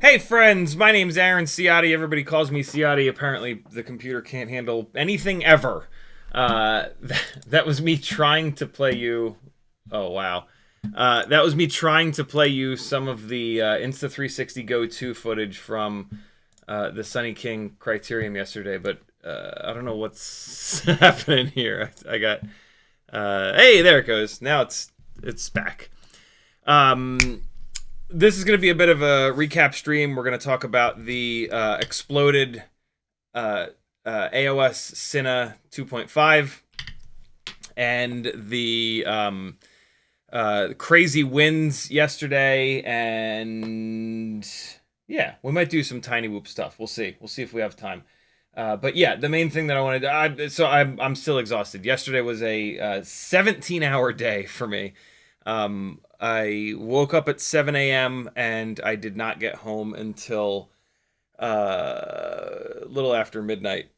Hey friends, my name's Aaron Ciotti. Everybody calls me Ciotti. Apparently the computer can't handle anything ever. That was me trying to play you... Oh, wow. That was me trying to play you some of the Insta360 Go 2 footage from the Sunny King Criterium yesterday, but I don't know what's happening here. I got... hey, there it goes. Now it's back. This is going to be a bit of a recap stream. We're going to talk about the exploded AOS Cine 2.5 and the crazy winds yesterday, and yeah, we might do some tiny whoop stuff. We'll see if we have time. But yeah, the main thing that I wanted to, so I'm still exhausted. Yesterday was a 17-hour day for me. I woke up at 7 a.m. and I did not get home until a little after midnight.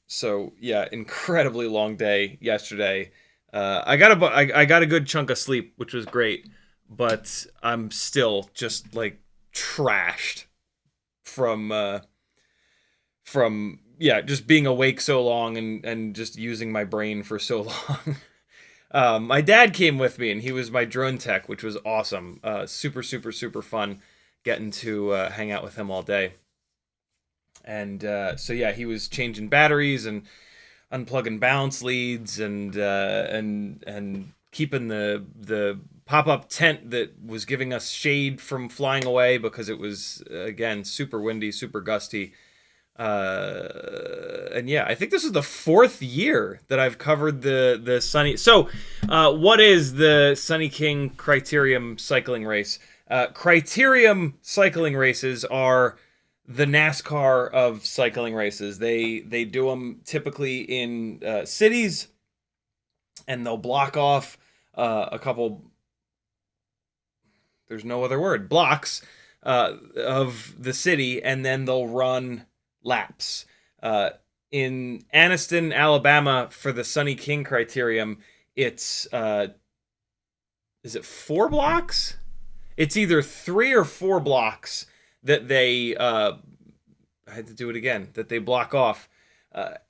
So yeah, incredibly long day yesterday. I got a good chunk of sleep, which was great, but I'm still just like trashed from yeah, just being awake so long and just using my brain for so long. My dad came with me, and he was my drone tech, which was awesome. Super fun getting to hang out with him all day. And so yeah, he was changing batteries and unplugging balance leads and keeping the pop-up tent that was giving us shade from flying away because it was, again, super windy, super gusty. And yeah, I think this is the 4th year that I've covered the Sunny. So, what is the Sunny King Criterium cycling race? Criterium cycling races are the NASCAR of cycling races. They do them typically in cities, and they'll block off a couple. There's no other word. Blocks of the city, and then they'll run laps. In Anniston, Alabama, for the Sunny King Criterium, it's is it 4 blocks? It's either 3 or 4 blocks that they I had to do it again, that they block off.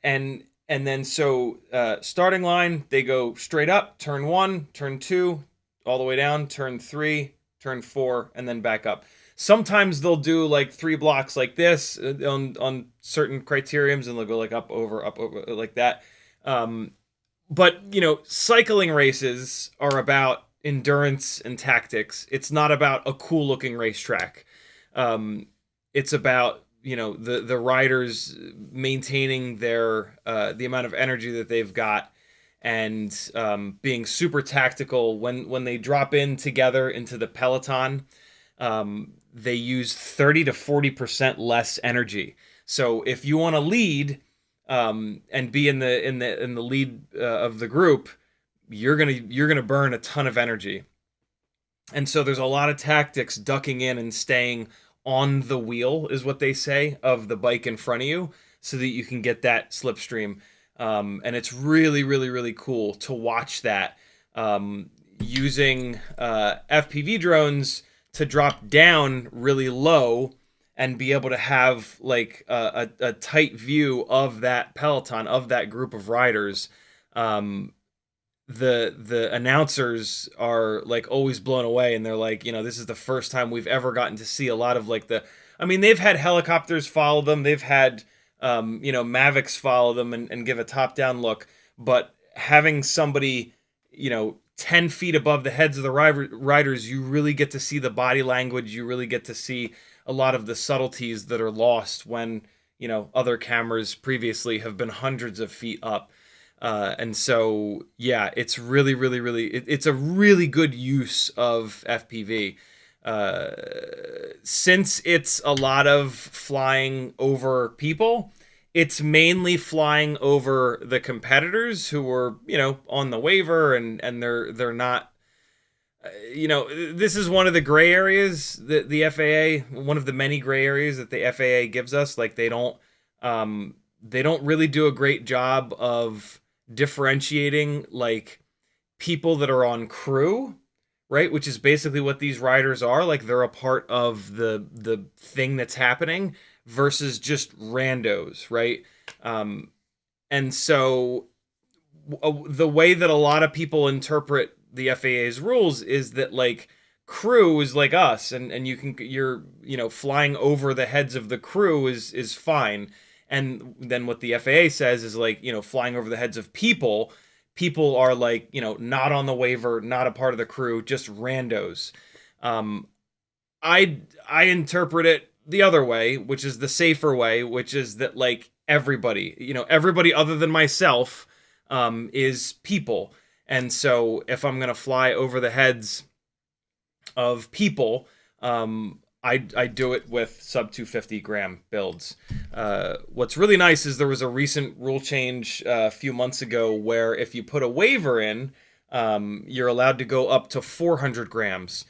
And then so starting line, they go straight up, turn 1, turn 2, all the way down, turn 3, turn 4, and then back up. Sometimes they'll do like 3 blocks like this on certain criteriums, and they'll go like up, over, like that. But, you know, cycling races are about endurance and tactics. It's not about a cool looking racetrack. It's about, you know, the riders maintaining their the amount of energy that they've got, and being super tactical when they drop in together into the peloton. They use 30 to 40% less energy. So if you want to lead and be in the lead of the group, you're gonna burn a ton of energy. And so there's a lot of tactics, ducking in and staying on the wheel is what they say, of the bike in front of you, so that you can get that slipstream. And it's really cool to watch that, using FPV drones to drop down really low and be able to have like a tight view of that peloton, of that group of riders. the announcers are like always blown away, and they're like, this is the first time we've ever gotten to see a lot of like I mean, they've had helicopters follow them, they've had Mavics follow them and give a top-down look, but having somebody 10 feet above the heads of the riders, you really get to see the body language, you really get to see a lot of the subtleties that are lost when other cameras previously have been hundreds of feet up. And so, yeah, it's really, really, really, it's a really good use of FPV. Since it's a lot of flying over people, it's mainly flying over the competitors who are, on the waiver, and they're not, this is one of the gray areas that the FAA, one of the many gray areas that the FAA gives us. Like they don't really do a great job of differentiating like people that are on crew, right? Which is basically what these riders are. Like they're a part of the thing that's happening versus just randos, right? And so the way that a lot of people interpret the FAA's rules is that like crew is like us, and you're flying over the heads of the crew is fine. And then what the FAA says is like, flying over the heads of people are like, not on the waiver, not a part of the crew, just randos. I interpret it the other way, which is the safer way, which is that like everybody other than myself is people. And so if I'm going to fly over the heads of people, I do it with sub 250 gram builds. What's really nice is there was a recent rule change a few months ago where if you put a waiver in, you're allowed to go up to 400 grams.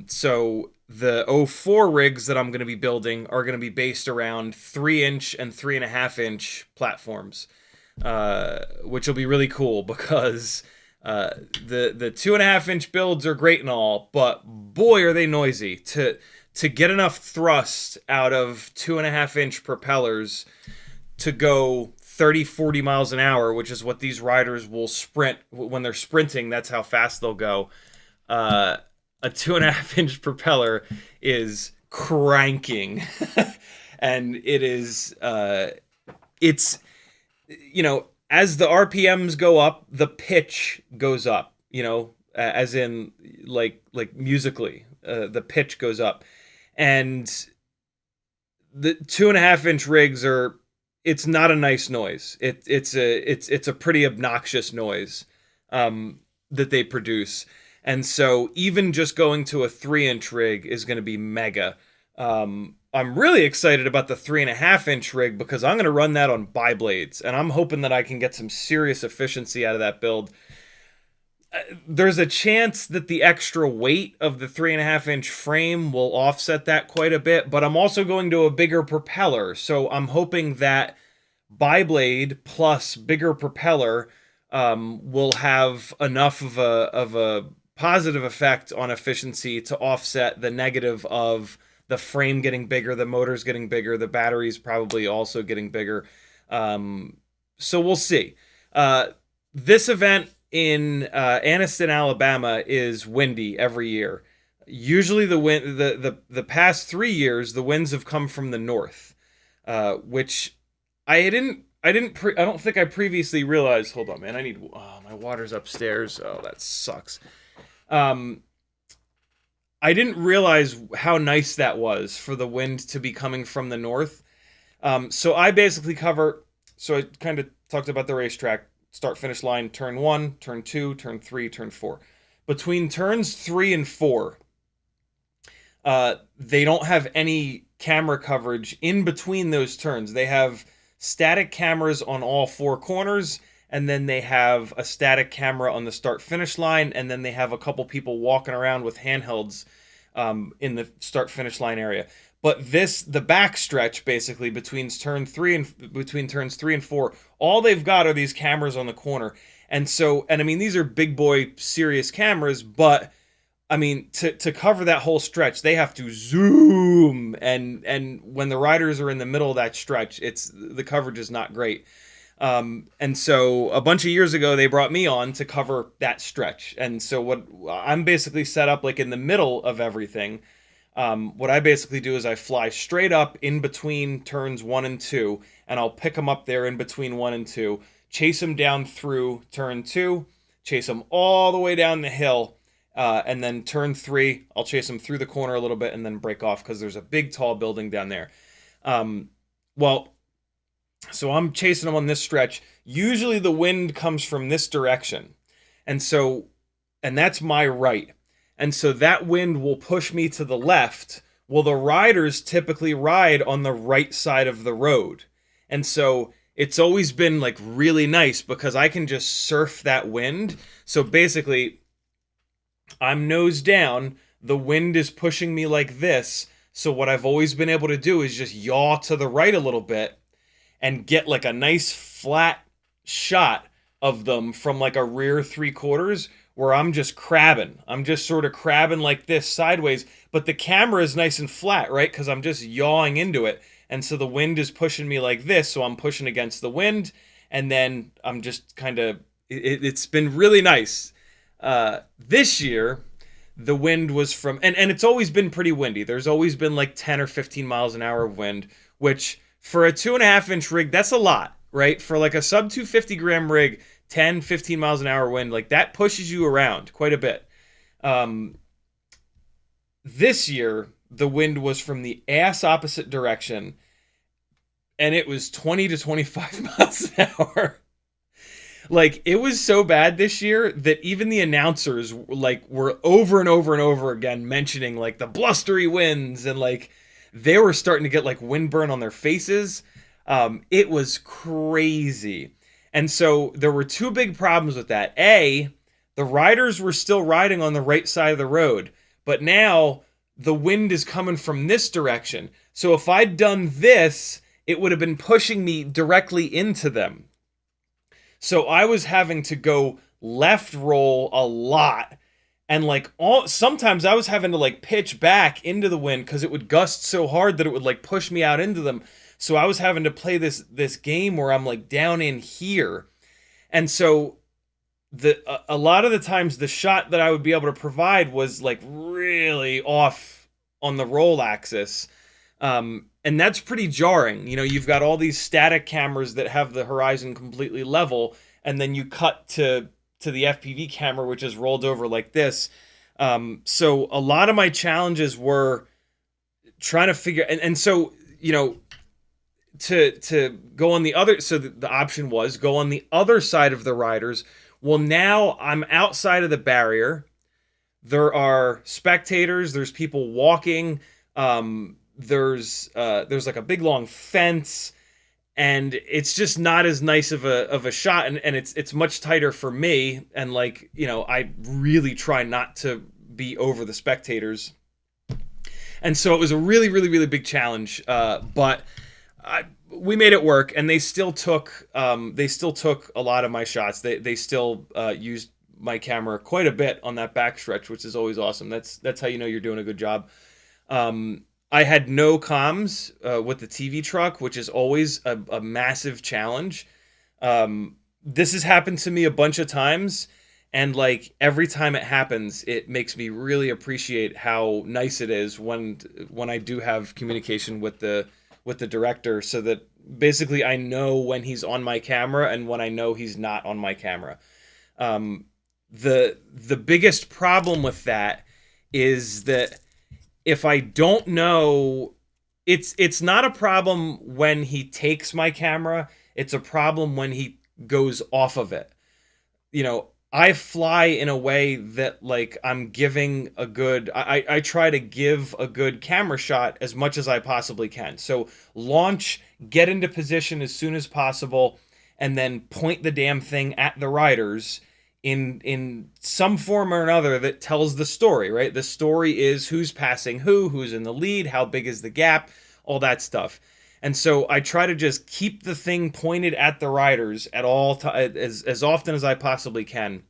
So the 04 rigs that I'm going to be building are going to be based around 3-inch and 3.5-inch platforms, which will be really cool because the 2.5-inch builds are great and all, but boy are they noisy. To get enough thrust out of 2.5-inch propellers to go 30-40 miles an hour, which is what these riders will sprint when they're sprinting, that's how fast they'll go. A 2.5-inch propeller is cranking. And it is it's as the RPMs go up, the pitch goes up, as in like musically, the pitch goes up. And the 2.5-inch rigs it's not a nice noise. It's a pretty obnoxious noise that they produce. And so even just going to a 3-inch rig is going to be mega. I'm really excited about the 3.5-inch rig because I'm going to run that on bi-blades, and I'm hoping that I can get some serious efficiency out of that build. There's a chance that the extra weight of the 3.5-inch frame will offset that quite a bit, but I'm also going to a bigger propeller, so I'm hoping that bi-blade plus bigger propeller will have enough of a positive effect on efficiency to offset the negative of the frame getting bigger, the motor's getting bigger, the battery's probably also getting bigger. So we'll see. This event in Anniston, Alabama is windy every year. Usually the past 3 years, the winds have come from the north, which I don't think I previously realized. Hold on, man. I need my water's upstairs. Oh, that sucks. I didn't realize how nice that was for the wind to be coming from the north. So I basically so I kind of talked about the racetrack, start finish line, turn 1, turn 2, turn 3, turn 4. Between turns 3 and 4, they don't have any camera coverage in between those turns. They have static cameras on all 4 corners, and then they have a static camera on the start-finish line, and then they have a couple people walking around with handhelds in the start-finish line area. But the backstretch, basically, between turns 3 and 4, all they've got are these cameras on the corner. And I mean, these are big boy serious cameras, but I mean, to cover that whole stretch, they have to zoom, and when the riders are in the middle of that stretch, the coverage is not great. And so a bunch of years ago, they brought me on to cover that stretch. And so what I'm basically set up like in the middle of everything. What I basically do is I fly straight up in between turns 1 and 2, and I'll pick them up there in between 1 and 2, chase them down through turn 2, chase them all the way down the hill, and then turn 3, I'll chase them through the corner a little bit and then break off because there's a big tall building down there. Well, so I'm chasing them on this stretch. Usually the wind comes from this direction. And that's my right. And so that wind will push me to the left. Well, the riders typically ride on the right side of the road. And so it's always been like really nice because I can just surf that wind. So basically, I'm nose down. The wind is pushing me like this. So what I've always been able to do is just yaw to the right a little bit and get like a nice flat shot of them from like a rear 3/4 where I'm just crabbing. I'm just sort of crabbing like this sideways, but the camera is nice and flat, right? Because I'm just yawing into it. And so the wind is pushing me like this, so I'm pushing against the wind, and then I'm just kind of, it's been really nice. This year, the wind was from, and it's always been pretty windy. There's always been like 10 or 15 miles an hour of wind, which for a 2.5-inch rig, that's a lot, right? For like a sub 250 gram rig, 10, 15 miles an hour wind, like that pushes you around quite a bit. This year, the wind was from the ass opposite direction, and it was 20 to 25 miles an hour. Like, it was so bad this year that even the announcers like were over and over and over again mentioning like the blustery winds, and like they were starting to get like windburn on their faces. It was crazy. And so there were two big problems with that. A, the riders were still riding on the right side of the road, but now the wind is coming from this direction. So if I'd done this, it would have been pushing me directly into them. So I was having to go left roll a lot. And like sometimes I was having to like pitch back into the wind because it would gust so hard that it would like push me out into them. So I was having to play this game where I'm like down in here. And so a lot of the times the shot that I would be able to provide was like really off on the roll axis. And that's pretty jarring. You know, you've got all these static cameras that have the horizon completely level, and then you cut to the FPV camera, which is rolled over like this. So a lot of my challenges were trying to figure, and so, you know, to go on the other, so the option was go on the other side of the riders. Well, now I'm outside of the barrier. There are spectators. There's people walking. There's like a big long fence, and it's just not as nice of a shot, and it's much tighter for me, and like, you know, I really try not to be over the spectators, and so it was a really, really, really big challenge, but we made it work, and they still took a lot of my shots. They still used my camera quite a bit on that backstretch, which is always awesome. That's how you know you're doing a good job. I had no comms with the TV truck, which is always a massive challenge. This has happened to me a bunch of times, and like every time it happens, it makes me really appreciate how nice it is when I do have communication with the director, so that basically I know when he's on my camera and when I know he's not on my camera. The biggest problem with that is that if I don't know, it's not a problem when he takes my camera. It's a problem when he goes off of it. You know, I fly in a way that like I'm giving a good, I try to give a good camera shot as much as I possibly can. So launch, get into position as soon as possible, and then point the damn thing at the riders in some form or another that tells the story, right? The story is who's passing who's in the lead, how big is the gap, all that stuff. And so I try to just keep the thing pointed at the riders at all as often as I possibly can,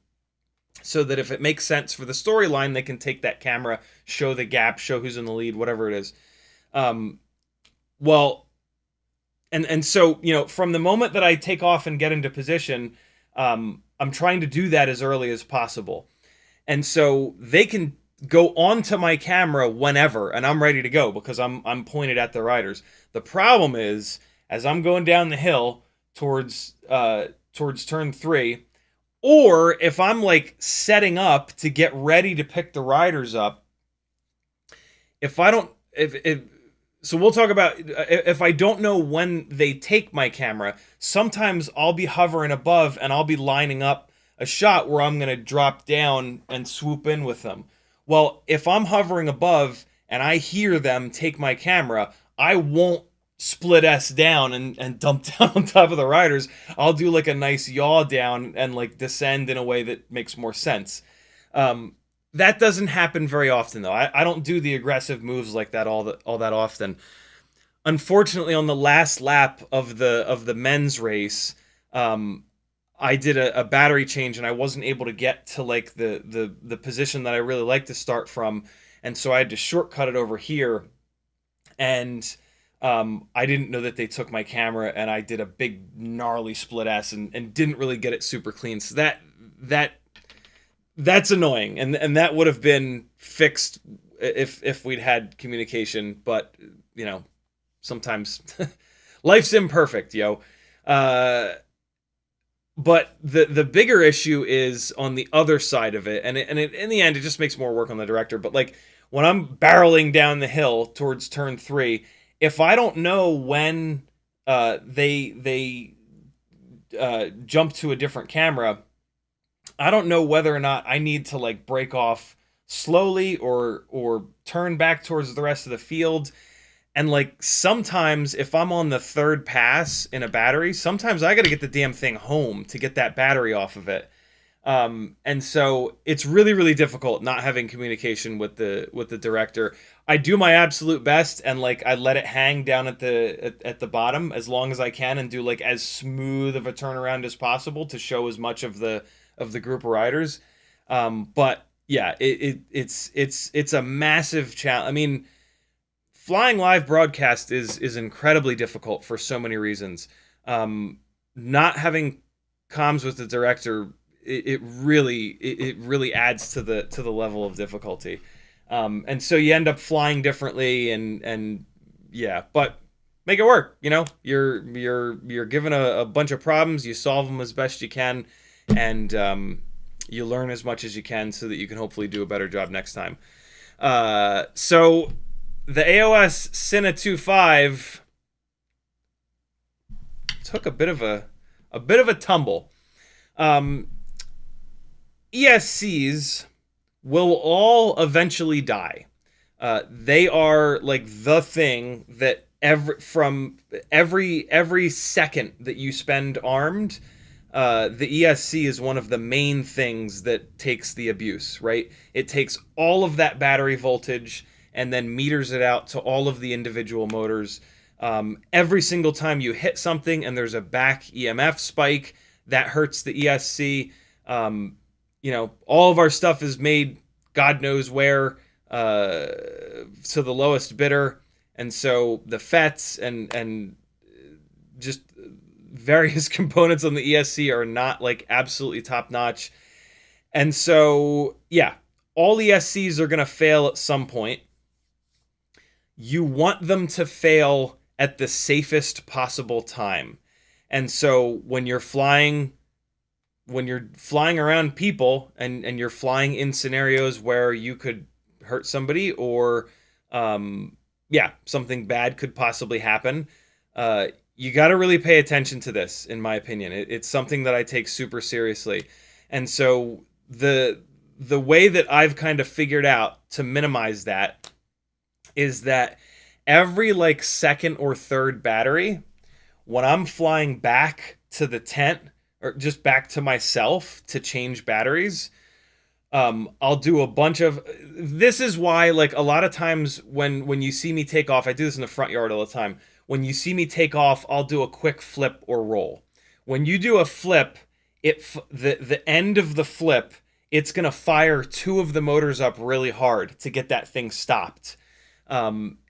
so that if it makes sense for the storyline, they can take that camera, show the gap, show who's in the lead, whatever it is. Well, and so, you know, from the moment that I take off and get into position, I'm trying to do that as early as possible. And so they can go onto my camera whenever, and I'm ready to go because I'm pointed at the riders. The problem is, as I'm going down the hill towards turn 3, or if I'm like setting up to get ready to pick the riders up, if I don't, if so we'll talk about if I don't know when they take my camera, sometimes I'll be hovering above and I'll be lining up a shot where I'm going to drop down and swoop in with them. Well, if I'm hovering above and I hear them take my camera, I won't split S down and dump down on top of the riders. I'll do like a nice yaw down and like descend in a way that makes more sense. That doesn't happen very often, though. I don't do the aggressive moves like that all that often. Unfortunately, on the last lap of the men's race, I did a battery change and I wasn't able to get to like the position that I really like to start from, and so I had to shortcut it over here. And I didn't know that they took my camera, and I did a big gnarly split S and didn't really get it super clean. So that's annoying, and that would have been fixed if we'd had communication. But you know, sometimes life's imperfect, yo. But the bigger issue is on the other side of it, and in the end, it just makes more work on the director. But like when I'm barreling down the hill towards turn 3, if I don't know when they jump to a different camera, I don't know whether or not I need to like break off slowly or turn back towards the rest of the field. And like sometimes if I'm on the third pass in a battery, sometimes I got to get the damn thing home to get that battery off of it. And so it's really, really difficult not having communication with the director. I do my absolute best, and like I let it hang down at the bottom as long as I can, and do like as smooth of a turnaround as possible to show as much of the group of riders. But yeah, it's a massive challenge. I mean, flying live broadcast is incredibly difficult for so many reasons. Not having comms with the director, it really adds to the level of difficulty. And so you end up flying differently, and yeah, but make it work. You know, you're given a bunch of problems, you solve them as best you can, and you learn as much as you can so that you can hopefully do a better job next time. So the AOS Cine 2.5 took a bit of a tumble. ESCs will all eventually die. They are like the thing that every second that you spend armed, the ESC is one of the main things that takes the abuse, right? It takes all of that battery voltage and then meters it out to all of the individual motors. Every single time you hit something and there's a back EMF spike, that hurts the ESC. You know, all of our stuff is made God knows where, to the lowest bidder. And so the FETs and just various components on the ESC are not like absolutely top notch. And so, yeah, all ESCs are going to fail at some point. You want them to fail at the safest possible time. And so when you're flying around people and you're flying in scenarios where you could hurt somebody or something bad could possibly happen, you got to really pay attention to this, in my opinion. It's something that I take super seriously. And so the way that I've kind of figured out to minimize that is that every like second or third battery, when I'm flying back to the tent or just back to myself to change batteries, I'll do a bunch of... This is why, like, a lot of times when you see me take off, I do this in the front yard all the time. When you see me take off, I'll do a quick flip or roll. When you do a flip, the end of the flip, it's going to fire two of the motors up really hard to get that thing stopped.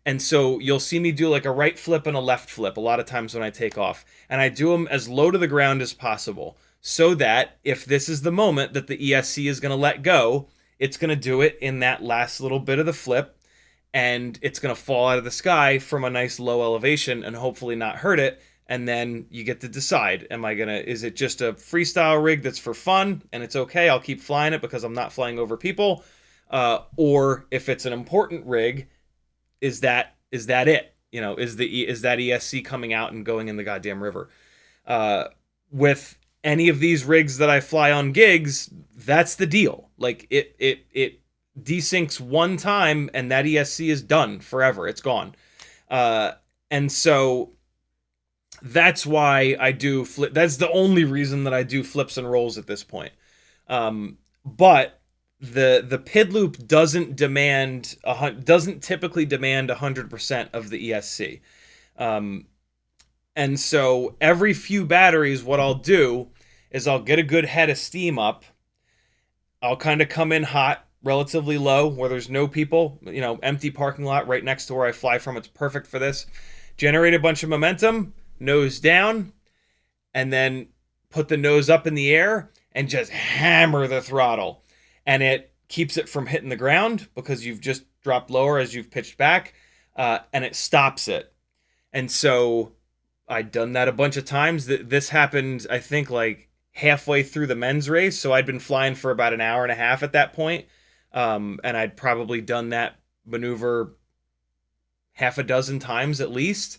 And so you'll see me do like a right flip and a left flip a lot of times when I take off. And I do them as low to the ground as possible, so that if this is the moment that the ESC is going to let go, it's going to do it in that last little bit of the flip, and it's going to fall out of the sky from a nice low elevation and hopefully not hurt it. And then you get to decide, is it just a freestyle rig that's for fun and it's okay, I'll keep flying it because I'm not flying over people, or if it's an important rig, is that it? Is that ESC coming out and going in the goddamn river? With any of these rigs that I fly on gigs, that's the deal. Like it desyncs one time and that ESC is done forever. It's gone. And so that's why I do flip. That's the only reason that I do flips and rolls at this point. But the PID loop doesn't typically demand 100% of the ESC. And so every few batteries, what I'll do is I'll get a good head of steam up. I'll kind of come in hot, relatively low, where there's no people, empty parking lot right next to where I fly from. It's perfect for this. Generate a bunch of momentum, nose down, and then put the nose up in the air and just hammer the throttle. And it keeps it from hitting the ground because you've just dropped lower as you've pitched back, and it stops it. And so I'd done that a bunch of times. This happened, I think, like halfway through the men's race. So I'd been flying for about an hour and a half at that point. And I'd probably done that maneuver half a dozen times at least.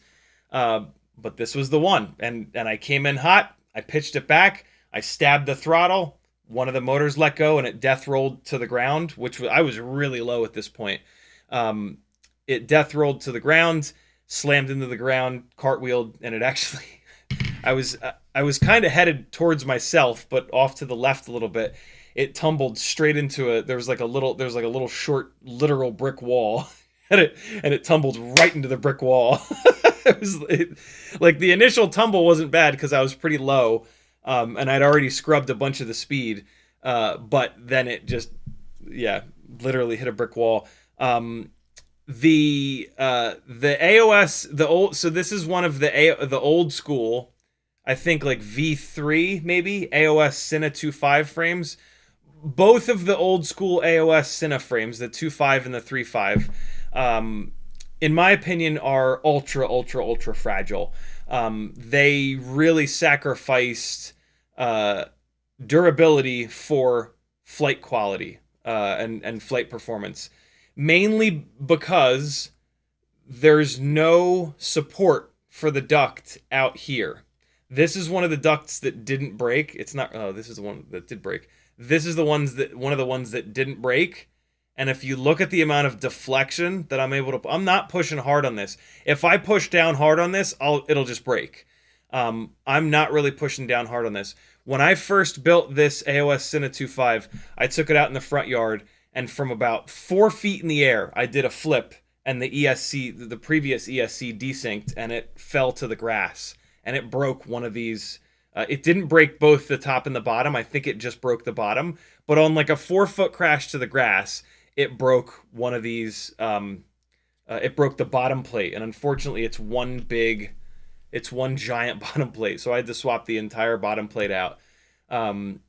But this was the one. And I came in hot. I pitched it back. I stabbed the throttle. One of the motors let go and it death rolled to the ground, I was really low at this point. It death rolled to the ground, slammed into the ground, cartwheeled, and it actually, I was kind of headed towards myself, but off to the left a little bit. It tumbled straight into there was like a little short literal brick wall, and it tumbled right into the brick wall. Like the initial tumble wasn't bad because I was pretty low, and I'd already scrubbed a bunch of the speed, but then it just, literally hit a brick wall. The AOS, so this is one of the old school, I think like V3 maybe, AOS Cine 2.5 frames. Both of the old school AOS Cine frames, the 2.5 and the 3.5, in my opinion, are ultra fragile. They really sacrificed durability for flight quality and flight performance, mainly because there's no support for the duct out here. This is one of the ducts that didn't break. It's not. Oh, this is the one that did break. This is one of the ones that didn't break. And if you look at the amount of deflection that I'm able to, I'm not pushing hard on this. If I push down hard on this, it'll just break. I'm not really pushing down hard on this. When I first built this AOS Cine 2.5, I took it out in the front yard, and from about 4 feet in the air, I did a flip, and the previous ESC desynced, and it fell to the grass, and it broke one of these. It didn't break both the top and the bottom. I think it just broke the bottom. But on like a 4-foot crash to the grass, it broke one of these. It broke the bottom plate, and unfortunately, it's one giant bottom plate. So I had to swap the entire bottom plate out. And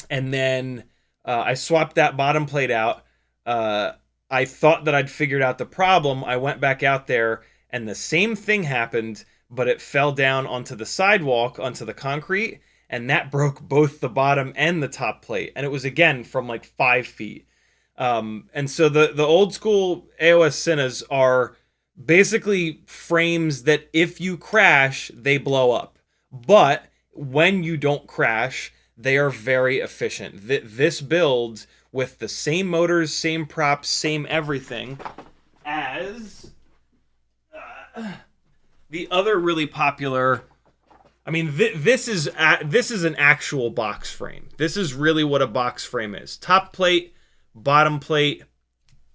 then I swapped that bottom plate out. I thought that I'd figured out the problem. I went back out there, and the same thing happened, but it fell down onto the sidewalk, onto the concrete, and that broke both the bottom and the top plate. And it was, again, from like 5 feet. And so the old school AOS Cines are basically frames that if you crash, they blow up. But when you don't crash, they are very efficient. This build, with the same motors, same props, same everything as the other really popular. I mean, this is an actual box frame. This is really what a box frame is. Top plate, bottom plate,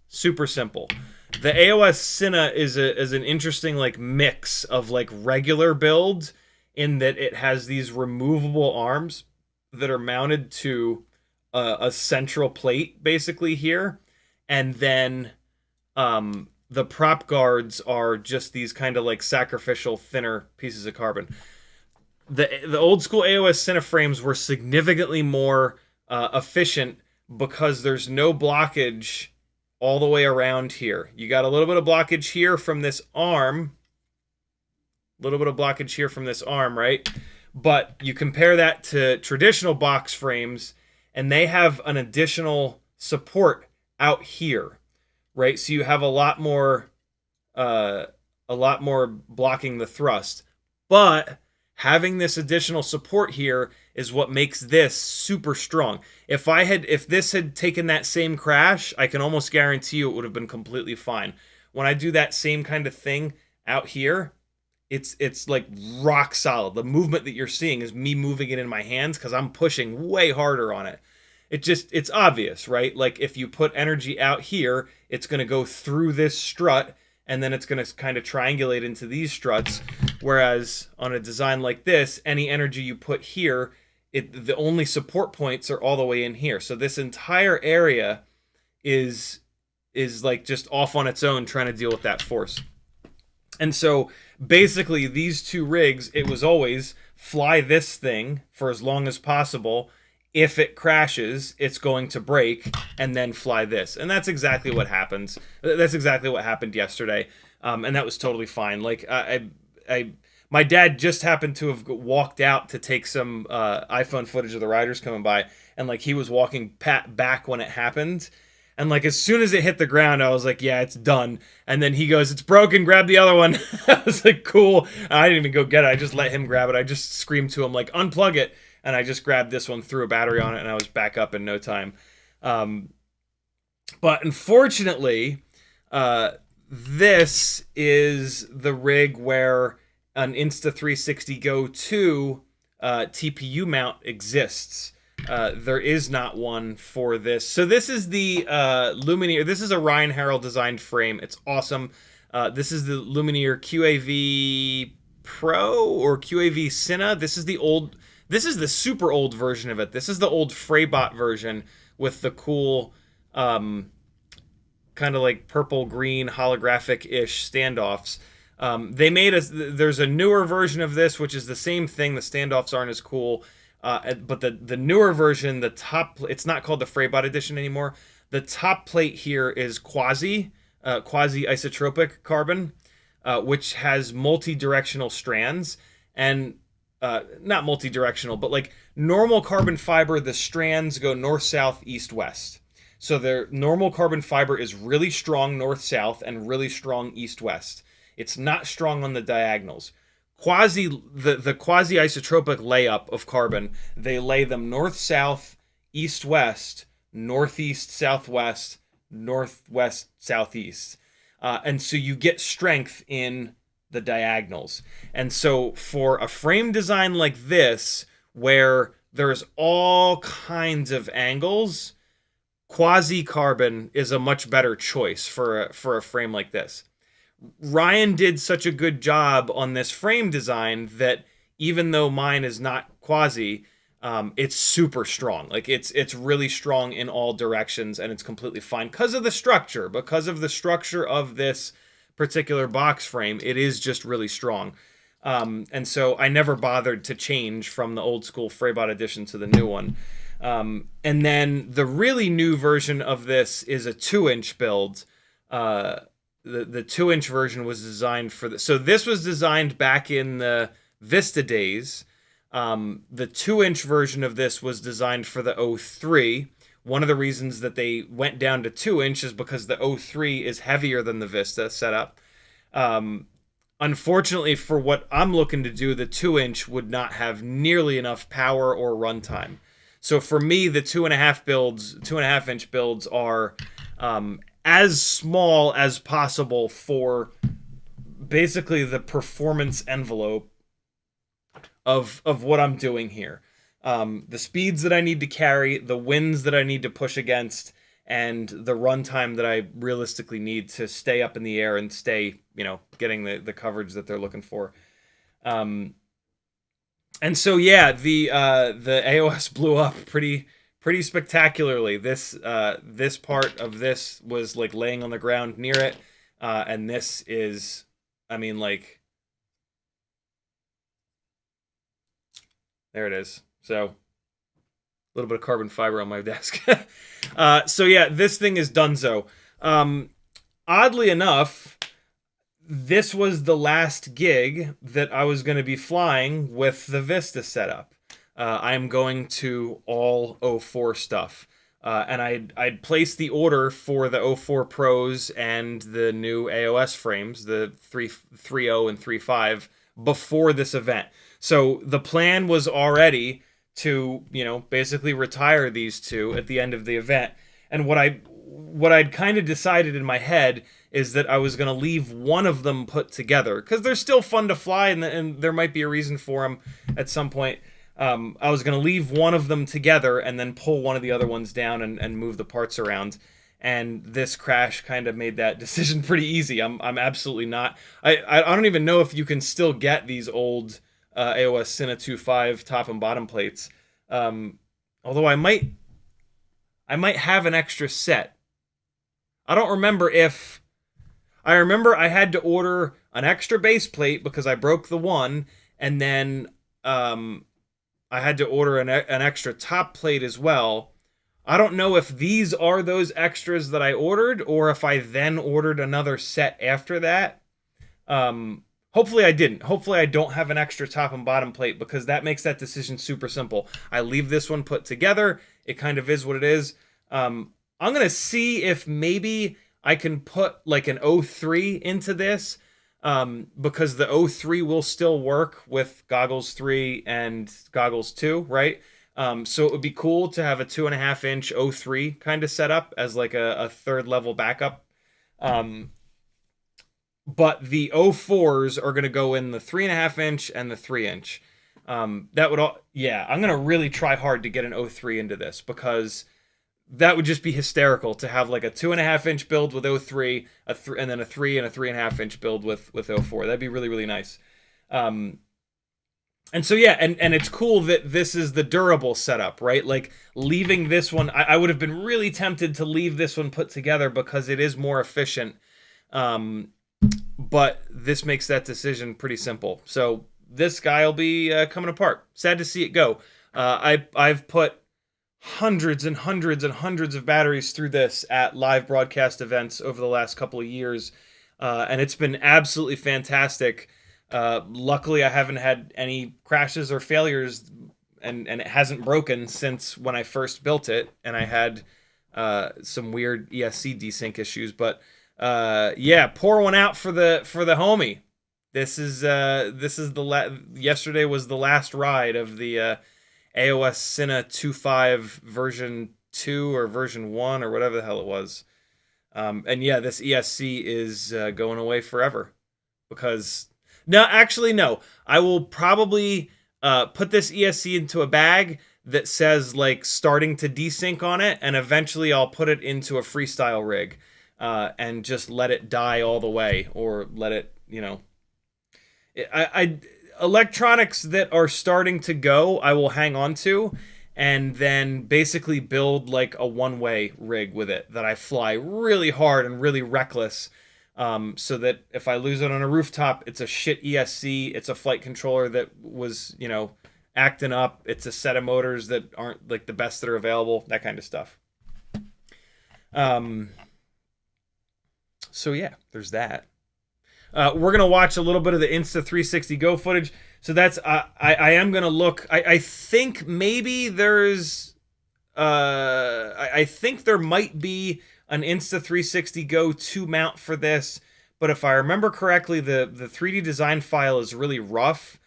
super simple. The AOS Cine is an interesting like mix of like regular build, in that it has these removable arms that are mounted to a central plate basically here, and then the prop guards are just these kind of like sacrificial thinner pieces of carbon. The old school AOS Cineframes were significantly more efficient because there's no blockage all the way around here. You got a little bit of blockage here from this arm, a little bit of blockage here from this arm, right? But you compare that to traditional box frames, and they have an additional support out here, right? So you have a lot more blocking the thrust. But having this additional support here is what makes this super strong. If this had taken that same crash, I can almost guarantee you it would have been completely fine. When I do that same kind of thing out here, it's like rock solid. The movement that you're seeing is me moving it in my hands because I'm pushing way harder on it. It's obvious, right? Like if you put energy out here, it's going to go through this strut, and then it's going to kind of triangulate into these struts. Whereas on a design like this, any energy you put here, the only support points are all the way in here. So this entire area is like just off on its own trying to deal with that force. And so basically these two rigs, it was always fly this thing for as long as possible. If it crashes, it's going to break, and then fly this. And that's exactly what happens. That's exactly what happened yesterday. And that was totally fine. Like my dad just happened to have walked out to take some iPhone footage of the riders coming by, and like he was walking back when it happened. And like as soon as it hit the ground, I was like, yeah, it's done. And then he goes, it's broken, grab the other one. I was like, cool. And I didn't even go get it. I just let him grab it. I just screamed to him like, unplug it. And I just grabbed this one, threw a battery on it, and I was back up in no time. But unfortunately, this is the rig where an Insta360 Go 2 TPU mount exists. There is not one for this. So this is the Lumineer. This is a Ryan Harrell designed frame. It's awesome. This is the Lumineer QAV Pro or QAV Cine. This is the super old version of it. This is the old Freybot version with the cool kind of like purple-green holographic-ish standoffs. There's a newer version of this, which is the same thing. The standoffs aren't as cool. But the newer version, it's not called the Freybot edition anymore. The top plate here is quasi-isotropic carbon, which has multi-directional strands. And not multi-directional, but like normal carbon fiber, the strands go north, south, east, west. So their normal carbon fiber is really strong north, south, and really strong east, west. It's not strong on the diagonals. The quasi-isotropic layup of carbon, they lay them north, south, east, west, northeast, southwest, northwest, southeast. And so you get strength in the diagonals. And so for a frame design like this, where there's all kinds of angles, quasi-carbon is a much better choice for a frame like this. Ryan did such a good job on this frame design that even though mine is not quasi, it's super strong. Like it's really strong in all directions, and it's completely fine because of the structure. Because of the structure of this particular box frame, it is just really strong. And so I never bothered to change from the old school Freybot edition to the new one. And then the really new version of this is a 2-inch build. The 2-inch version was designed for this. So this was designed back in the Vista days. The 2-inch version of this was designed for the 03. One of the reasons that they went down to 2-inch is because the 03 is heavier than the Vista setup. Unfortunately, for what I'm looking to do, the 2-inch would not have nearly enough power or runtime. So for me, the 2.5-inch builds are as small as possible for basically the performance envelope of what I'm doing here. The speeds that I need to carry, the winds that I need to push against, and the runtime that I realistically need to stay up in the air and stay, getting the coverage that they're looking for. And so yeah, the AOS blew up pretty spectacularly. This part of this was like laying on the ground near it. And this is, I mean, like, there it is. So a little bit of carbon fiber on my desk. So yeah, this thing is donezo. Oddly enough, this was the last gig that I was going to be flying with the Vista setup. I'm going to all 04 stuff. And I'd placed the order for the 04 Pros and the new AOS frames, the 3.0 and 3.5, before this event. So the plan was already to, you know, basically retire these two at the end of the event. And what I'd kind of decided in my head is that I was going to leave one of them put together, because they're still fun to fly, and there might be a reason for them at some point. I was going to leave one of them together and then pull one of the other ones down and move the parts around. And this crash kind of made that decision pretty easy. I'm absolutely not. I don't even know if you can still get these old AOS Cine 2.5 top and bottom plates. Although I might have an extra set. I don't remember if... I remember I had to order an extra base plate because I broke the one, and then I had to order an extra top plate as well. I don't know if these are those extras that I ordered, or if I then ordered another set after that. Hopefully I didn't. Hopefully I don't have an extra top and bottom plate, because that makes that decision super simple. I leave this one put together. It kind of is what it is. I'm going to see if maybe I can put like an 03 into this, because the 03 will still work with Goggles 3 and Goggles 2, right? So it would be cool to have a 2.5 inch 03 kind of setup as like a third level backup. But the 04s are going to go in the 3.5 inch and the 3 inch. That would all, yeah, I'm going to really try hard to get an 03 into this, because that would just be hysterical to have like a 2.5 inch build with 03, and then a 3 and a 3.5 inch build with 04. That'd be really, really nice. And so, yeah, and it's cool that this is the durable setup, right? Like, leaving this one, I would have been really tempted to leave this one put together because it is more efficient. But this makes that decision pretty simple. So this guy will be coming apart. Sad to see it go. I've put hundreds and hundreds and hundreds of batteries through this at live broadcast events over the last couple of years, and it's been absolutely fantastic. Luckily, I haven't had any crashes or failures, and it hasn't broken since when I first built it, and I had some weird ESC desync issues. But yeah, pour one out for the homie. This is yesterday was the last ride of the AOS Cine 2.5 version 2 or version 1 or whatever the hell it was. And yeah, this ESC is going away forever, because no, actually no. I will probably put this ESC into a bag that says like starting to desync on it, and eventually I'll put it into a freestyle rig and just let it die all the way, or let it, you know, electronics that are starting to go, I will hang on to, and then basically build like a one-way rig with it that I fly really hard and really reckless, so that if I lose it on a rooftop, it's a shit ESC, it's a flight controller that was, you know, acting up, it's a set of motors that aren't like the best that are available, that kind of stuff. So yeah, there's that. We're gonna watch a little bit of the Insta360 Go footage. So that's I am gonna look. I think maybe there's I think there might be an Insta360 Go 2 mount for this, but if I remember correctly, the 3D design file is really rough,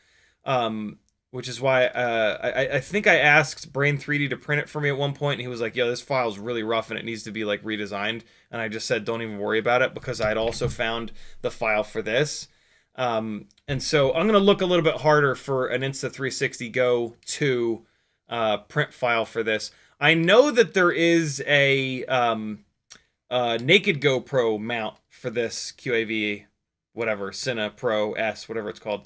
which is why I think I asked Brain 3D to print it for me at one point, and he was like, "Yo, this file's really rough and it needs to be like redesigned." And I just said, "Don't even worry about it," because I had also found the file for this. And so I'm gonna look a little bit harder for an Insta360 Go 2 print file for this. I know that there is a naked GoPro mount for this QAV, whatever, Cine Pro S, whatever it's called.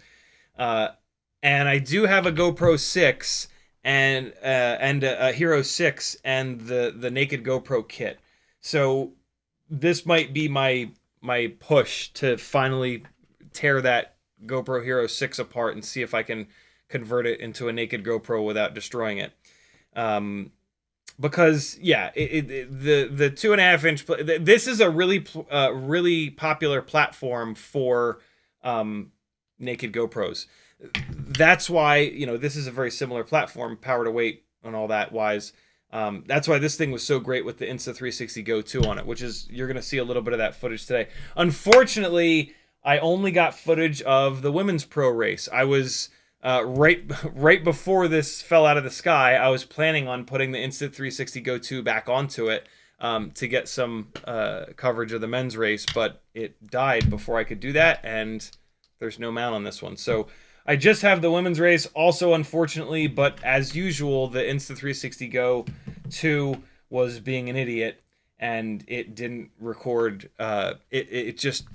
And I do have a GoPro 6 and a Hero 6 and the naked GoPro kit. So this might be my my push to finally tear that GoPro Hero 6 apart and see if I can convert it into a naked GoPro without destroying it. Because yeah, the 2.5 inch. This is a really popular platform for naked GoPros. That's why this is a very similar platform, power to weight and all that wise. That's why this thing was so great with the Insta360 Go 2 on it, which is you're gonna see a little bit of that footage today. Unfortunately, I only got footage of the women's pro race. I was right before this fell out of the sky, I was planning on putting the Insta360 Go 2 back onto it to get some coverage of the men's race, but it died before I could do that, and there's no mount on this one. So I just have the women's race, also unfortunately, but as usual, the Insta360 Go 2 was being an idiot, and it didn't record. It just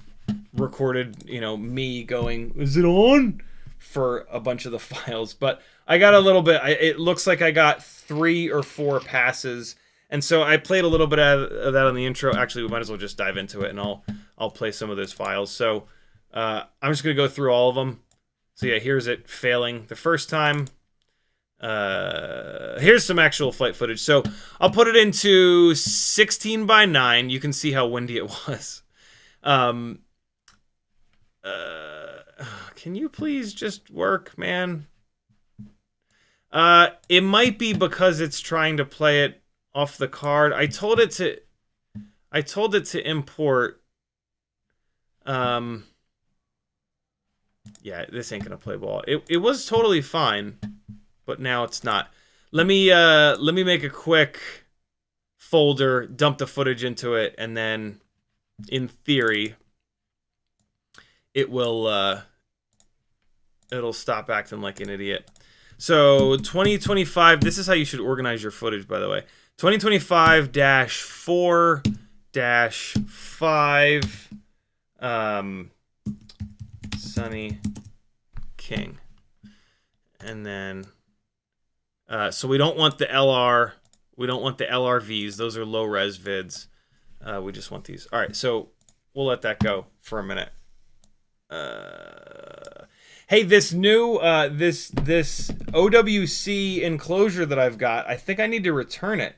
recorded, me going, "Is it on?" for a bunch of the files. But I got a little bit. It looks like I got 3 or 4 passes, and so I played a little bit of that on the intro. Actually, we might as well just dive into it, and I'll play some of those files. So I'm just gonna go through all of them. So yeah, here's it failing the first time. Here's some actual flight footage. So I'll put it into 16:9. You can see how windy it was. Can you please just work, man? It might be because it's trying to play it off the card. I told it to import. Yeah, this ain't gonna play ball. It was totally fine, but now it's not. Let me make a quick folder, dump the footage into it, and then in theory it will it'll stop acting like an idiot. So 2025, this is how you should organize your footage, by the way. 2025-4-5 Sunny King. And then so we don't want the LR, we don't want the LRVs, those are low res vids. We just want these. All right, so we'll let that go for a minute. Hey, this new this OWC enclosure that I've got, I think I need to return it.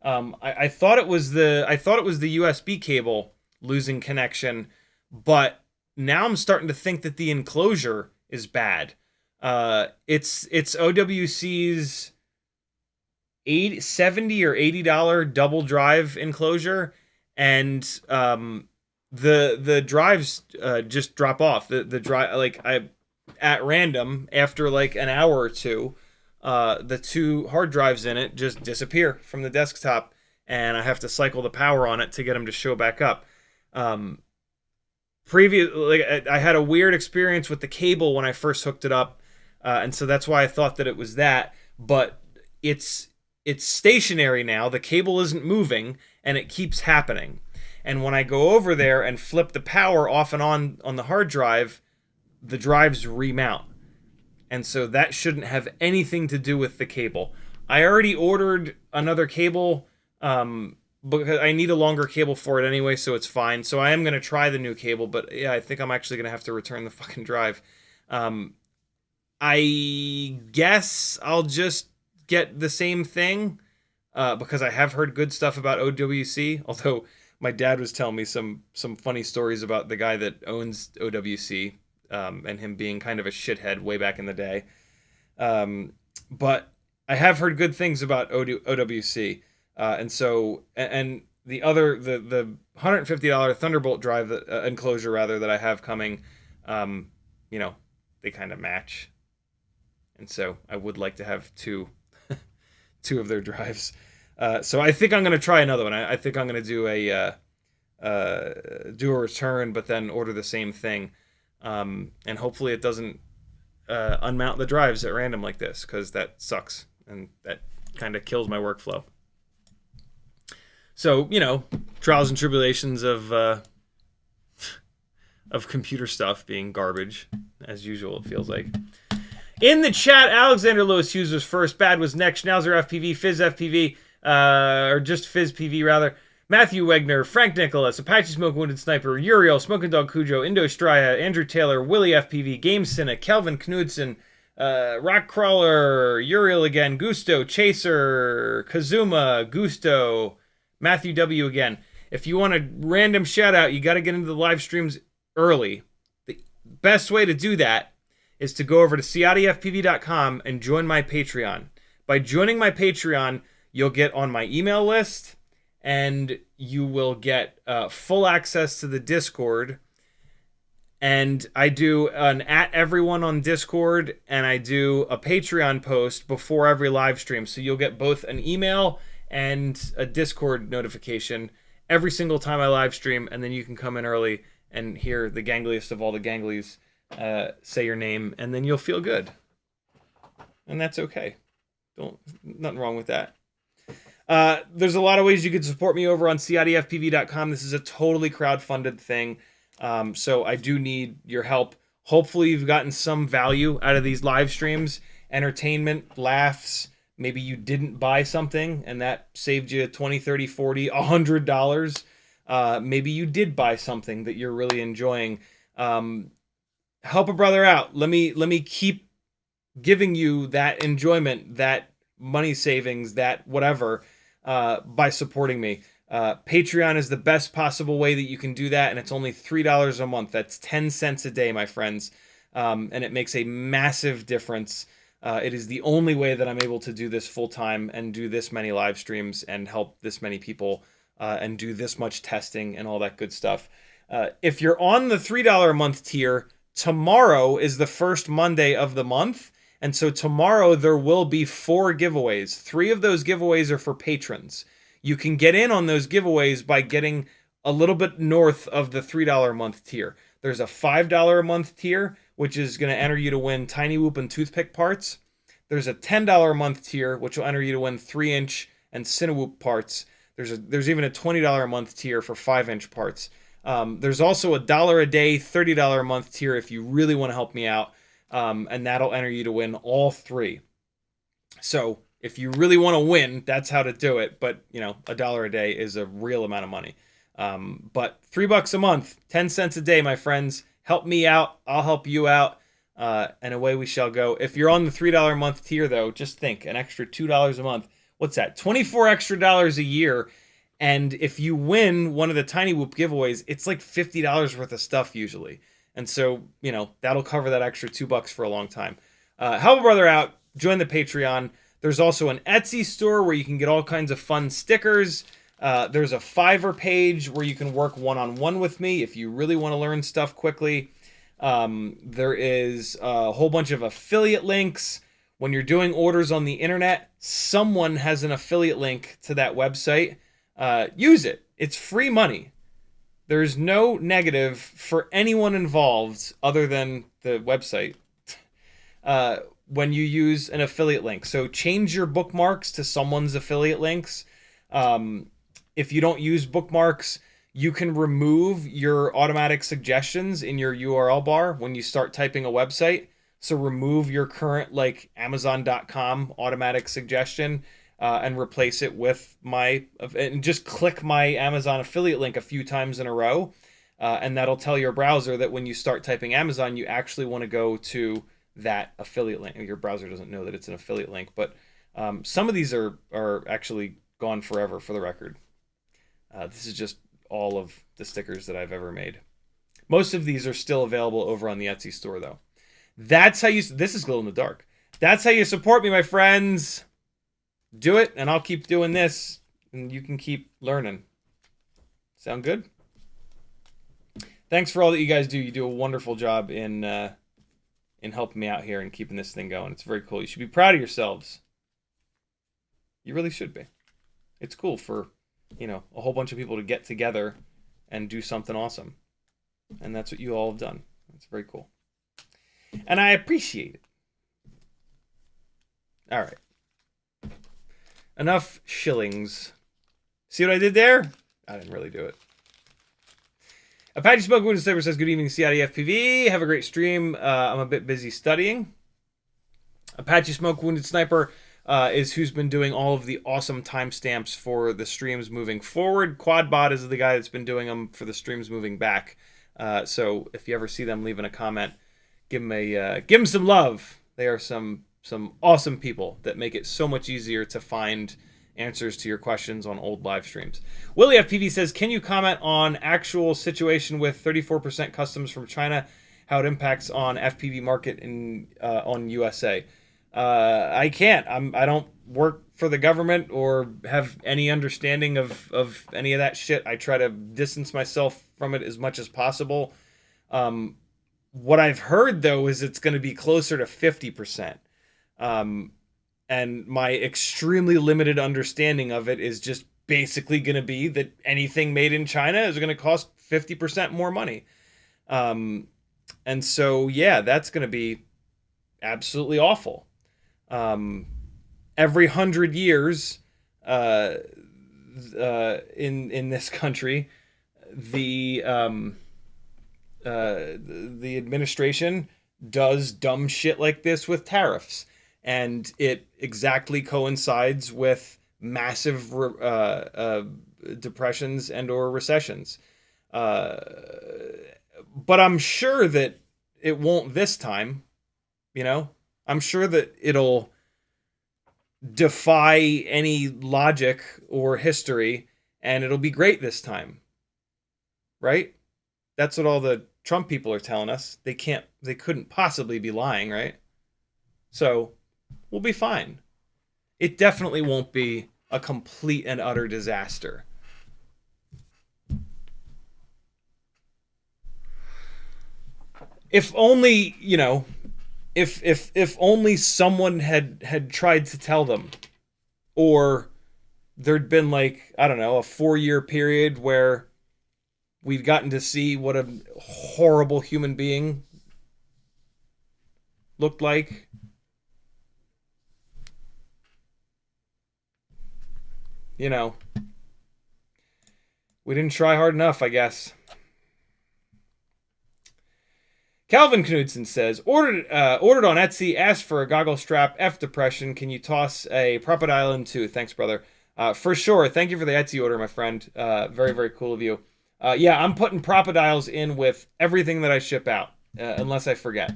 I thought it was the USB cable losing connection, but now I'm starting to think that the enclosure is bad. It's OWC's $70 or $80 double drive enclosure, and the drives just drop off. The drive, like, at random, after like an hour or two, the 2 hard drives in it just disappear from the desktop, and I have to cycle the power on it to get them to show back up. I had a weird experience with the cable when I first hooked it up, and so that's why I thought that it was that. But it's stationary now. The cable isn't moving, and it keeps happening. And when I go over there and flip the power off and on the hard drive, the drives remount. And so that shouldn't have anything to do with the cable. I already ordered another cable because I need a longer cable for it anyway, so it's fine. So I am going to try the new cable, but yeah, I think I'm actually going to have to return the fucking drive. I guess I'll just get the same thing because I have heard good stuff about OWC, although my dad was telling me some funny stories about the guy that owns OWC, and him being kind of a shithead way back in the day. But I have heard good things about OWC. And so, and the $150 Thunderbolt drive enclosure that I have coming, they kind of match. And so I would like to have two of their drives. So I think I'm going to try another one. I think I'm going to do a return, but then order the same thing. And hopefully it doesn't unmount the drives at random like this, because that sucks and that kind of kills my workflow. So, trials and tribulations of computer stuff being garbage, as usual, it feels like. In the chat, Alexander Lewis Hughes was first, Bad was next, Schnauzer FPV, Fizz FPV, or just Fizz PV rather. Matthew Wegner, Frank Nicholas, Apache Smoke Wounded Sniper, Uriel, Smoking Dog Cujo, Indo Straya, Andrew Taylor, Willie FPV, Game Cinna, Kelvin Knudsen, Rock Crawler, Uriel again, Gusto, Chaser, Kazuma, Gusto, Matthew W again. If you want a random shout out, you got to get into the live streams early. The best way to do that is to go over to CiottiFPV.com and join my Patreon. By joining my Patreon, you'll get on my email list, and you will get full access to the Discord. And I do an @everyone on Discord, and I do a Patreon post before every live stream. So you'll get both an email and a Discord notification every single time I live stream, and then you can come in early and hear the gangliest of all the ganglies say your name, and then you'll feel good. And that's okay. Nothing wrong with that. There's a lot of ways you can support me over on CiottiFPV.com. This is a totally crowdfunded thing. So I do need your help. Hopefully you've gotten some value out of these live streams, entertainment, laughs. Maybe you didn't buy something and that saved you $20, $30, $40, $100. Maybe you did buy something that you're really enjoying. Help a brother out. Let me keep giving you that enjoyment, that money savings, that whatever, by supporting me. Patreon is the best possible way that you can do that, and it's only $3 a month. That's 10 cents a day, my friends, and it makes a massive difference. It is the only way that I'm able to do this full time and do this many live streams and help this many people and do this much testing and all that good stuff. If you're on the $3 a month tier, tomorrow is the first Monday of the month. And so tomorrow there will be 4 giveaways. 3 of those giveaways are for patrons. You can get in on those giveaways by getting a little bit north of the $3 a month tier. There's a $5 a month tier, which is going to enter you to win Tiny Whoop and toothpick parts. There's a $10 a month tier, which will enter you to win 3-inch and Cinewhoop parts. There's even a $20 a month tier for 5-inch parts. There's also a $1 a day, $30 a month tier if you really want to help me out. And that'll enter you to win all 3. So if you really want to win, that's how to do it. But, you know, $1 a day is a real amount of money. But $3 a month, 10 cents a day, my friends. Help me out. I'll help you out. And away we shall go. If you're on the $3 a month tier, though, just think, an extra $2 a month. What's that? $24 extra a year. And if you win one of the Tiny Whoop giveaways, it's like $50 worth of stuff usually. And so, you know, that'll cover that extra $2 for a long time. Help a brother out. Join the Patreon. There's also an Etsy store where you can get all kinds of fun stickers. There's a Fiverr page where you can work one-on-one with me if you really want to learn stuff quickly. There is a whole bunch of affiliate links. When you're doing orders on the internet, someone has an affiliate link to that website. Use it. It's free money. There's no negative for anyone involved other than the website when you use an affiliate link. So change your bookmarks to someone's affiliate links. If you don't use bookmarks, you can remove your automatic suggestions in your URL bar when you start typing a website. So remove your current like Amazon.com automatic suggestion and replace it with and just click my Amazon affiliate link a few times in a row. And that'll tell your browser that when you start typing Amazon, you actually want to go to that affiliate link. Your browser doesn't know that it's an affiliate link, but some of these are actually gone forever, for the record. This is just all of the stickers that I've ever made. Most of these are still available over on the Etsy store, though. That's how this is glow in the dark. That's how you support me, my friends. Do it, and I'll keep doing this, and you can keep learning. Sound good? Thanks for all that you guys do. You do a wonderful job in helping me out here and keeping this thing going. It's very cool. You should be proud of yourselves. You really should be. It's cool for, you know, a whole bunch of people to get together and do something awesome. And that's what you all have done. It's very cool. And I appreciate it. All right. Enough shillings. See what I did there? I didn't really do it. Apache Smoke Wounded Sniper says, good evening, CiottiFPV. Have a great stream. I'm a bit busy studying. Apache Smoke Wounded Sniper, is who's been doing all of the awesome timestamps for the streams moving forward. Quadbot is the guy that's been doing them for the streams moving back. So if you ever see them leaving a comment, give them some love. They are some awesome people that make it so much easier to find answers to your questions on old live streams. Willie FPV says, can you comment on actual situation with 34% customs from China, how it impacts on FPV market in on USA? I can't. I don't work for the government or have any understanding of any of that shit. I try to distance myself from it as much as possible. What I've heard, though, is it's going to be closer to 50%. And my extremely limited understanding of it is just basically going to be that anything made in China is going to cost 50% more money. And so, yeah, that's going to be absolutely awful. Every 100 years in this country, the administration does dumb shit like this with tariffs. And it exactly coincides with massive depressions and or recessions. But I'm sure that it won't this time. You know, I'm sure that it'll defy any logic or history, and it'll be great this time. Right? That's what all the Trump people are telling us. They couldn't possibly be lying, right? So we'll be fine. It definitely won't be a complete and utter disaster. If only, you know, if only someone had tried to tell them, or there'd been like, I don't know, a 4-year period where we'd gotten to see what a horrible human being looked like. You know, we didn't try hard enough, I guess. Calvin Knudsen says, ordered on Etsy, asked for a goggle strap, F depression. Can you toss a Prophet Island too? Thanks, brother. For sure. Thank you for the Etsy order, my friend. Very, very cool of you. Yeah, I'm putting Propodiles in with everything that I ship out, unless I forget.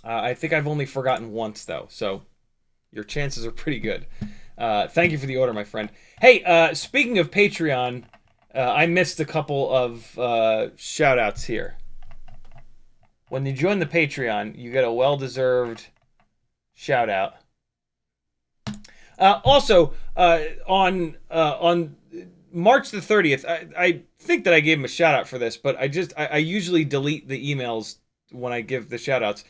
I think I've only forgotten once, though, so your chances are pretty good. Thank you for the order, my friend. Hey, speaking of Patreon, I missed a couple of shout-outs here. When you join the Patreon, you get a well-deserved shout-out. Also, on March the 30th, I think that I gave him a shout-out for this, but I usually delete the emails when I give the shout-outs.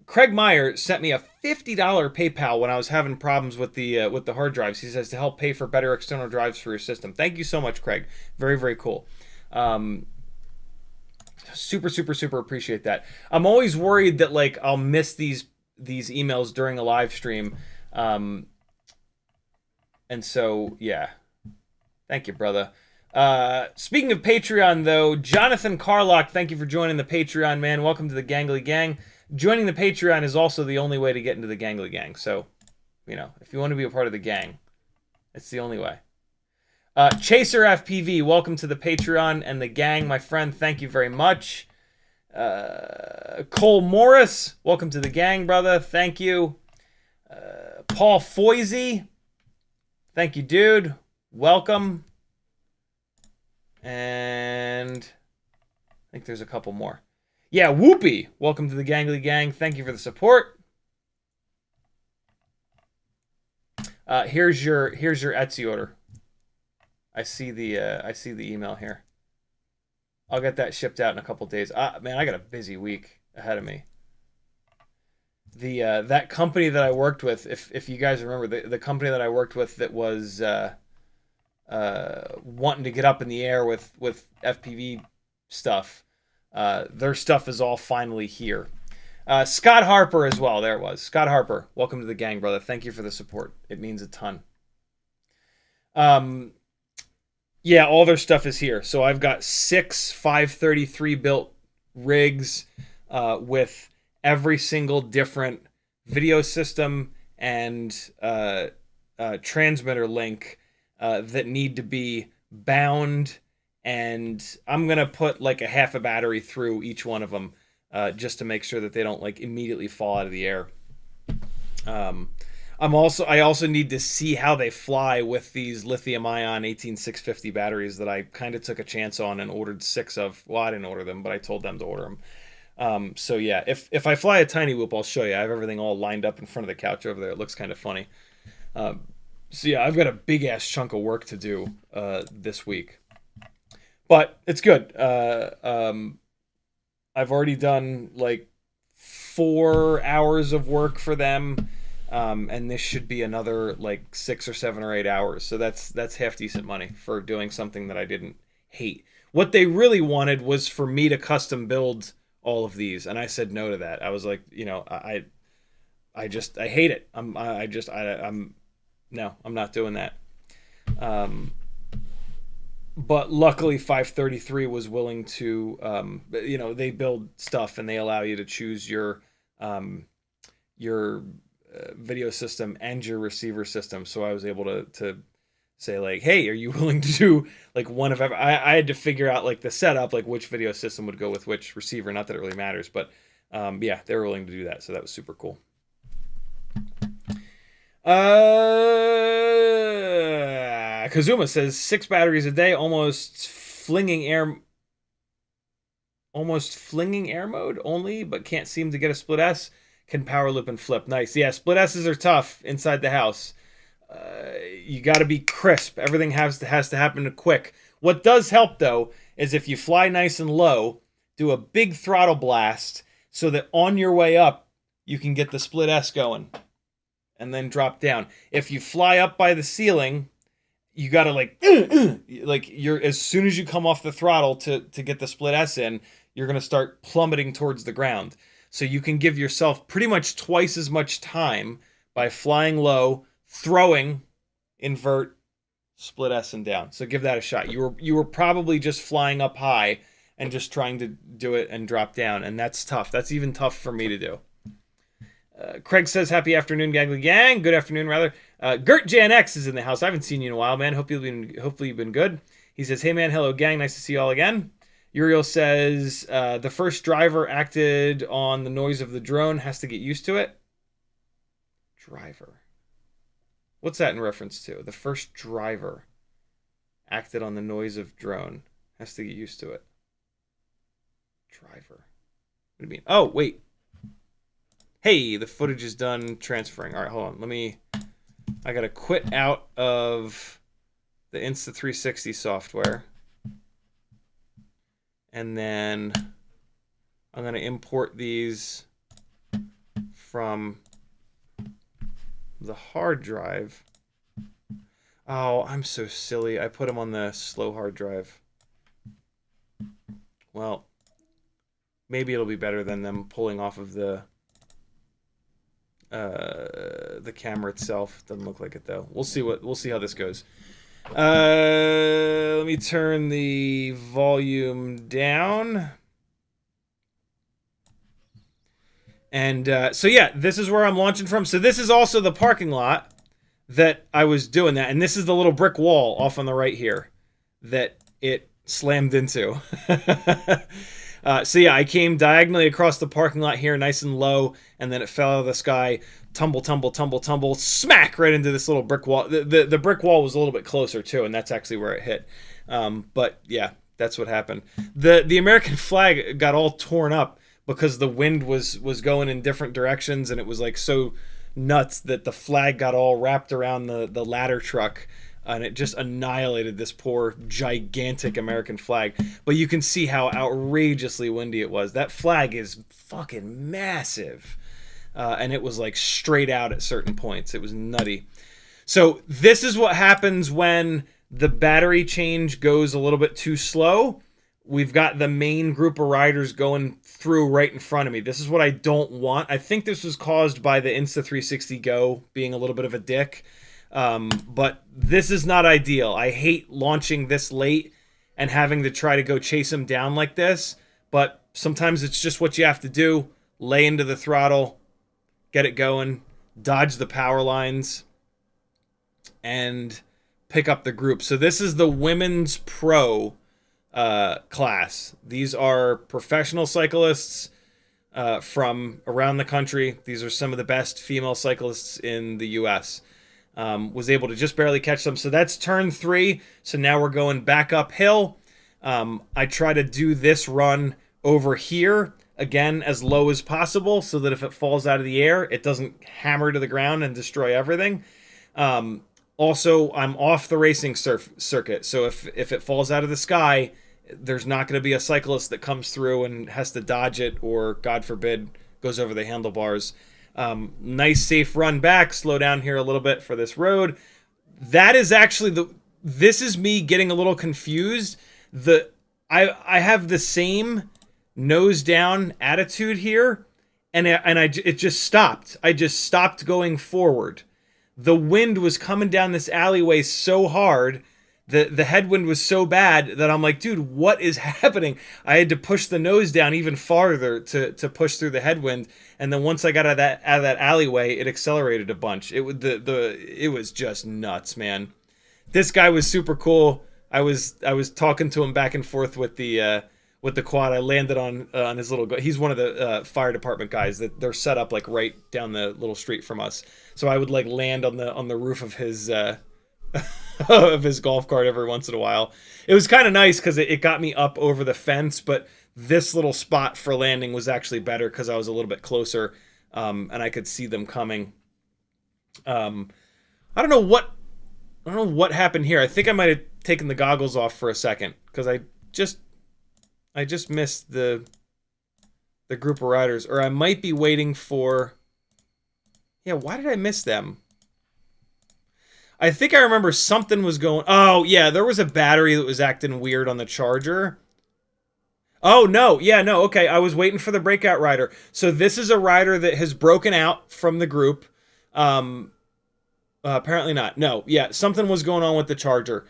Craig Meyer sent me a $50 PayPal when I was having problems with the hard drives. He says to help pay for better external drives for your system. Thank you so much, Craig. Very, very cool. Super, super, super appreciate that. I'm always worried that like I'll miss these emails during a live stream. And so, yeah. Thank you, brother. Speaking of Patreon, though, Jonathan Carlock, thank you for joining the Patreon, man. Welcome to the Gangly Gang. Joining the Patreon is also the only way to get into the Gangly Gang. So, you know, if you want to be a part of the gang, it's the only way. Chaser FPV, welcome to the Patreon and the gang, my friend. Thank you very much. Cole Morris, welcome to the gang, brother. Thank you. Paul Foisey, thank you, dude. Welcome. And I think there's a couple more. Yeah, Whoopee, welcome to the Gangly Gang. Thank you for the support. Here's your Etsy order. I see the email here. I'll get that shipped out in a couple days. Man, I got a busy week ahead of me. That company that I worked with, if you guys remember, the company that I worked with that was wanting to get up in the air with FPV stuff, their stuff is all finally here. Scott Harper as well. There it was. Scott Harper, welcome to the gang, brother. Thank you for the support. It means a ton. Yeah, all their stuff is here. So I've got 6 533 built rigs with every single different video system and transmitter link that need to be bound, and I'm gonna put like a half a battery through each one of them just to make sure that they don't like immediately fall out of the air. I also need to see how they fly with these lithium-ion 18650 batteries that I kind of took a chance on and ordered 6 of. Well, I didn't order them, but I told them to order them. So yeah, if I fly a tiny whoop, I'll show you. I have everything all lined up in front of the couch over there. It looks kind of funny. So yeah, I've got a big ass chunk of work to do this week, but it's good. I've already done like 4 hours of work for them. And this should be another like 6 or 7 or 8 hours. So that's half decent money for doing something that I didn't hate. What they really wanted was for me to custom build all of these, and I said no to that. I was like, you know, I hate it. I'm not doing that. But luckily 533 was willing to, you know, they build stuff and they allow you to choose your video system and your receiver system. So I was able to say like, hey, are you willing to do like one of every? I had to figure out like the setup, like which video system would go with which receiver. Not that it really matters, but yeah, they were willing to do that. So that was super cool. Kazuma says 6 batteries a day, almost flinging air mode only, but can't seem to get a split S. Can power loop and flip. Nice. Yeah, split S's are tough inside the house. You got to be crisp. Everything has to happen quick. What does help, though, is if you fly nice and low, do a big throttle blast so that on your way up, you can get the split S going and then drop down. If you fly up by the ceiling, you got to like you're as soon as you come off the throttle to get the split S in, you're going to start plummeting towards the ground. So you can give yourself pretty much twice as much time by flying low, throwing, invert, split S and down. So give that a shot. You were probably just flying up high and just trying to do it and drop down, and that's tough. That's even tough for me to do. Craig says, happy afternoon, Gaggly Gang. Good afternoon, rather. Gert Jan X is in the house. I haven't seen you in a while, man. Hopefully you've been good. He says, hey, man, hello, gang. Nice to see you all again. Uriel says, the first driver acted on the noise of the drone, has to get used to it. Driver. What's that in reference to? The first driver acted on the noise of drone, has to get used to it. Driver. What do you mean? Oh, wait. Hey, the footage is done transferring. All right, hold on. I got to quit out of the Insta360 software. And then I'm going to import these from the hard drive. Oh, I'm so silly. I put them on the slow hard drive. Well, maybe it'll be better than them pulling off of the camera itself. Doesn't look like it though. We'll see how this goes. Let me turn the volume down. And so yeah, this is where I'm launching from. So this is also the parking lot that I was doing that. And this is the little brick wall off on the right here that it slammed into. So yeah, I came diagonally across the parking lot here, nice and low, and then it fell out of the sky, tumble, smack right into this little brick wall. The brick wall was a little bit closer too, and that's actually where it hit. But yeah, that's what happened. The American flag got all torn up because the wind was going in different directions, and it was like so nuts that the flag got all wrapped around the ladder truck. And it just annihilated this poor, gigantic American flag. But you can see how outrageously windy it was. That flag is fucking massive. And it was like straight out at certain points. It was nutty. So this is what happens when the battery change goes a little bit too slow. We've got the main group of riders going through right in front of me. This is what I don't want. I think this was caused by the Insta360 Go being a little bit of a dick. But this is not ideal. I hate launching this late and having to try to go chase him down like this, but sometimes it's just what you have to do. Lay into the throttle, get it going, dodge the power lines, and pick up the group. So this is the women's pro class. These are professional cyclists from around the country. These are some of the best female cyclists in the US. Was able to just barely catch them. So that's turn 3. So now we're going back uphill. I try to do this run over here, again, as low as possible, so that if it falls out of the air, it doesn't hammer to the ground and destroy everything. Also, I'm off the racing circuit, so if it falls out of the sky, there's not going to be a cyclist that comes through and has to dodge it, or, God forbid, goes over the handlebars. Nice safe run back, slow down here a little bit for this road. That is actually this is me getting a little confused. I have the same nose down attitude here, and it just stopped. I just stopped going forward. The wind was coming down this alleyway so hard, the headwind was so bad that I'm like, dude, what is happening? I had to push the nose down even farther to push through the headwind, and then once I got out of that alleyway, it accelerated a bunch. It was just nuts, man. This guy was super cool. I was talking to him back and forth with the quad. I landed on his little. He's one of the fire department guys that they're set up like right down the little street from us. So I would like land on the roof of his of his golf cart every once in a while. It was kind of nice because it got me up over the fence, but this little spot for landing was actually better because I was a little bit closer, and I could see them coming. I don't know what happened here. I think I might have taken the goggles off for a second because I just missed the group of riders, or I might be waiting for. Yeah, why did I miss them? I think I remember something was going. Oh yeah, there was a battery that was acting weird on the charger. Oh no, yeah, no, okay. I was waiting for the breakout rider. So this is a rider that has broken out from the group. Apparently not. No, yeah, something was going on with the charger.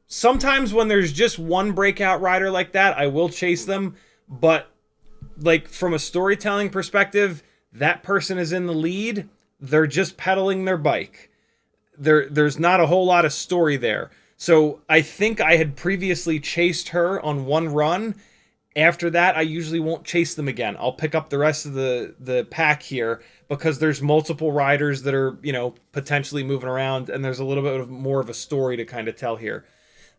Sometimes when there's just one breakout rider like that, I will chase them. But like from a storytelling perspective, that person is in the lead. They're just pedaling their bike. There's not a whole lot of story there. So I think I had previously chased her on one run. After that, I usually won't chase them again. I'll pick up the rest of the pack here because there's multiple riders that are, potentially moving around, and there's a little bit more of a story to kind of tell here.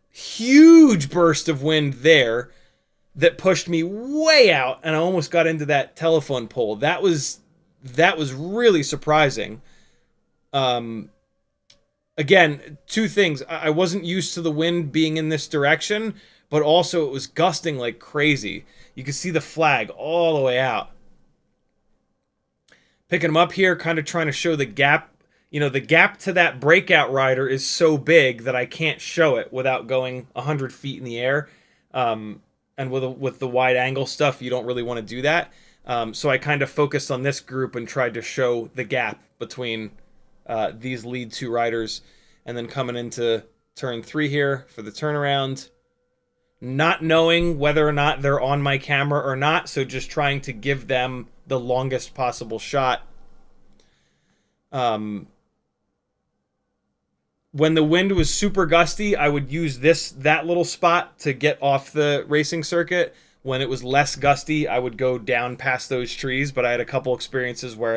Huge burst of wind there that pushed me way out, and I almost got into that telephone pole. That was really surprising. Again, two things. I wasn't used to the wind being in this direction, but also it was gusting like crazy. You could see the flag all the way out. Picking them up here, kind of trying to show the gap. The gap to that breakout rider is so big that I can't show it without going 100 feet in the air. And with the wide angle stuff, you don't really want to do that. So I kind of focused on this group and tried to show the gap between these lead 2 riders, and then coming into turn 3 here for the turnaround, not knowing whether or not they're on my camera or not, so just trying to give them the longest possible shot. When the wind was super gusty, I would use that little spot to get off the racing circuit. When it was less gusty, I would go down past those trees, but I had a couple experiences where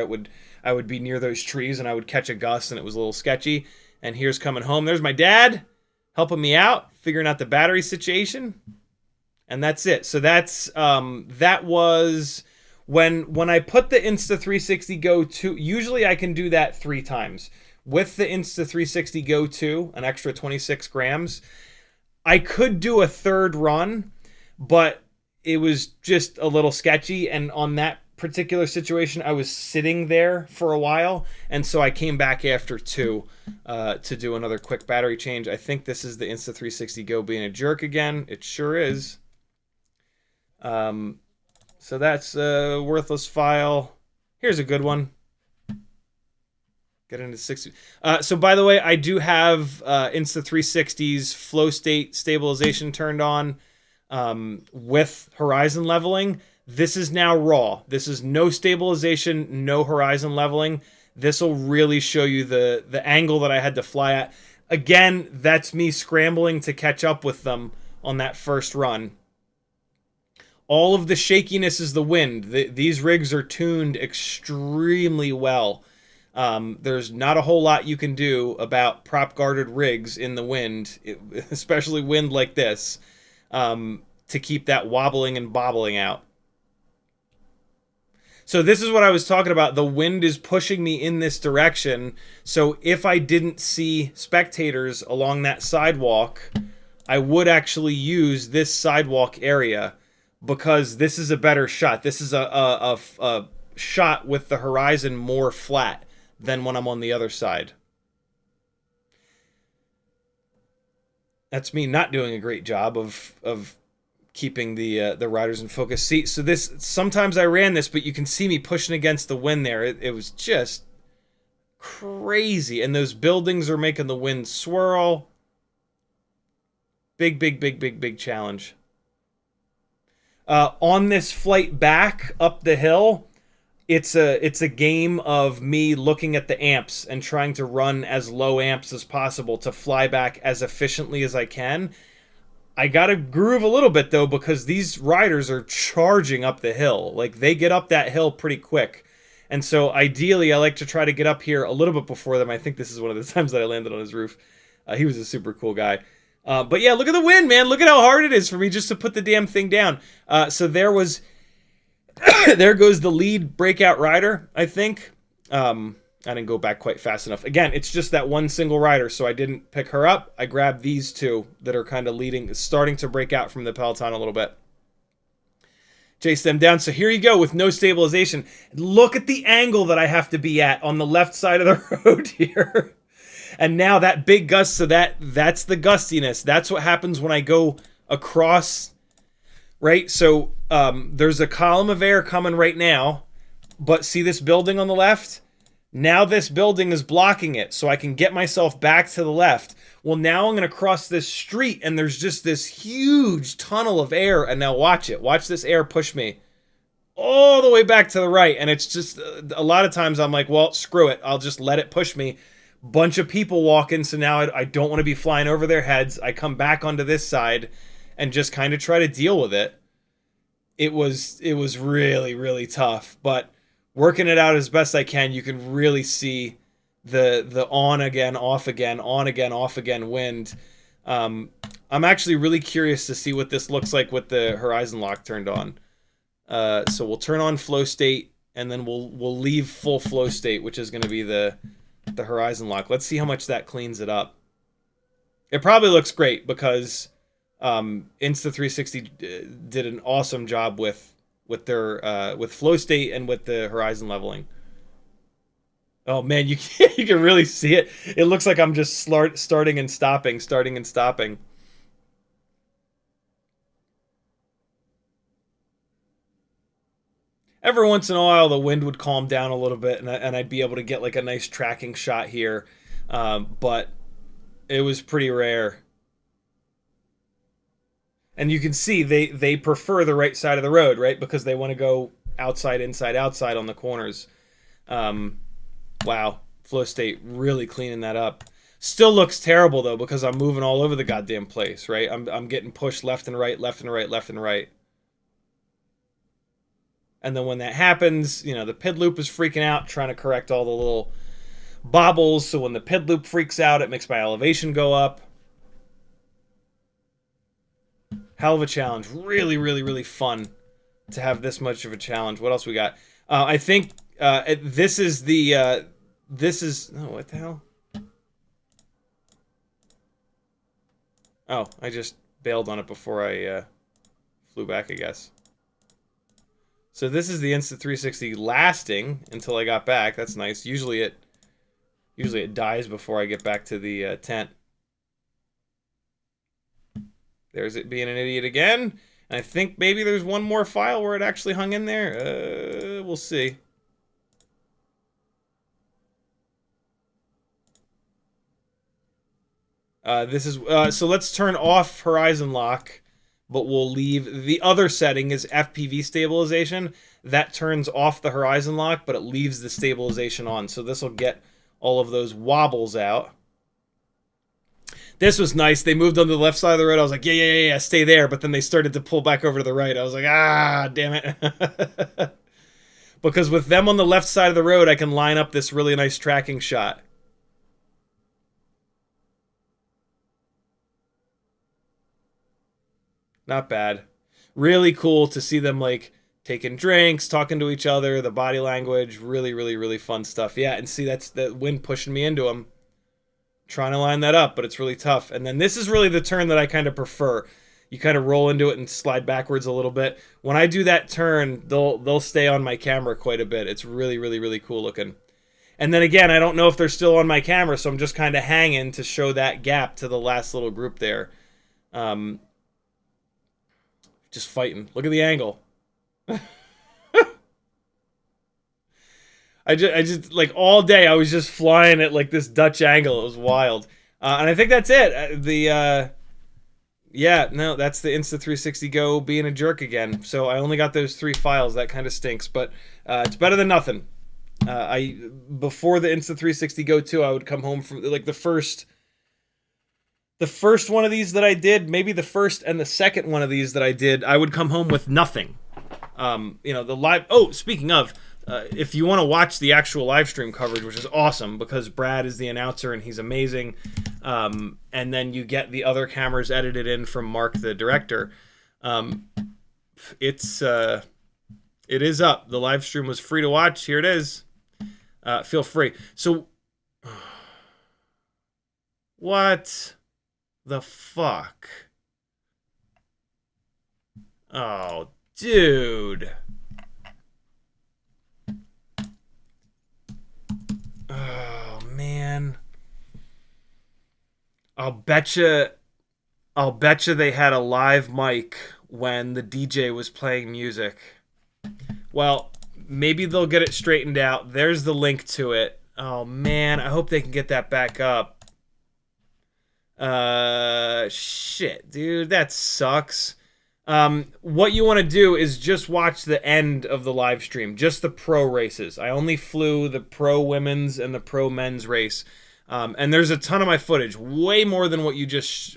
I would be near those trees and I would catch a gust and it was a little sketchy. And here's coming home. There's my dad helping me out, figuring out the battery situation. And that's it. So that was when I put the Insta360 Go 2, usually I can do that 3 times. With the Insta360 Go 2, an extra 26 grams, I could do a third run, but it was just a little sketchy. And on that particular situation, I was sitting there for a while, and so I came back after 2 to do another quick battery change. I think this is the Insta360 Go being a jerk again. It sure is. So that's a worthless file. Here's a good one. Get into 60. So by the way, I do have Insta360's flow state stabilization turned on with horizon leveling. This is now raw. This is no stabilization, no horizon leveling. this will really show you the angle that I had to fly at. Again, that's me scrambling to catch up with them on that first run. All of the shakiness is the wind. These rigs are tuned extremely well. There's not a whole lot you can do about prop guarded rigs in the wind, especially wind like this, to keep that wobbling and bobbling out. So this is what I was talking about. The wind is pushing me in this direction. So if I didn't see spectators along that sidewalk, I would actually use this sidewalk area because this is a better shot. This is a shot with the horizon more flat than when I'm on the other side. That's me not doing a great job of keeping the riders in focus. See, so this, sometimes I ran this, but you can see me pushing against the wind there. It was just crazy. And those buildings are making the wind swirl. Big challenge. On this flight back up the hill, it's a game of me looking at the amps and trying to run as low amps as possible to fly back as efficiently as I can. I gotta groove a little bit though, because these riders are charging up the hill. Like, they get up that hill pretty quick. And so ideally I like to try to get up here a little bit before them. I think this is one of the times that I landed on his roof. He was a super cool guy. But yeah, look at the wind, man. Look at how hard it is for me just to put the damn thing down. So there was... there goes the lead breakout rider, I think. I didn't go back quite fast enough. Again, it's just that one single rider, so I didn't pick her up. I grabbed these two that are kind of leading, starting to break out from the peloton a little bit. Chase them down. So here you go with no stabilization. Look at the angle that I have to be at on the left side of the road here. And now that big gust, so that's the gustiness. That's what happens when I go across, right? So there's a column of air coming right now, but see this building on the left? Now this building is blocking it, so I can get myself back to the left. Well, now I'm going to cross this street, and there's just this huge tunnel of air, and now watch it. Watch this air push me all the way back to the right, and it's just, a lot of times I'm like, well, screw it. I'll just let it push me. Bunch of people walk in, so now I don't want to be flying over their heads. I come back onto this side and just kind of try to deal with it. It was really tough, but working it out as best I can. You can really see the on again, off again, on again, off again wind. I'm actually really curious to see what this looks like with the horizon lock turned on. So we'll turn on flow state, and then we'll leave full flow state, which is going to be the horizon lock. Let's see how much that cleans it up. It probably looks great because Insta360 did an awesome job with their with flow state and with the horizon leveling. Oh man, you can really see it. It looks like I'm just starting and stopping. Every once in a while, the wind would calm down a little bit, and I'd be able to get like a nice tracking shot here, but it was pretty rare. And you can see they prefer the right side of the road, right? Because they want to go outside, inside, outside on the corners. Wow, flow state really cleaning that up. Still looks terrible though, because I'm moving all over the goddamn place, right? I'm getting pushed left and right, left and right, left and right. And then when that happens, you know, the PID loop is freaking out, trying to correct all the little bobbles. So when the PID loop freaks out, it makes my elevation go up. Hell of a challenge. Really fun to have this much of a challenge. What else we got? I think this is the... Oh, what the hell? Oh, I just bailed on it before I flew back, I guess. So this is the Insta360 lasting until I got back. That's nice. Usually it dies before I get back to the tent. There's it being an idiot again. And I think maybe there's one more file where it actually hung in there. We'll see. This is so let's turn off horizon lock but we'll leave the other setting is FPV stabilization. That turns off the horizon lock, but it leaves the stabilization on. So this will get all of those wobbles out. This was nice. They moved on the left side of the road. I was like, yeah, stay there. But then they started to pull back over to the right. I was like, ah, damn it. Because with them on the left side of the road, I can line up this really nice tracking shot. Not bad. Really cool to see them like taking drinks, talking to each other, the body language. Really, really, really fun stuff. Yeah, and see, that's the wind pushing me into them. Trying to line that up, but it's really tough. And then this is really the turn that I kind of prefer. You kind of roll into it and slide backwards a little bit. When I do that turn, they'll stay on my camera quite a bit. It's really, really, really cool looking. And then again, I don't know if they're still on my camera, so I'm just kind of hanging to show that gap to the last little group there. Just fighting. Look at the angle. I just like all day I was just flying at like this Dutch angle. It was wild. And I think that's it. Yeah, no, that's the Insta360 Go being a jerk again. So I only got those 3 files. That kind of stinks, but it's better than nothing. Before the Insta360 Go 2, I would come home from like the first one of these that I did, maybe the first and the second one of these that I did, I would come home with nothing. You know, the live. Oh, speaking of. If you want to watch the actual live stream coverage, which is awesome because Brad is the announcer and he's amazing, and then you get the other cameras edited in from Mark, the director. It is up. The live stream was free to watch. Here it is. Feel free. So, what the fuck? Oh, dude. Oh, man. I'll betcha they had a live mic when the DJ was playing music. Well, maybe they'll get it straightened out. There's the link to it. Oh, man. I hope they can get that back up. Shit, dude. That sucks. What you want to do is just watch the end of the live stream, just the pro races. I only flew the pro women's and the pro men's race, and there's a ton of my footage, way more than what you just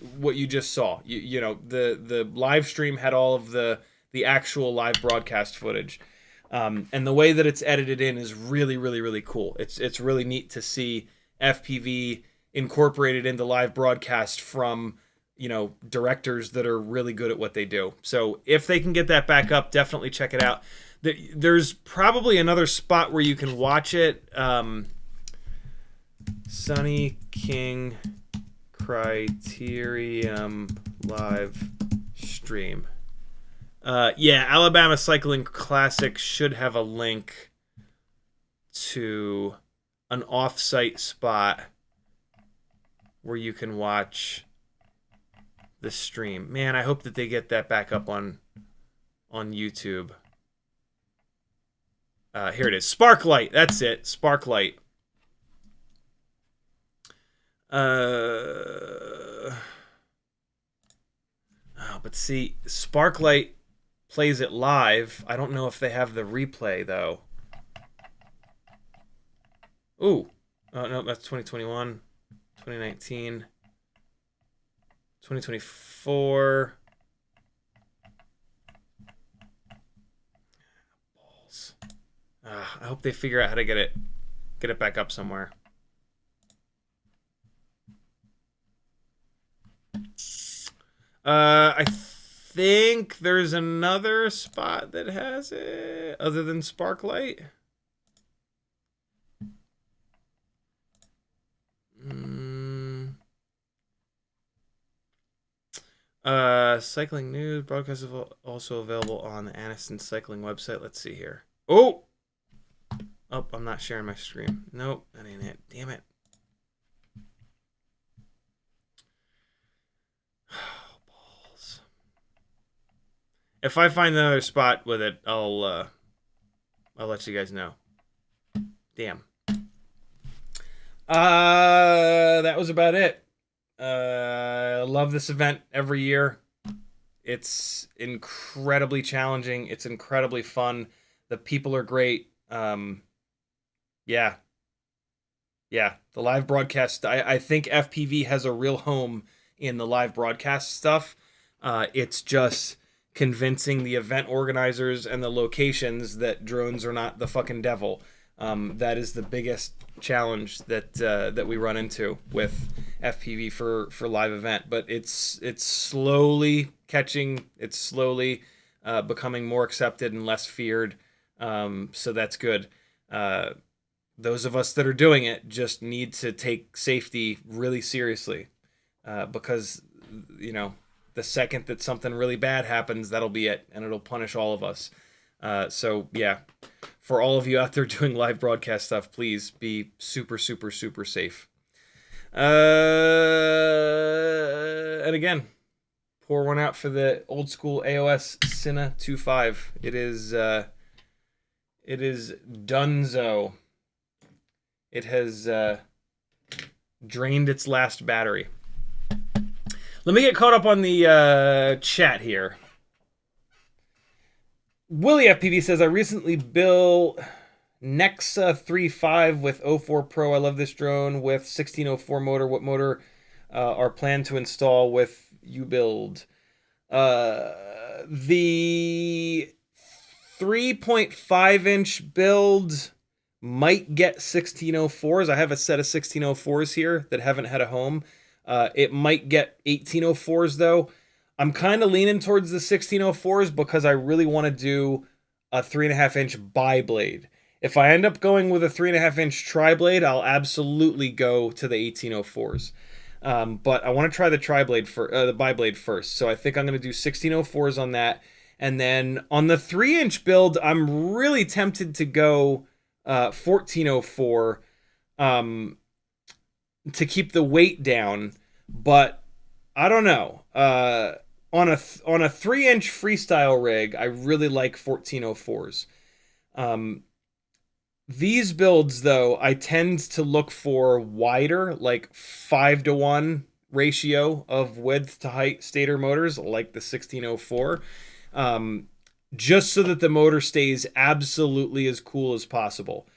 saw. You know, the live stream had all of the actual live broadcast footage, and the way that it's edited in is really, really, really cool. It's really neat to see FPV incorporated into live broadcast from, you know, directors that are really good at what they do. So if they can get that back up, definitely check it out. There's probably another spot where you can watch it. Sunny King Criterium live stream. Yeah, Alabama Cycling Classic should have a link to an off-site spot where you can watch the stream. Man, I hope that they get that back up on YouTube. Here it is. Sparklight. That's it. Sparklight. Oh, but see, Sparklight plays it live. I don't know if they have the replay though. Ooh. Oh no, that's 2021, 2019. 2024. Balls. I hope they figure out how to get it back up somewhere. I think there's another spot that has it other than Sparklight. Cycling news broadcast is also available on the Aniston Cycling website. Let's see here. Oh, I'm not sharing my screen. Nope, that ain't it. Damn it. Oh, balls. If I find another spot with it, I'll let you guys know. Damn. That was about it. I love this event every year. It's incredibly challenging. It's incredibly fun. The people are great. Yeah, yeah. The live broadcast. I think FPV has a real home in the live broadcast stuff. It's just convincing the event organizers and the locations that drones are not the fucking devil. That is the biggest challenge that we run into with FPV for live event. But it's slowly catching. It's slowly becoming more accepted and less feared. So that's good. Those of us that are doing it just need to take safety really seriously, because the second that something really bad happens, that'll be it, and it'll punish all of us. So yeah, for all of you out there doing live broadcast stuff, please be super, super, super safe. And again, pour one out for the old school AOS Cine 2.5. It is donezo. It has drained its last battery. Let me get caught up on the chat here. Willie FPV says, I recently built Nexa 3.5 with 04 Pro. I love this drone with 1604 motor. What motor are planned to install with uBuild? The 3.5-inch build might get 1604s. I have a set of 1604s here that haven't had a home. It might get 1804s though. I'm kind of leaning towards the 1604s because I really want to do a 3.5-inch bi-blade. If I end up going with a 3.5-inch tri-blade, I'll absolutely go to the 1804s. But I want to try the tri-blade for the bi-blade first. So I think I'm going to do 1604s on that. And then on the 3-inch build, I'm really tempted to go 1404 to keep the weight down, but I don't know. On a 3-inch freestyle rig, I really like 1404s. These builds, though, I tend to look for wider, like 5-to-1 ratio of width to height stator motors, like the 1604. Just so that the motor stays absolutely as cool as possible.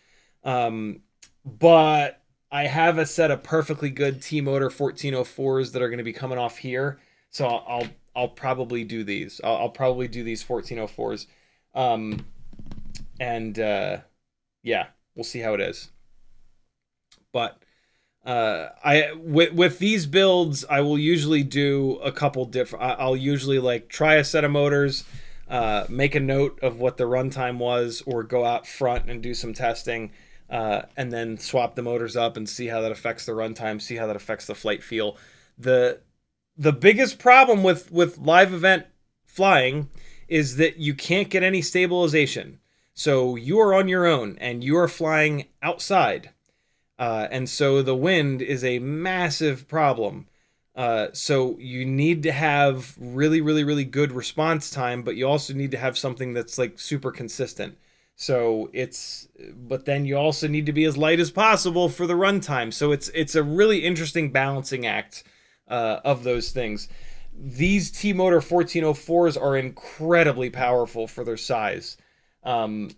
But I have a set of perfectly good T-Motor 1404s that are going to be coming off here, so I'll probably do these. I'll probably do these 1404s, yeah, we'll see how it is. But with these builds, I will usually do a couple different. I'll usually like try a set of motors. Make a note of what the runtime was, or go out front and do some testing, and then swap the motors up and see how that affects the runtime, see how that affects the flight feel. The biggest problem with live event flying is that you can't get any stabilization. So you are on your own and you are flying outside. And so the wind is a massive problem. So you need to have really, really, really good response time, but you also need to have something that's like super consistent. So but then you also need to be as light as possible for the runtime. So it's a really interesting balancing act of those things. These T-Motor 1404s are incredibly powerful for their size. I've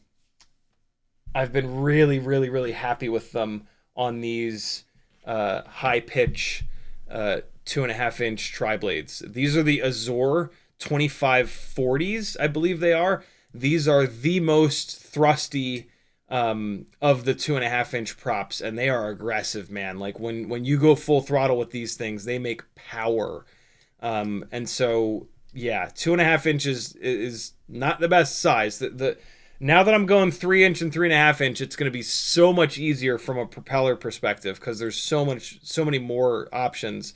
been really, really, really happy with them on these high pitch 2.5-inch tri-blades. These are the Azure 2540s, I believe they are. These are the most thrusty of the 2.5-inch props, and they are aggressive, man. Like when you go full throttle with these things, they make power. And so yeah, 2.5 inches is not the best size. Now that I'm going 3-inch and 3.5-inch, it's going to be so much easier from a propeller perspective because there's so many more options.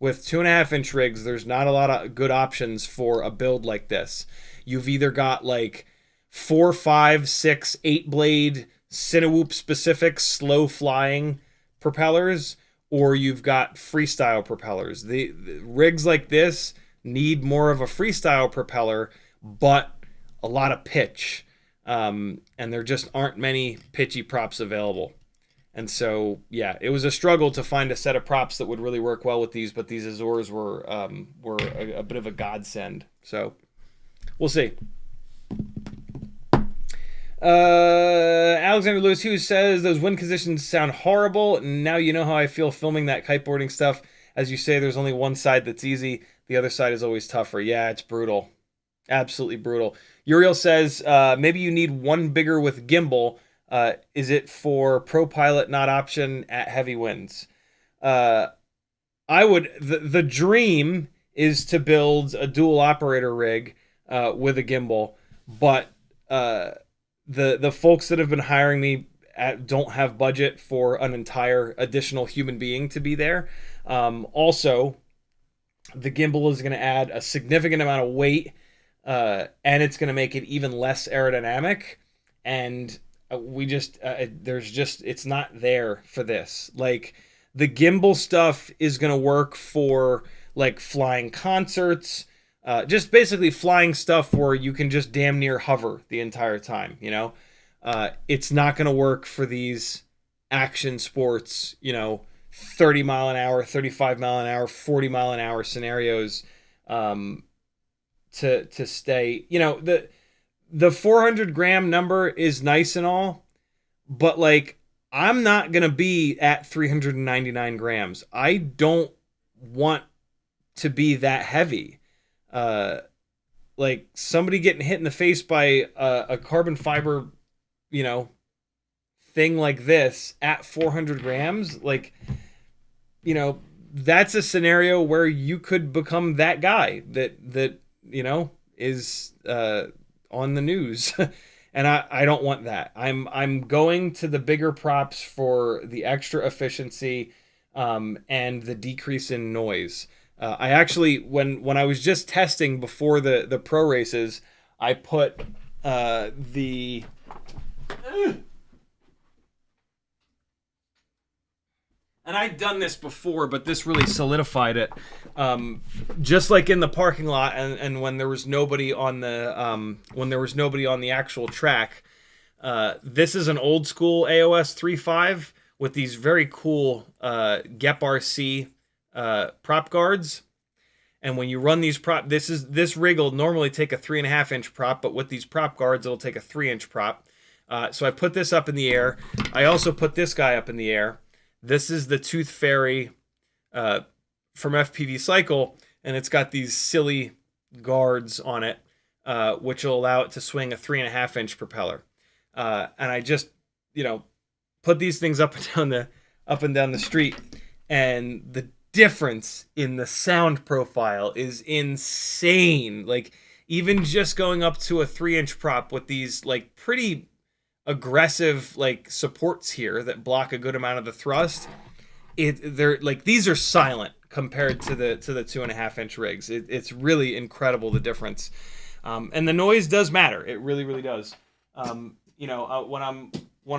With 2.5-inch rigs, there's not a lot of good options for a build like this. You've either got like 4, 5, 6, 8 blade Cinewoop specific slow flying propellers, or you've got freestyle propellers. The rigs like this need more of a freestyle propeller, but a lot of pitch. And there just aren't many pitchy props available. And so, yeah, it was a struggle to find a set of props that would really work well with these, but these Azores were a bit of a godsend. So we'll see. Alexander Lewis Hughes says those wind conditions sound horrible. Now you know how I feel filming that kiteboarding stuff. As you say, there's only one side that's easy. The other side is always tougher. Yeah, it's brutal. Absolutely brutal. Uriel says maybe you need one bigger with gimbal. Is it for pro pilot, not option at heavy winds? I would. The dream is to build a dual operator rig with a gimbal, but the folks that have been hiring me don't have budget for an entire additional human being to be there. Also, the gimbal is going to add a significant amount of weight, and it's going to make it even less aerodynamic. And it's not there for this. Like, the gimbal stuff is going to work for like flying concerts, just basically flying stuff where you can just damn near hover the entire time, you know? It's not going to work for these action sports, 30 mile an hour, 35 mile an hour, 40 mile an hour scenarios, to stay, the 400 gram number is nice and all, but like, I'm not going to be at 399 grams. I don't want to be that heavy. Like somebody getting hit in the face by a carbon fiber, thing like this at 400 grams, like, that's a scenario where you could become that guy that is on the news. And I don't want that. I'm going to the bigger props for the extra efficiency and the decrease in noise. I actually, when I was just testing before the pro races, I put the... And I'd done this before, but this really solidified it. Just like in the parking lot, and when there was nobody on the actual track. This is an old school AOS 3.5 with these very cool GetRC prop guards. And when you run these this rig will normally take a 3.5 inch prop, but with these prop guards, it'll take a 3 inch prop. So I put this up in the air. I also put this guy up in the air. This is the Tooth Fairy from FPV Cycle, and it's got these silly guards on it, which will allow it to swing a 3.5 inch propeller. And I just, put these things up and down the street, and the difference in the sound profile is insane. Like, even just going up to a 3 inch prop with these like pretty aggressive like supports here that block a good amount of the thrust, they're like, these are silent compared to the 2.5 inch rigs. It's really incredible, the difference. And the noise does matter. It really, really does. When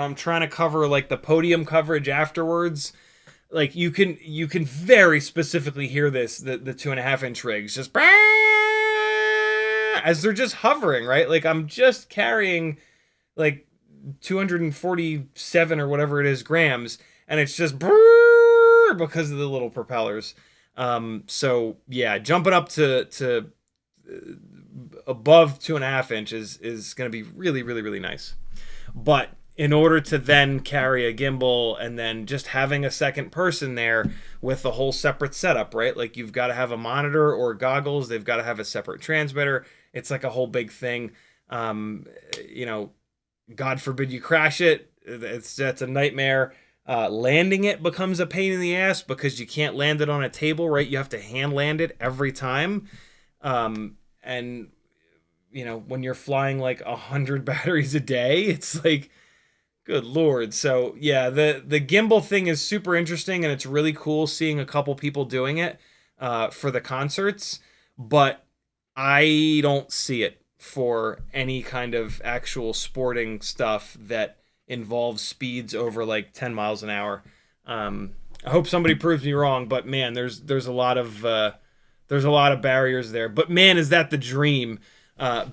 I'm trying to cover like the podium coverage afterwards, like you can very specifically hear the 2.5 inch rigs just as they're just hovering, right? Like, I'm just carrying like 247 or whatever it is grams, and it's just because of the little propellers. So yeah, jumping up to above 2.5 inches is going to be really, really, really nice. But in order to then carry a gimbal and then just having a second person there with the whole separate setup, right? Like, you've got to have a monitor or goggles. They've got to have a separate transmitter. It's like a whole big thing. God forbid you crash it. That's a nightmare. Landing it becomes a pain in the ass because you can't land it on a table, right? You have to hand land it every time. And when you're flying like 100 batteries a day, it's like, good Lord. So yeah, the gimbal thing is super interesting, and it's really cool seeing a couple people doing it for the concerts, but I don't see it for any kind of actual sporting stuff that involves speeds over like 10 miles an hour. I hope somebody proves me wrong, but man, there's a lot of barriers there. But man, is that the dream?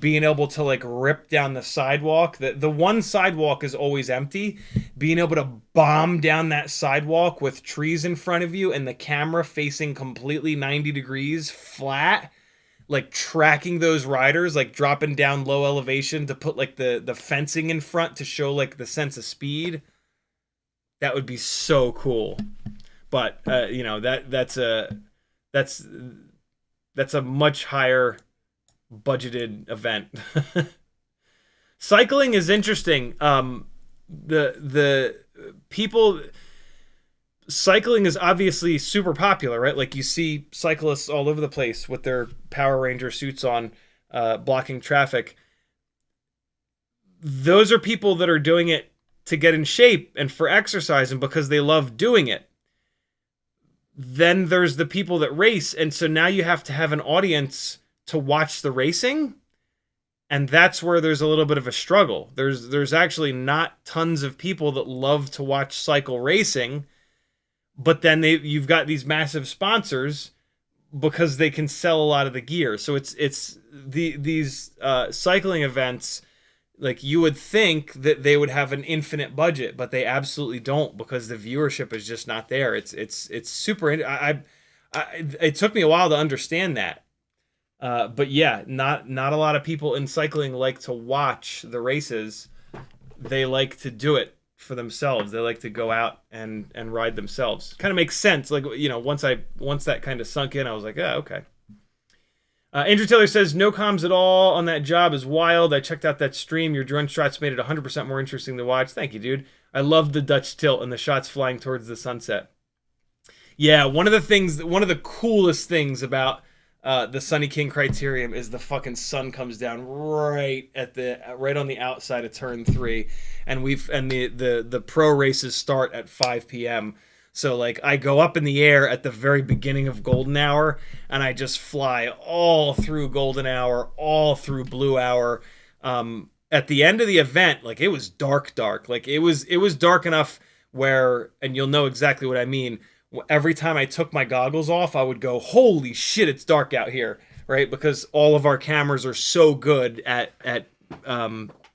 being able to like rip down the sidewalk. The one sidewalk is always empty. Being able to bomb down that sidewalk with trees in front of you and the camera facing completely 90 degrees flat, like tracking those riders, like dropping down low elevation to put like the fencing in front to show like the sense of speed. That would be so cool. But you know, that's a much higher budgeted event. Cycling is interesting. The people, cycling is obviously super popular, right? Like you see cyclists all over the place with their Power Ranger suits on, blocking traffic. Those are people that are doing it to get in shape and for exercise and because they love doing it. Then there's the people that race, and so now you have to have an audience to watch the racing, and that's where there's a little bit of a struggle. There's actually not tons of people that love to watch cycle racing, but then you've got these massive sponsors because they can sell a lot of the gear. So it's these cycling events. Like you would think that they would have an infinite budget, but they absolutely don't because the viewership is just not there. It's super. It took me a while to understand that, but yeah, not a lot of people in cycling like to watch the races. They like to do it for themselves. They like to go out and ride themselves. Kind of makes sense. Like, you know, once that kind of sunk in, I was like, oh, okay. Andrew Taylor says, no comms at all on that job is wild. I checked out that stream. Your drone shots made it 100% more interesting to watch. Thank you, dude. I love the Dutch tilt and the shots flying towards the sunset. Yeah, one of the coolest things about the Sunny King Criterium is the fucking sun comes down right on the outside of turn 3, and the pro races start at 5 p.m. So like I go up in the air at the very beginning of golden hour and I just fly all through golden hour, all through blue hour. At the end of the event, like it was dark. Like it was dark enough where, and you'll know exactly what I mean, every time I took my goggles off, I would go, holy shit, it's dark out here, right? Because all of our cameras are so good at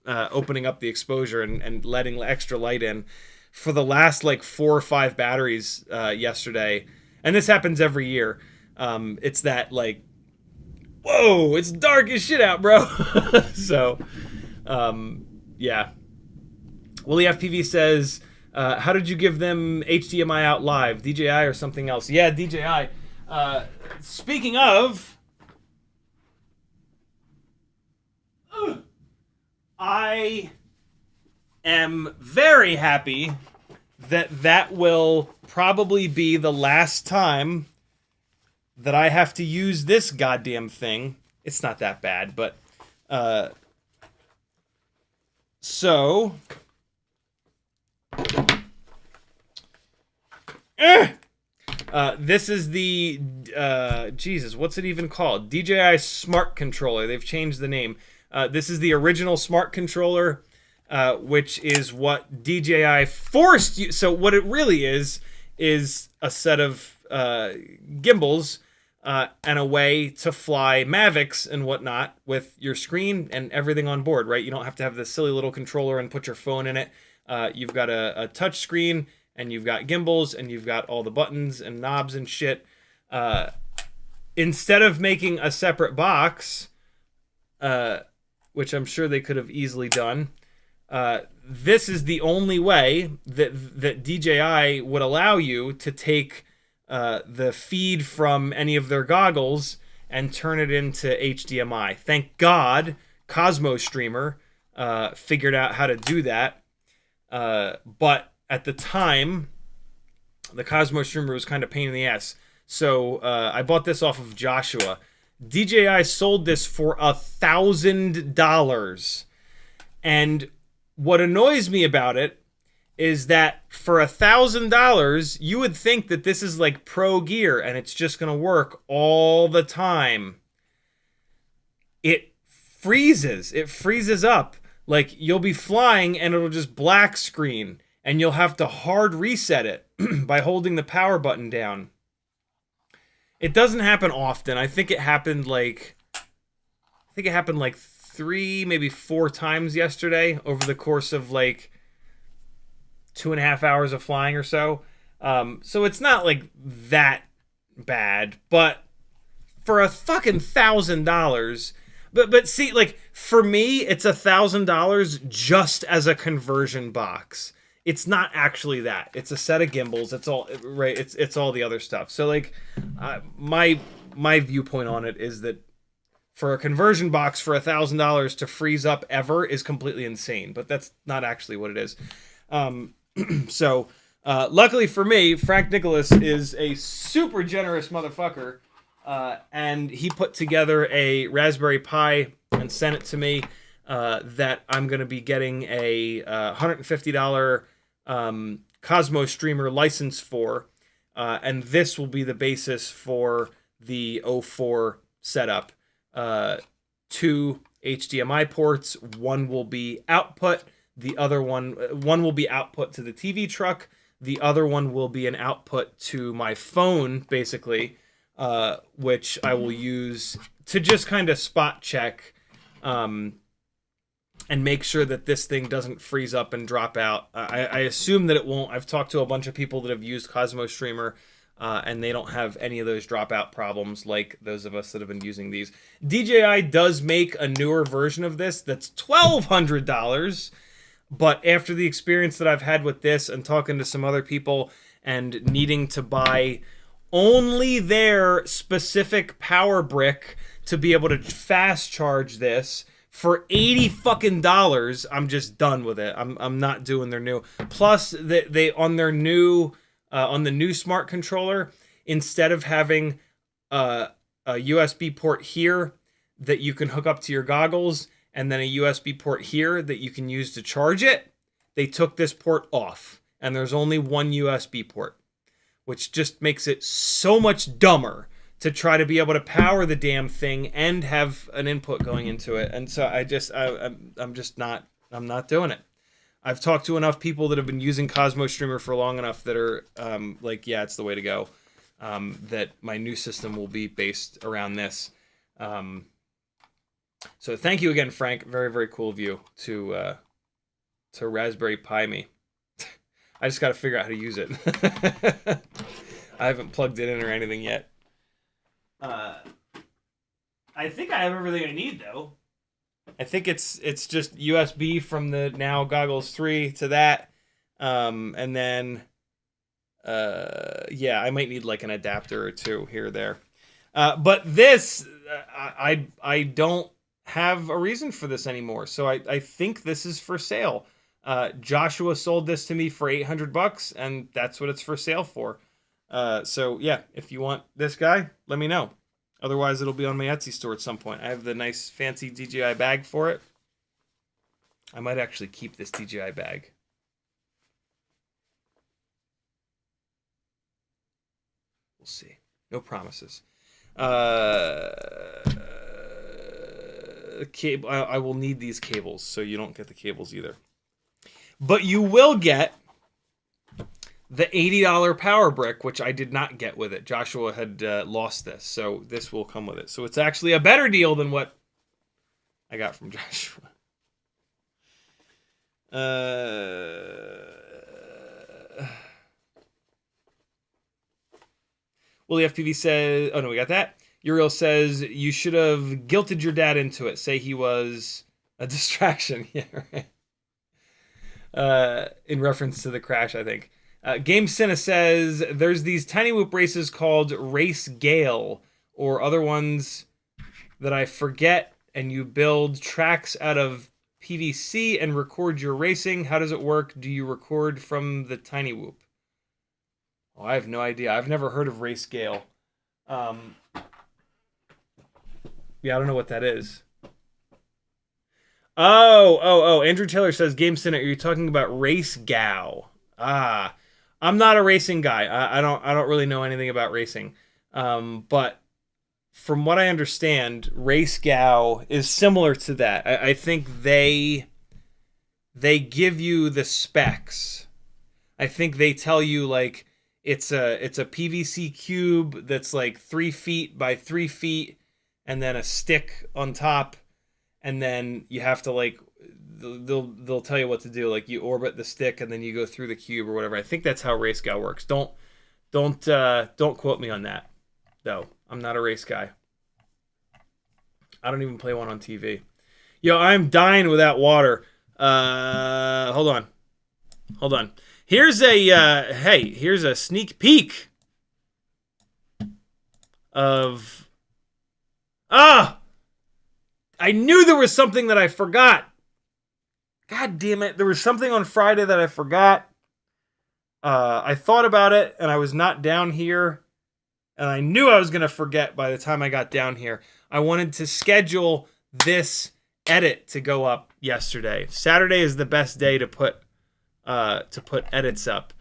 opening up the exposure and letting extra light in. For the last like 4 or 5 batteries yesterday, and this happens every year, it's that like, whoa, it's dark as shit out, bro. So, yeah. Willie FPV says, how did you give them HDMI out live? DJI or something else? Yeah, DJI. Speaking of, I am very happy that will probably be the last time that I have to use this goddamn thing. It's not that bad, but so this is the Jesus, what's it even called? DJI Smart Controller. They've changed the name. This is the original Smart Controller, which is what DJI forced you. So what it really is a set of gimbals and a way to fly Mavics and whatnot with your screen and everything on board, right? You don't have to have this silly little controller and put your phone in it. You've got a touch screen and you've got gimbals and you've got all the buttons and knobs and shit. Instead of making a separate box, which I'm sure they could have easily done, this is the only way that DJI would allow you to take the feed from any of their goggles and turn it into HDMI. Thank God Cosmostreamer figured out how to do that. But at the time, the Cosmostreamer was kind of a pain in the ass. So I bought this off of Joshua. DJI sold this for $1,000. And what annoys me about it is that for $1,000, you would think that this is like pro gear and it's just going to work all the time. It freezes. It freezes up. Like you'll be flying and it'll just black screen and you'll have to hard reset it by holding the power button down. It doesn't happen often. I think it happened like think it happened like 3, maybe 4 times yesterday over the course of like 2.5 hours of flying or so. So it's not like that bad, but for a fucking $1,000. But see, like for me, it's $1,000 just as a conversion box. It's not actually that. It's a set of gimbals. It's all right. It's all the other stuff. So like, my viewpoint on it is that for a conversion box for $1,000 to freeze up ever is completely insane. But that's not actually what it is. So luckily for me, Frank Nicholas is a super generous motherfucker. And he put together a Raspberry Pi and sent it to me that I'm going to be getting a $150 Cosmostreamer license for. And this will be the basis for the 04 setup. 2 HDMI ports, one will be output, the other one will be output to the TV truck, the other one will be an output to my phone, basically. Which I will use to just kind of spot check and make sure that this thing doesn't freeze up and drop out. I assume that it won't. I've talked to a bunch of people that have used Cosmostreamer, and they don't have any of those dropout problems like those of us that have been using these. DJI does make a newer version of this that's $1,200, but after the experience that I've had with this and talking to some other people and needing to buy only their specific power brick to be able to fast charge this for $80 fucking dollars, I'm just done with it. I'm not doing their new. Plus, they on their new on the new smart controller, instead of having a USB port here that you can hook up to your goggles and then a USB port here that you can use to charge it, they took this port off and there's only one USB port, which just makes it so much dumber to try to be able to power the damn thing and have an input going into it. And so I'm not doing it. I've talked to enough people that have been using Cosmostreamer for long enough that are like, yeah, it's the way to go. That my new system will be based around this. So thank you again, Frank. Very, very cool of you to Raspberry Pi me. I just got to figure out how to use it. I haven't plugged it in or anything yet. I think I have everything I need, though. I think it's just USB from the now Goggles 3 to that. And then, yeah, I might need like an adapter or two here or there. But this, I don't have a reason for this anymore. So I think this is for sale. Joshua sold this to me for $800, and that's what it's for sale for. So yeah, if you want this guy, let me know. Otherwise, it'll be on my Etsy store at some point. I have the nice fancy DJI bag for it. I might actually keep this DJI bag. We'll see. No promises. Cable. I will need these cables, so you don't get the cables either. But you will get the $80 power brick, which I did not get with it. Joshua had lost this, so this will come with it. So it's actually a better deal than what I got from Joshua. Willie FPV says, oh no, we got that. Uriel says, you should have guilted your dad into it. Say he was a distraction. Yeah, right. In reference to the crash, I think. Game Cinna says, there's these tiny whoop races called RaceGOW, or other ones that I forget, and you build tracks out of PVC and record your racing. How does it work? Do you record from the tiny whoop? Oh, I have no idea. I've never heard of RaceGOW. Yeah, I don't know what that is. Oh. Andrew Taylor says, Game Center, are you talking about RaceGOW? Ah, I'm not a racing guy. I don't really know anything about racing. But from what I understand, RaceGOW is similar to that. I think they give you the specs. I think they tell you like it's a PVC cube that's like 3 feet by 3 feet, and then a stick on top, and then you have to like they'll tell you what to do. Like you orbit the stick and then you go through the cube or whatever. I think that's how RaceGOW works. Don't quote me on that though. I'm not a race guy. I don't even play one on TV. Yo, I'm dying without water. Hold on. Here's a sneak peek of I knew there was something that I forgot. God damn it. There was something on Friday that I forgot. I thought about it and I was not down here. And I knew I was going to forget by the time I got down here. I wanted to schedule this edit to go up yesterday. Saturday is the best day to put edits up.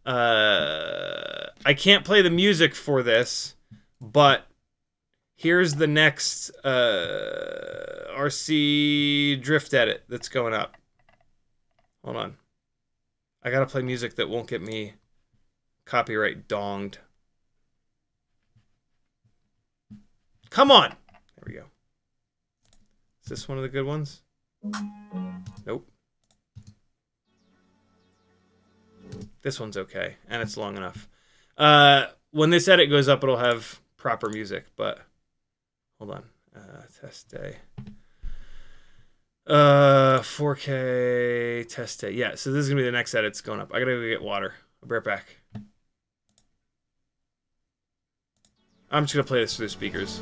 I can't play the music for this, but here's the next RC drift edit that's going up. Hold on. I gotta play music that won't get me copyright donged. Come on! There we go. Is this one of the good ones? Nope. This one's okay, and it's long enough. When this edit goes up, it'll have proper music, but hold on. Test day. 4K test day. Yeah, so this is gonna be the next edit that's going up. I gotta go get water. I'll be right back. I'm just gonna play this through the speakers.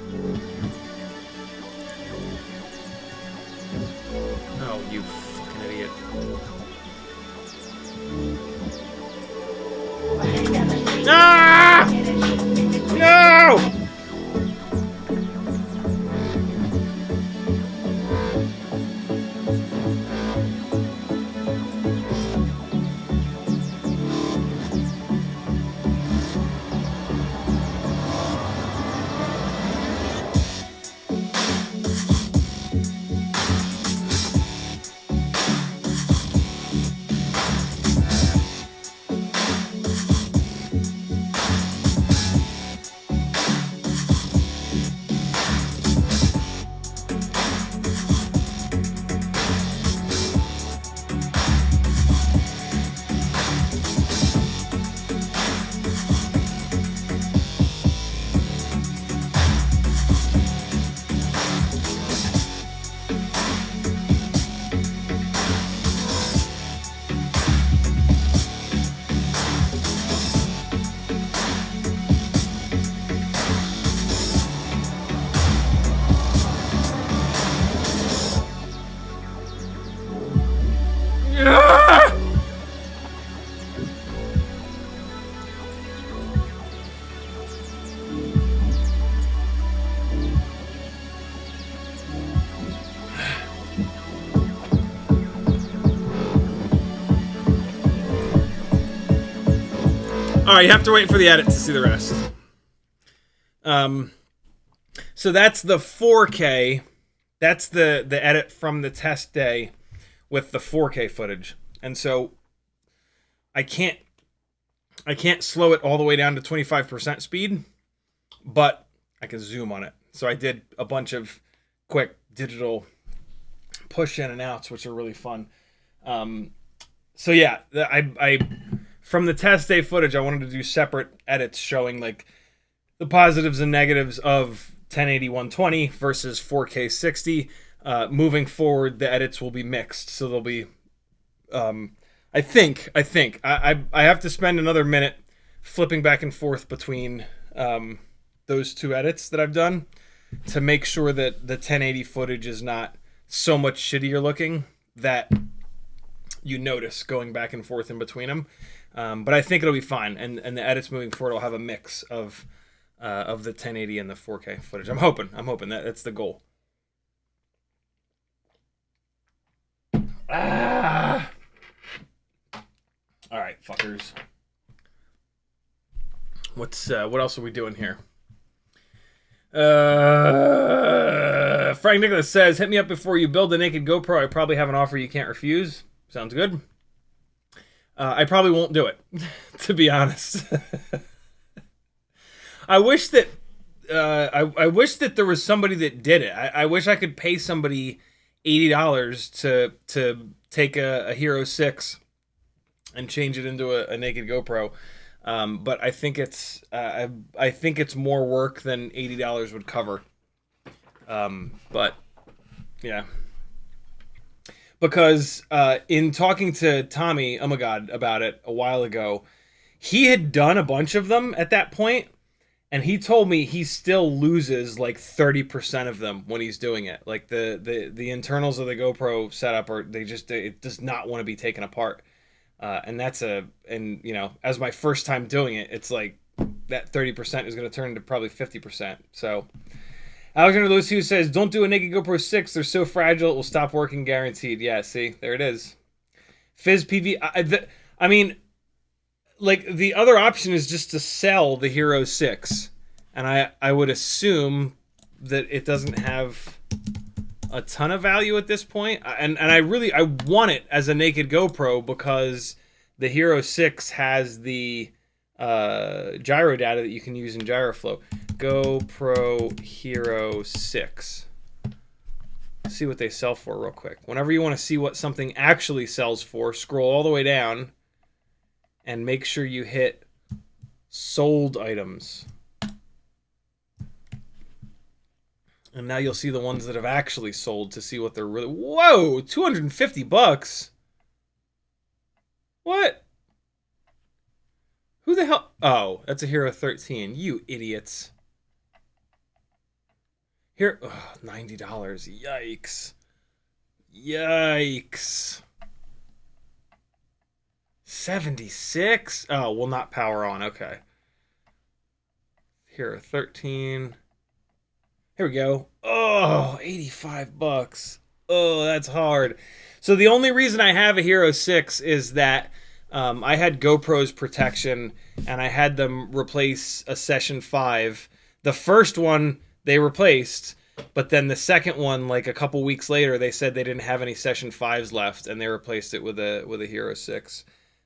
Oh, you fucking idiot. Ah! No! All right, you have to wait for the edit to see the rest. So that's the 4K. That's the edit from the test day with the 4K footage. And so I can't slow it all the way down to 25% speed, but I can zoom on it. So I did a bunch of quick digital push in and outs, which are really fun. So yeah, I from the test day footage, I wanted to do separate edits showing like the positives and negatives of 1080 120 versus 4K 60. Moving forward, the edits will be mixed, so they'll be. I think I have to spend another minute flipping back and forth between those two edits that I've done to make sure that the 1080 footage is not so much shittier looking that you notice going back and forth in between them. But I think it'll be fine, and the edits moving forward will have a mix of the 1080 and the 4K footage. I'm hoping that's the goal. Ah! All right, fuckers. What else are we doing here? Frank Nicholas says, hit me up before you build a naked GoPro. I probably have an offer you can't refuse. Sounds good. I probably won't do it, to be honest. I wish that I wish that there was somebody that did it. I wish I could pay somebody $80 to take a Hero 6 and change it into a naked GoPro. But I think it's more work than $80 would cover. But yeah, because in talking to Tommy, oh my god, about it a while ago, he had done a bunch of them at that point, and he told me he still loses like 30% of them when he's doing it. Like the internals of the GoPro setup it does not want to be taken apart. And you know, as my first time doing it, it's like that 30% is going to turn into probably 50%. So Alexander Lewis Hughes says, don't do a naked GoPro 6. They're so fragile, it will stop working guaranteed. Yeah, see, there it is. FizzPV, I mean, like, the other option is just to sell the Hero 6. And I would assume that it doesn't have a ton of value at this point. And I want it as a naked GoPro because the Hero 6 has the gyro data that you can use in GyroFlow. GoPro Hero 6. See what they sell for real quick. Whenever you want to see what something actually sells for, scroll all the way down and make sure you hit sold items. And now you'll see the ones that have actually sold to see what they're really... Whoa! $250? What? Who the hell... Oh, that's a Hero 13. You idiots. Here... Oh, $90. Yikes. Yikes. 76? Oh, will not power on. Okay. Hero 13... Here we go. Oh, $85. Oh, that's hard. So the only reason I have a Hero 6 is that I had GoPro's protection and I had them replace a Session 5. The first one they replaced, but then the second one, like a couple weeks later, they said they didn't have any Session 5s left and they replaced it with a Hero 6.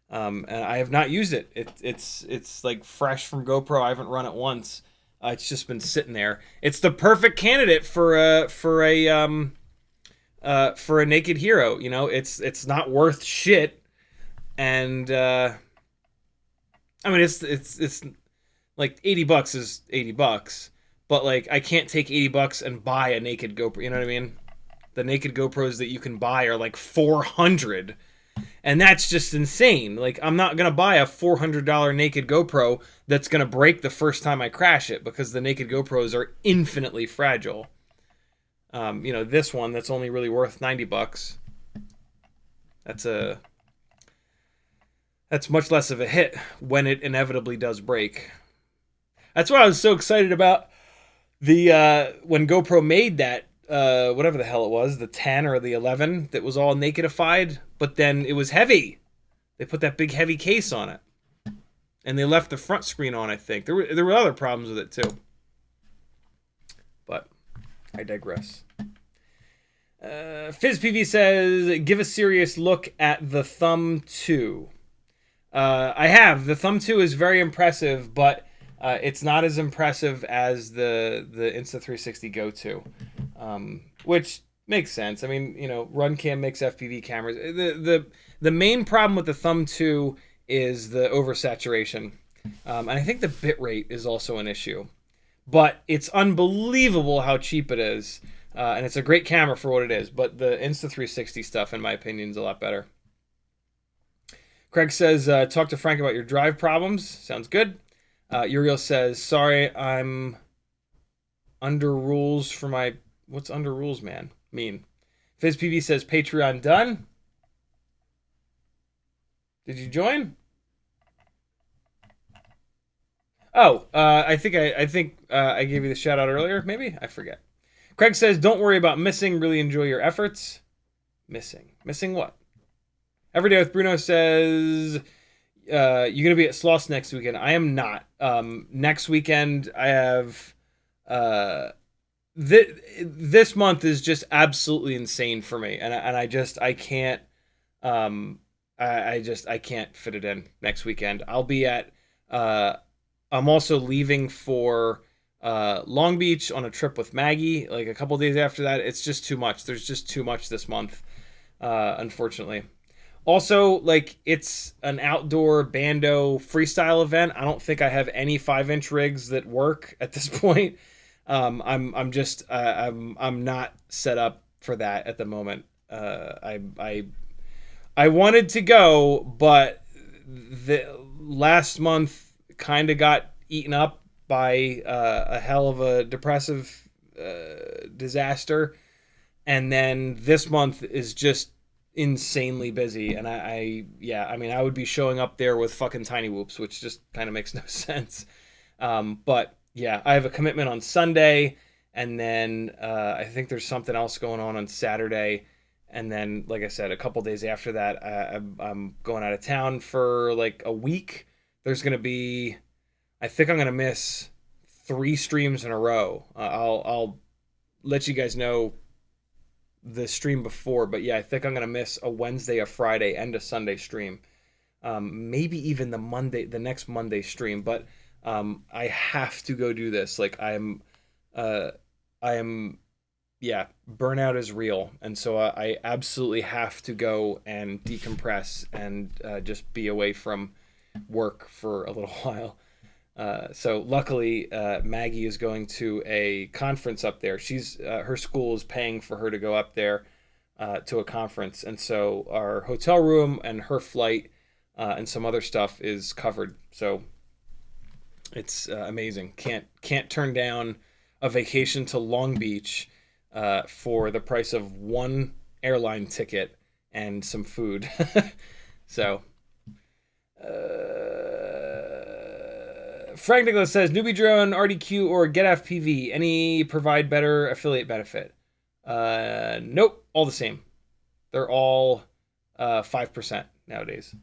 And I have not used it. It's like fresh from GoPro. I haven't run it once. It's just been sitting there. It's the perfect candidate for a naked Hero. You know, it's not worth shit, and I mean it's like $80 is $80, but like I can't take $80 and buy a naked GoPro. You know what I mean? The naked GoPros that you can buy are like $400. And that's just insane. Like, I'm not going to buy a $400 naked GoPro that's going to break the first time I crash it because the naked GoPros are infinitely fragile. You know, this one that's only really worth $90. That's much less of a hit when it inevitably does break. That's why I was so excited about the when GoPro made that whatever the hell it was, the 10 or the 11 that was all nakedified, but then it was heavy. They put that big heavy case on it. And they left the front screen on, I think. There were other problems with it too. But I digress. FizzPV says, give a serious look at the Thumb 2. I have. The Thumb 2 is very impressive, but it's not as impressive as the Insta360 Go 2. Which makes sense. I mean, you know, RunCam makes FPV cameras. The main problem with the Thumb 2 is the oversaturation. And I think the bitrate is also an issue. But it's unbelievable how cheap it is. And it's a great camera for what it is. But the Insta360 stuff, in my opinion, is a lot better. Craig says, talk to Frank about your drive problems. Sounds good. Uriel says, sorry, I'm under rules for my... What's under rules, man? Mean. FizzPV says, Patreon done. Did you join? Oh, I think I gave you the shout out earlier. Maybe I forget. Craig says, don't worry about missing. Really enjoy your efforts. Missing what? Everyday with Bruno says, you're gonna be at Sloss next weekend. I am not. Next weekend I have. This month is just absolutely insane for me, and I can't. I can't fit it in next weekend. I'll be at. I'm also leaving for Long Beach on a trip with Maggie. Like a couple days after that, it's just too much. There's just too much this month, unfortunately. Also, like it's an outdoor bando freestyle event. I don't think I have any 5-inch rigs that work at this point. I'm just I'm not set up for that at the moment. I wanted to go, but the last month kind of got eaten up by a hell of a depressive disaster, and then this month is just insanely busy. And yeah, I mean, I would be showing up there with fucking tiny whoops, which just kind of makes no sense. But yeah, I have a commitment on Sunday, and then I think there's something else going on Saturday. And then, like I said, a couple days after that, I'm going out of town for like a week. There's going to be, I think I'm going to miss 3 streams in a row. I'll let you guys know the stream before, but yeah, I think I'm going to miss a Wednesday, a Friday, and a Sunday stream. Maybe even the next Monday stream, but I have to go do this. Like I am, yeah, burnout is real, and so I absolutely have to go and decompress and just be away from work for a little while. So luckily, Maggie is going to a conference up there. She's her school is paying for her to go up there to a conference, and so our hotel room and her flight and some other stuff is covered. So it's amazing. Can't turn down a vacation to Long Beach for the price of one airline ticket and some food. So, Frank Nicholas says, NewBee drone, RDQ, or GetFPV, any provide better affiliate benefit? Nope, all the same. They're all 5% nowadays.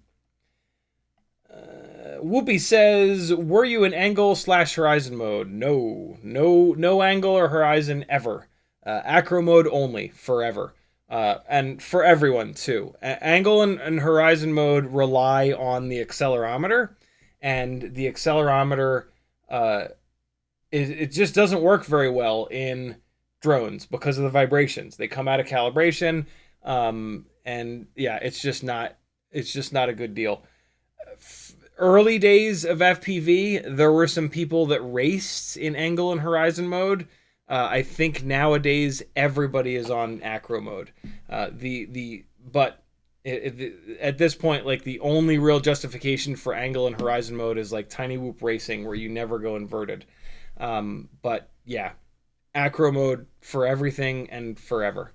Whoopi says, were you in angle/horizon mode? No angle or horizon ever. Acro mode only, forever. And for everyone, too. Angle and horizon mode rely on the accelerometer, and the accelerometer, it just doesn't work very well in drones because of the vibrations. They come out of calibration, and yeah, it's just not a good deal. Early days of FPV, there were some people that raced in angle and horizon mode. I think nowadays everybody is on acro mode. But at this point, like the only real justification for angle and horizon mode is like tiny whoop racing, where you never go inverted. But yeah, acro mode for everything and forever.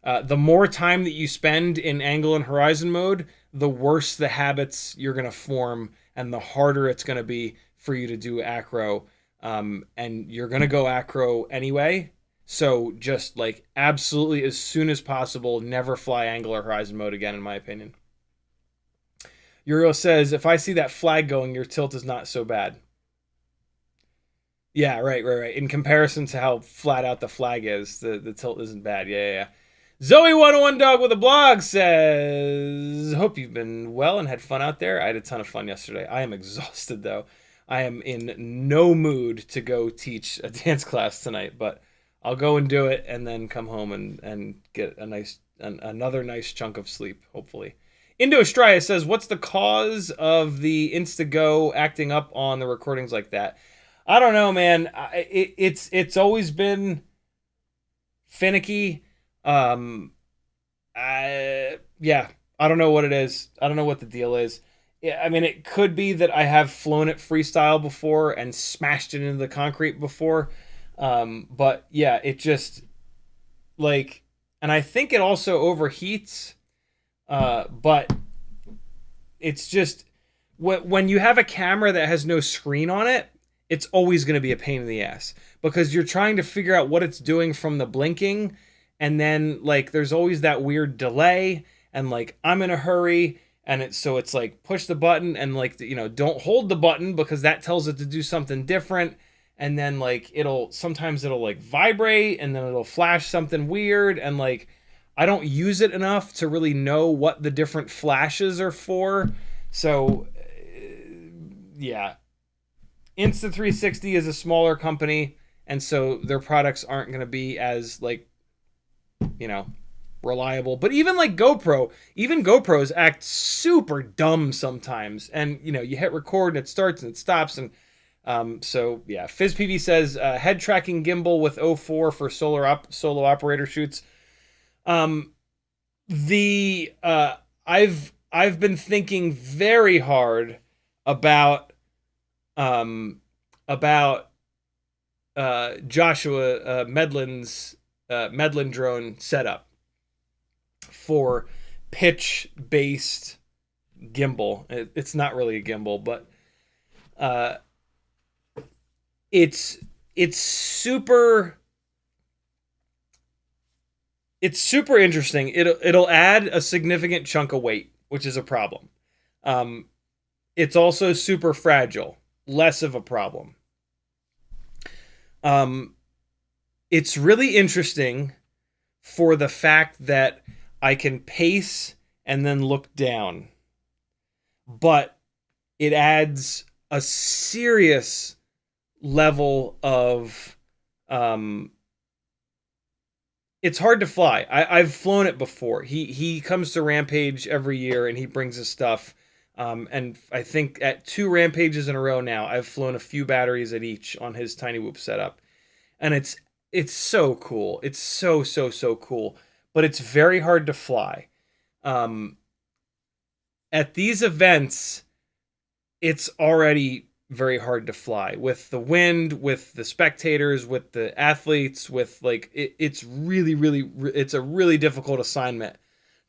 The more time that you spend in angle and horizon mode, the worse the habits you're going to form, and the harder it's going to be for you to do acro. And you're going to go acro anyway. So just like absolutely as soon as possible, never fly angle or horizon mode again, in my opinion. Uriel says, if I see that flag going, your tilt is not so bad. Yeah, right. In comparison to how flat out the flag is, the tilt isn't bad. Yeah. Zoe101 Dog with a blog says, hope you've been well and had fun out there. I had a ton of fun yesterday. I am exhausted, though. I am in no mood to go teach a dance class tonight, but I'll go and do it and then come home and get another nice chunk of sleep, hopefully. Indo Estrella says, what's the cause of the Instago acting up on the recordings like that? I don't know, man. It's always been finicky. I don't know what it is. I don't know what the deal is. Yeah, I mean, it could be that I have flown it freestyle before and smashed it into the concrete before. But yeah, it just like, and I think it also overheats. But it's just when you have a camera that has no screen on it, it's always going to be a pain in the ass because you're trying to figure out what it's doing from the blinking. And then like, there's always that weird delay, and like, I'm in a hurry. And it's like push the button and like, don't hold the button because that tells it to do something different. And then like sometimes it'll like vibrate and then it'll flash something weird. And like, I don't use it enough to really know what the different flashes are for. So yeah, Insta360 is a smaller company, and so their products aren't going to be as like, you know, reliable. But even like GoPro, even GoPros act super dumb sometimes. And you know, you hit record and it starts and it stops. And so yeah, FizzPV says head tracking gimbal with 04 for solo operator shoots. The I've been thinking very hard about about Joshua Medlin's Medlin drone setup for pitch-based gimbal. It's not really a gimbal, but it's super interesting. It'll add a significant chunk of weight, which is a problem. It's also super fragile, less of a problem. It's really interesting for the fact that I can pace and then look down, but it adds a serious level of it's hard to fly. I've flown it before. He comes to Rampage every year and he brings his stuff. And I think at 2 Rampages in a row now, I've flown a few batteries at each on his Tiny Whoop setup. And it's so cool. It's so cool. But it's very hard to fly. At these events, it's already very hard to fly with the wind, with the spectators, with the athletes, with like it's it's a really difficult assignment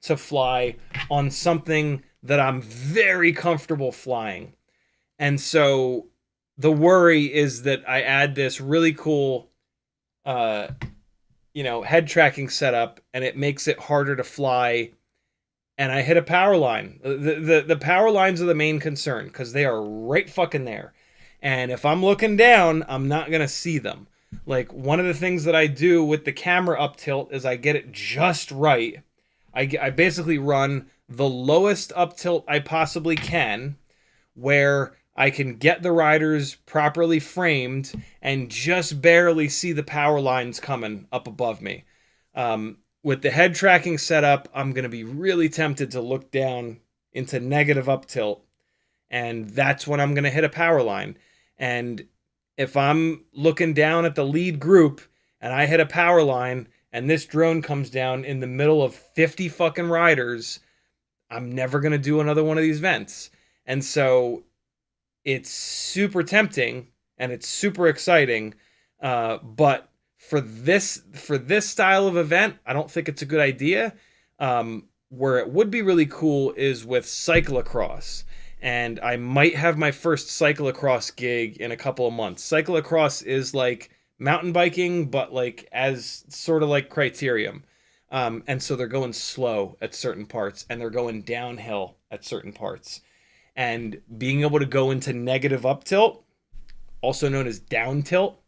to fly on something that I'm very comfortable flying. And so the worry is that I add this really cool head tracking setup and it makes it harder to fly, and I hit a power line. The power lines are the main concern because they are right fucking there. And if I'm looking down, I'm not going to see them. Like, one of the things that I do with the camera up tilt is I get it just right. I basically run the lowest up tilt I possibly can, where I can get the riders properly framed and just barely see the power lines coming up above me. With the head tracking setup, I'm going to be really tempted to look down into negative up tilt, and that's when I'm going to hit a power line. And if I'm looking down at the lead group and I hit a power line and this drone comes down in the middle of 50 fucking riders, I'm never going to do another one of these vents. And so it's super tempting and it's super exciting. But for this style of event, I don't think it's a good idea. Where it would be really cool is with cyclocross. And I might have my first cyclocross gig in a couple of months. Cyclocross is like mountain biking, but like as sort of like Criterium. And so they're going slow at certain parts and they're going downhill at certain parts. And being able to go into negative up tilt, also known as down tilt,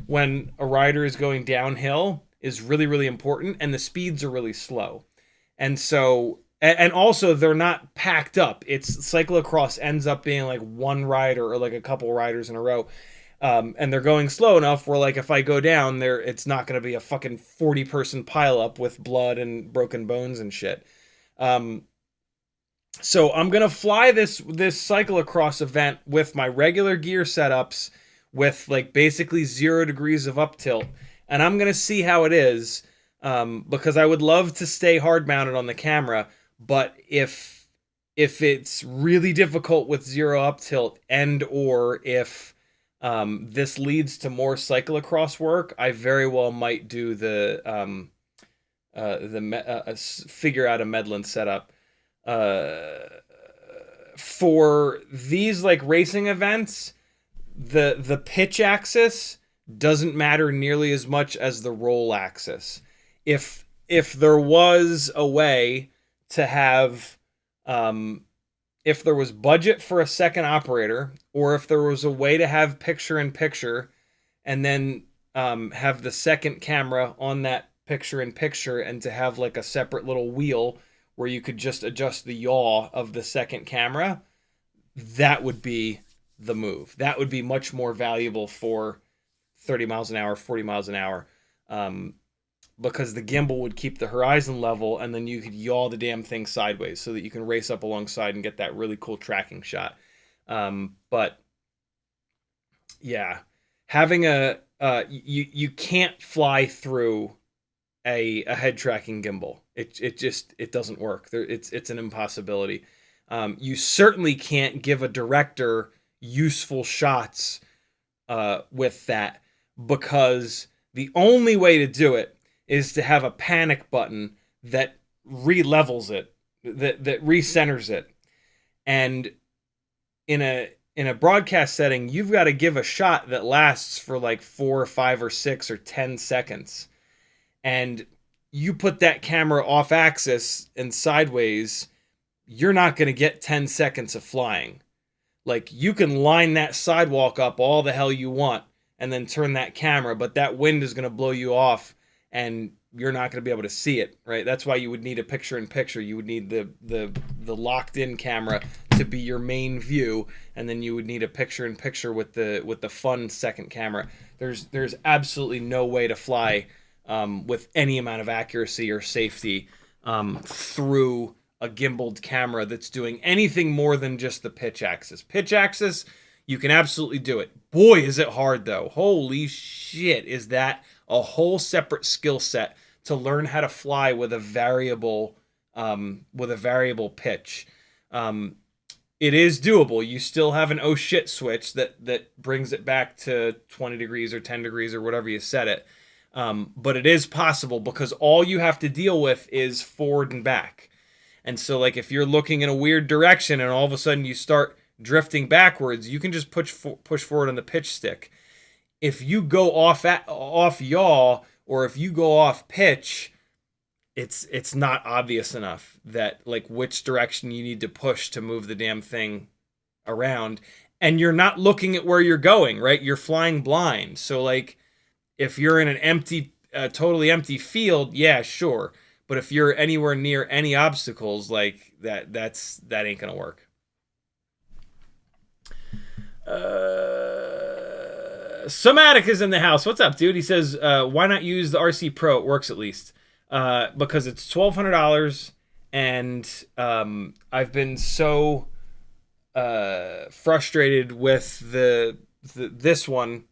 when a rider is going downhill is really, really important, and the speeds are really slow. And so, and also they're not packed up. It's cyclocross ends up being like one rider or like a couple riders in a row. And they're going slow enough where like if I go down there, it's not going to be a fucking 40-person pileup with blood and broken bones and shit. So I'm going to fly this cyclocross event with my regular gear setups with like basically 0 degrees of up tilt. And I'm going to see how it is, because I would love to stay hard mounted on the camera. But if it's really difficult with 0 up tilt, and or if this leads to more cyclocross work, I very well might do figure out a Medlin setup. For these like racing events, the pitch axis doesn't matter nearly as much as the roll axis. If there was a way to have if there was budget for a second operator, or if there was a way to have picture-in-picture and then have the second camera on that picture-in-picture, and to have like a separate little wheel where you could just adjust the yaw of the second camera, that would be the move. That would be much more valuable for 30 miles an hour, 40 miles an hour, because the gimbal would keep the horizon level, and then you could yaw the damn thing sideways so that you can race up alongside and get that really cool tracking shot. But yeah, having you can't fly through a head tracking gimbal. It doesn't work. It's an impossibility. You certainly can't give a director useful shots with that, because the only way to do it is to have a panic button that re-levels it, that recenters it. And in a broadcast setting, you've got to give a shot that lasts for like 4 or 5 or 6 or 10 seconds. And you put that camera off axis and sideways, you're not going to get 10 seconds of flying. Like, you can line that sidewalk up all the hell you want and then turn that camera, but that wind is going to blow you off and you're not going to be able to see it, right? That's why you would need a picture-in-picture. You would need the locked-in camera to be your main view, and then you would need a picture-in-picture with the fun second camera. There's absolutely no way to fly with any amount of accuracy or safety through a gimbaled camera that's doing anything more than just the pitch axis. Pitch axis, you can absolutely do it. Boy, is it hard though. Holy shit, is that a whole separate skill set to learn how to fly with a variable pitch. It is doable. You still have an oh shit switch that brings it back to 20 degrees or 10 degrees or whatever you set it. But it is possible, because all you have to deal with is forward and back. And so, like, if you're looking in a weird direction and all of a sudden you start drifting backwards, you can just push forward on the pitch stick. If you go off yaw, or if you go off pitch, it's not obvious enough that, like, which direction you need to push to move the damn thing around. And you're not looking at where you're going, right? You're flying blind. So, like, if you're in an totally empty field, yeah, sure. But if you're anywhere near any obstacles, like that ain't gonna work. Somatic is in the house. What's up, dude? He says, why not use the RC Pro? It works at least. Because it's $1,200, and I've been so frustrated with this one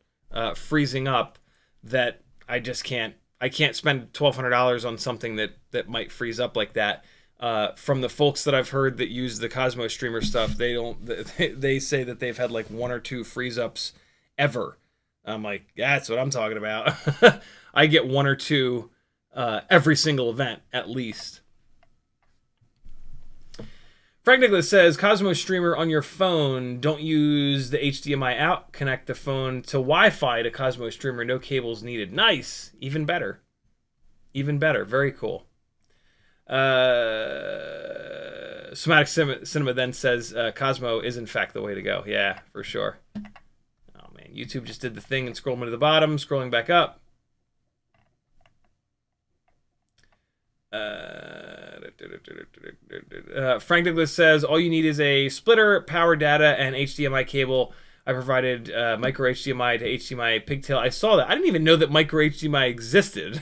freezing up that I just can't. I can't spend $1,200 on something that might freeze up like that. From the folks that I've heard that use the Cosmostreamer stuff, they say that they've had like 1 or 2 freeze ups ever. I'm like, that's what I'm talking about. I get 1 or 2 every single event at least. Frank Nicholas says, Cosmostreamer on your phone, don't use the HDMI out, connect the phone to Wi-Fi to Cosmostreamer, no cables needed. Nice, even better. Even better, very cool. Somatic Cinema then says, Cosmo is in fact the way to go. Yeah, for sure. Oh man, YouTube just did the thing and scrolled me to the bottom, scrolling back up. Frank Douglas says, all you need is a splitter, power data, and HDMI cable. I provided micro HDMI to HDMI pigtail. I saw that. I didn't even know that micro HDMI existed.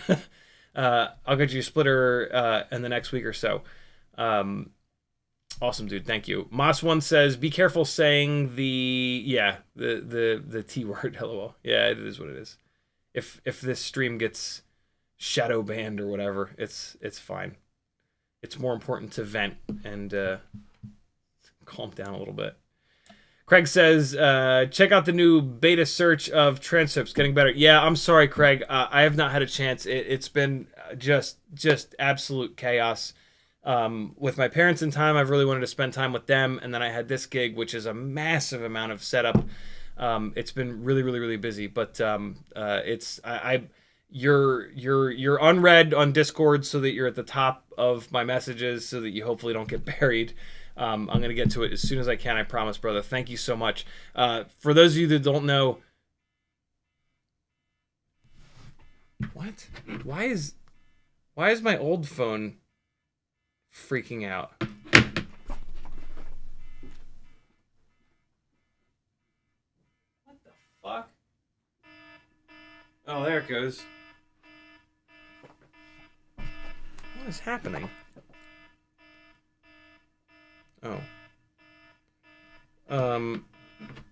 I'll get you a splitter in the next week or so. Awesome, dude. Thank you. Moss1 says, be careful saying the T word. LOL. Yeah, it is what it is. If this stream gets shadow banned or whatever, it's fine. It's more important to vent and calm down a little bit. Craig says, check out the new beta search of transcripts, getting better. Yeah, I'm sorry, Craig. I have not had a chance. It's been just absolute chaos. With my parents in time, I've really wanted to spend time with them, and then I had this gig, which is a massive amount of setup. It's been really busy, but you're unread on Discord so that you're at the top of my messages so that you hopefully don't get buried. I'm going to get to it as soon as I can, I promise, brother. Thank you so much. For those of you that don't know... What? Why is my old phone freaking out? it goes. What is happening? Oh.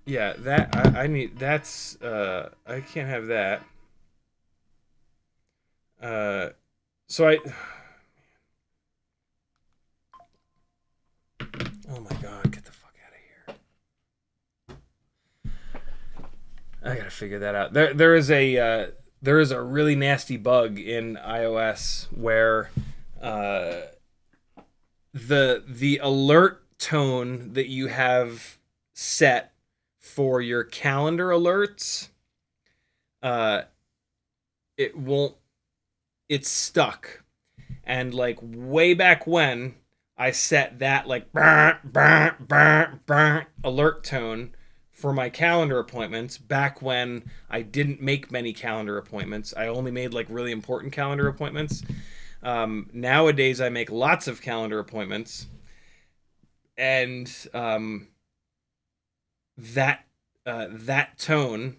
Yeah, that I need. That's I can't have that. So I. Oh my god! Get the fuck out of here! I gotta figure that out. There is a really nasty bug in iOS where the alert tone that you have set for your calendar alerts, it's stuck. And like way back when I set that like alert tone for my calendar appointments, back when I didn't make many calendar appointments. I only made like really important calendar appointments. Nowadays I make lots of calendar appointments, and that tone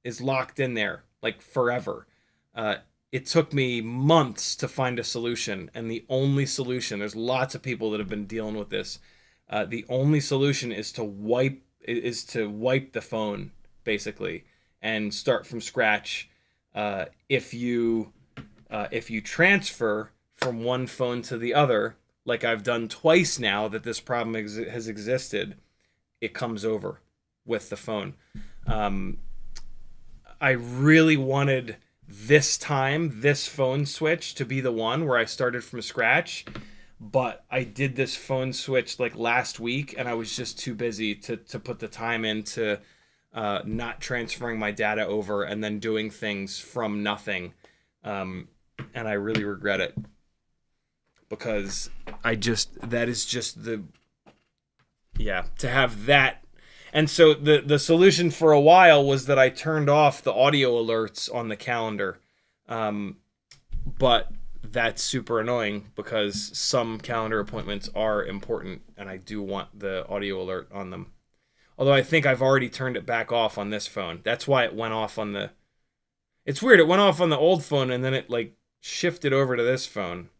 is locked in there like forever. It took me months to find a solution, and the only solution, there's lots of people that have been dealing with this. The only solution is to wipe the phone basically and start from scratch. If you transfer from one phone to the other, like I've done twice now that this problem has existed, it comes over with the phone. I really wanted this phone switch to be the one where I started from scratch, but I did this phone switch like last week, and I was just too busy to put the time into not transferring my data over and then doing things from nothing. And I really regret it, because that is just to have that. And so the solution for a while was that I turned off the audio alerts on the calendar. But that's super annoying because some calendar appointments are important and I do want the audio alert on them. Although I think I've already turned it back off on this phone. That's why it went off on the... It's weird, it went off on the old phone and then it like shifted over to this phone.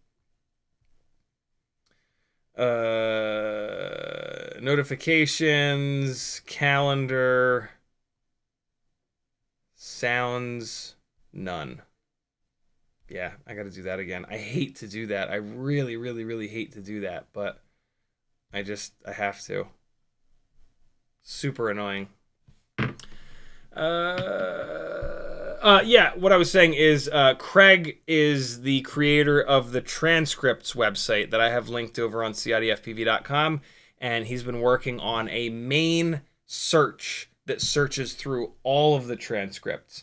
Notifications, calendar, sounds, none. Yeah, I gotta do that again. I hate to do that. I really, really, really hate to do that, but I have to. Super annoying. Yeah, what I was saying is Craig is the creator of the transcripts website that I have linked over on CiottiFPV.com, and he's been working on a main search that searches through all of the transcripts,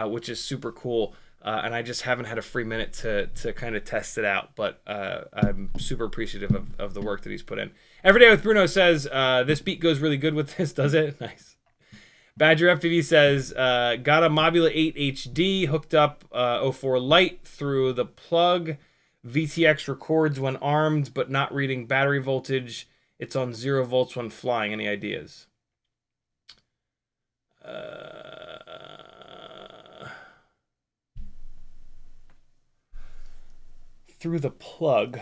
which is super cool. And I just haven't had a free minute to kind of test it out, but I'm super appreciative of the work that he's put in. Every Day with Bruno says, this beat goes really good with this, does it? Nice. Badger FPV says, got a Mobula 8 HD, hooked up 04 Lite through the plug. VTX records when armed, but not reading battery voltage. It's on 0 volts when flying. Any ideas? Through the plug.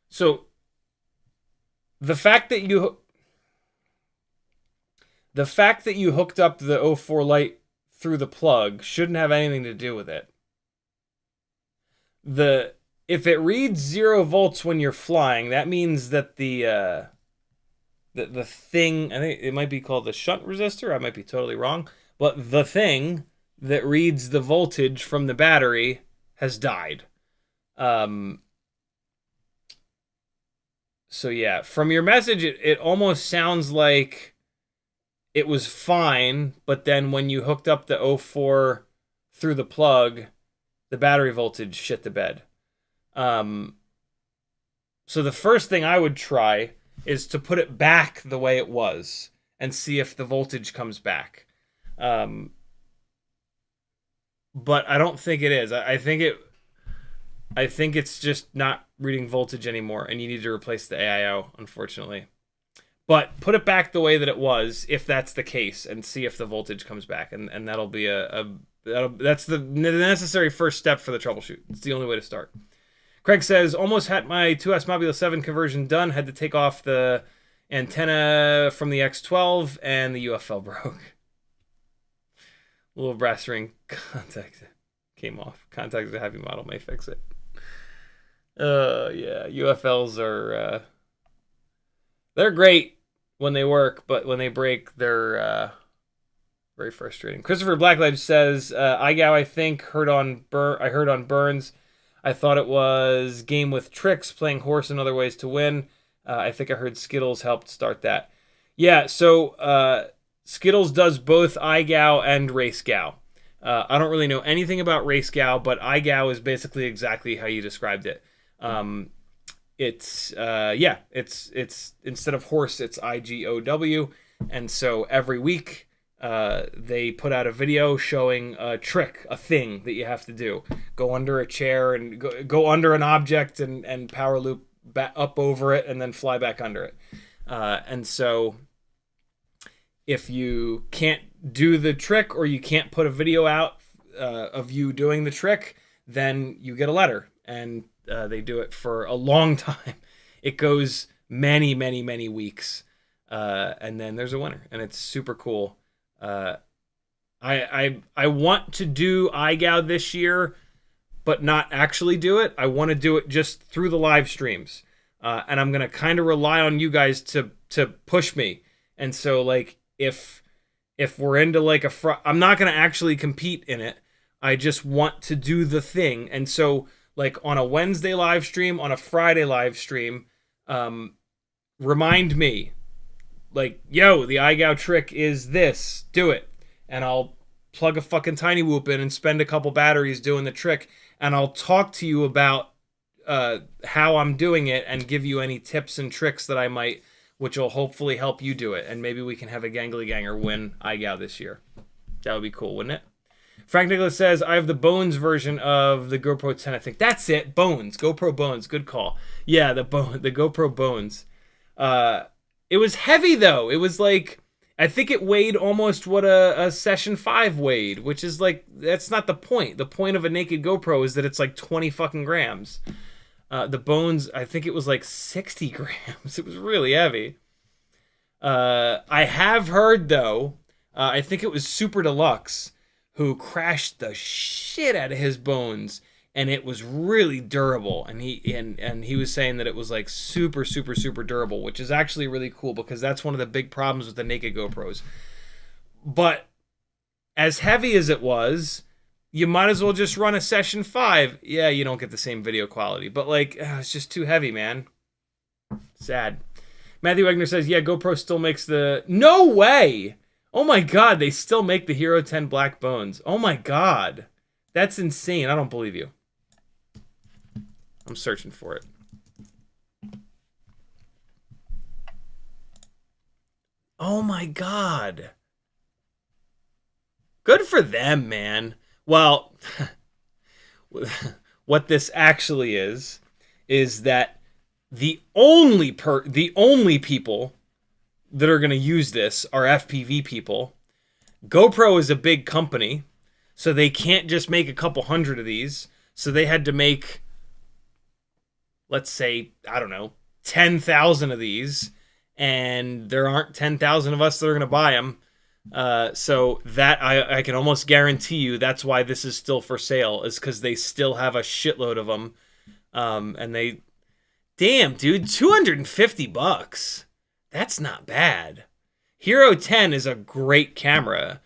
So the fact that you hooked up the 04 Lite through the plug shouldn't have anything to do with it. If it reads 0 volts when you're flying, that means that the thing, I think it might be called the shunt resistor, I might be totally wrong, but the thing that reads the voltage from the battery has died. So yeah, from your message, it almost sounds like it was fine, but then when you hooked up the 04 through the plug, the battery voltage shit the bed. So the first thing I would try is to put it back the way it was and see if the voltage comes back. But I don't think it is. I think I think it's just not reading voltage anymore, and you need to replace the AIO, unfortunately. But put it back the way that it was, if that's the case, and see if the voltage comes back, and that'll be that's the necessary first step for the troubleshoot. It's the only way to start. Craig says, almost had my 2S Mobula 7 conversion done. Had to take off the antenna from the X12, and the UFL broke. Little brass ring contact came off. Contacted a heavy model, may fix it. Yeah, UFLs are they're great when they work, but when they break, they're very frustrating. Christopher Blackledge says, iGow, I think, I heard on Burns. I thought it was game with tricks, playing horse and other ways to win. I think I heard Skittles helped start that. Yeah, so Skittles does both iGow and RaceGOW. I don't really know anything about RaceGOW, but iGoW is basically exactly how you described it. It's instead of horse, it's IGOW, and so every week they put out a video showing a trick, a thing that you have to do. Go under a chair and go under an object and power loop up over it and then fly back under it. And so if you can't do the trick, or you can't put a video out of you doing the trick, then you get a letter, and they do it for a long time. It goes many, many, many weeks, and then there's a winner, and it's super cool. I want to do iGoW this year, but not actually do it. I want to do it just through the live streams, and I'm gonna kind of rely on you guys to push me. And so, like, if we're into like I'm not gonna actually compete in it. I just want to do the thing, and so, like, on a Wednesday live stream, on a Friday live stream, remind me, like, yo, the iGoW trick is this, do it. And I'll plug a fucking tiny whoop in and spend a couple batteries doing the trick, and I'll talk to you about how I'm doing it and give you any tips and tricks that I might, which will hopefully help you do it. And maybe we can have a gangly ganger win iGoW this year. That would be cool, wouldn't it? Frank Nicholas says, I have the Bones version of the GoPro 10, I think. That's it, Bones. GoPro Bones, good call. Yeah, the GoPro Bones. It was heavy, though. It was like, I think it weighed almost what a Session 5 weighed, which is like, that's not the point. The point of a naked GoPro is that it's like 20 fucking grams. The Bones, I think it was like 60 grams. It was really heavy. I have heard, though, I think it was Super Deluxe, who crashed the shit out of his Bones, and it was really durable. And he was saying that it was like super, super, super durable, which is actually really cool, because that's one of the big problems with the naked GoPros. But as heavy as it was, you might as well just run a Session 5. Yeah, you don't get the same video quality, but like, it's just too heavy, man. Sad. Matthew Wagner says, yeah, GoPro still makes the... No way! Oh my god, they still make the Hero 10 Black Bones. Oh my god. That's insane. I don't believe you. I'm searching for it. Oh my god. Good for them, man. Well, what this actually is that the only people that are going to use this are FPV people. GoPro is a big company, so they can't just make a couple hundred of these. So they had to make, let's say, I don't know, 10,000 of these, and there aren't 10,000 of us that are going to buy them. So that I can almost guarantee you that's why this is still for sale, is because they still have a shitload of them. And they, damn, dude, $250. That's not bad. Hero 10 is a great camera.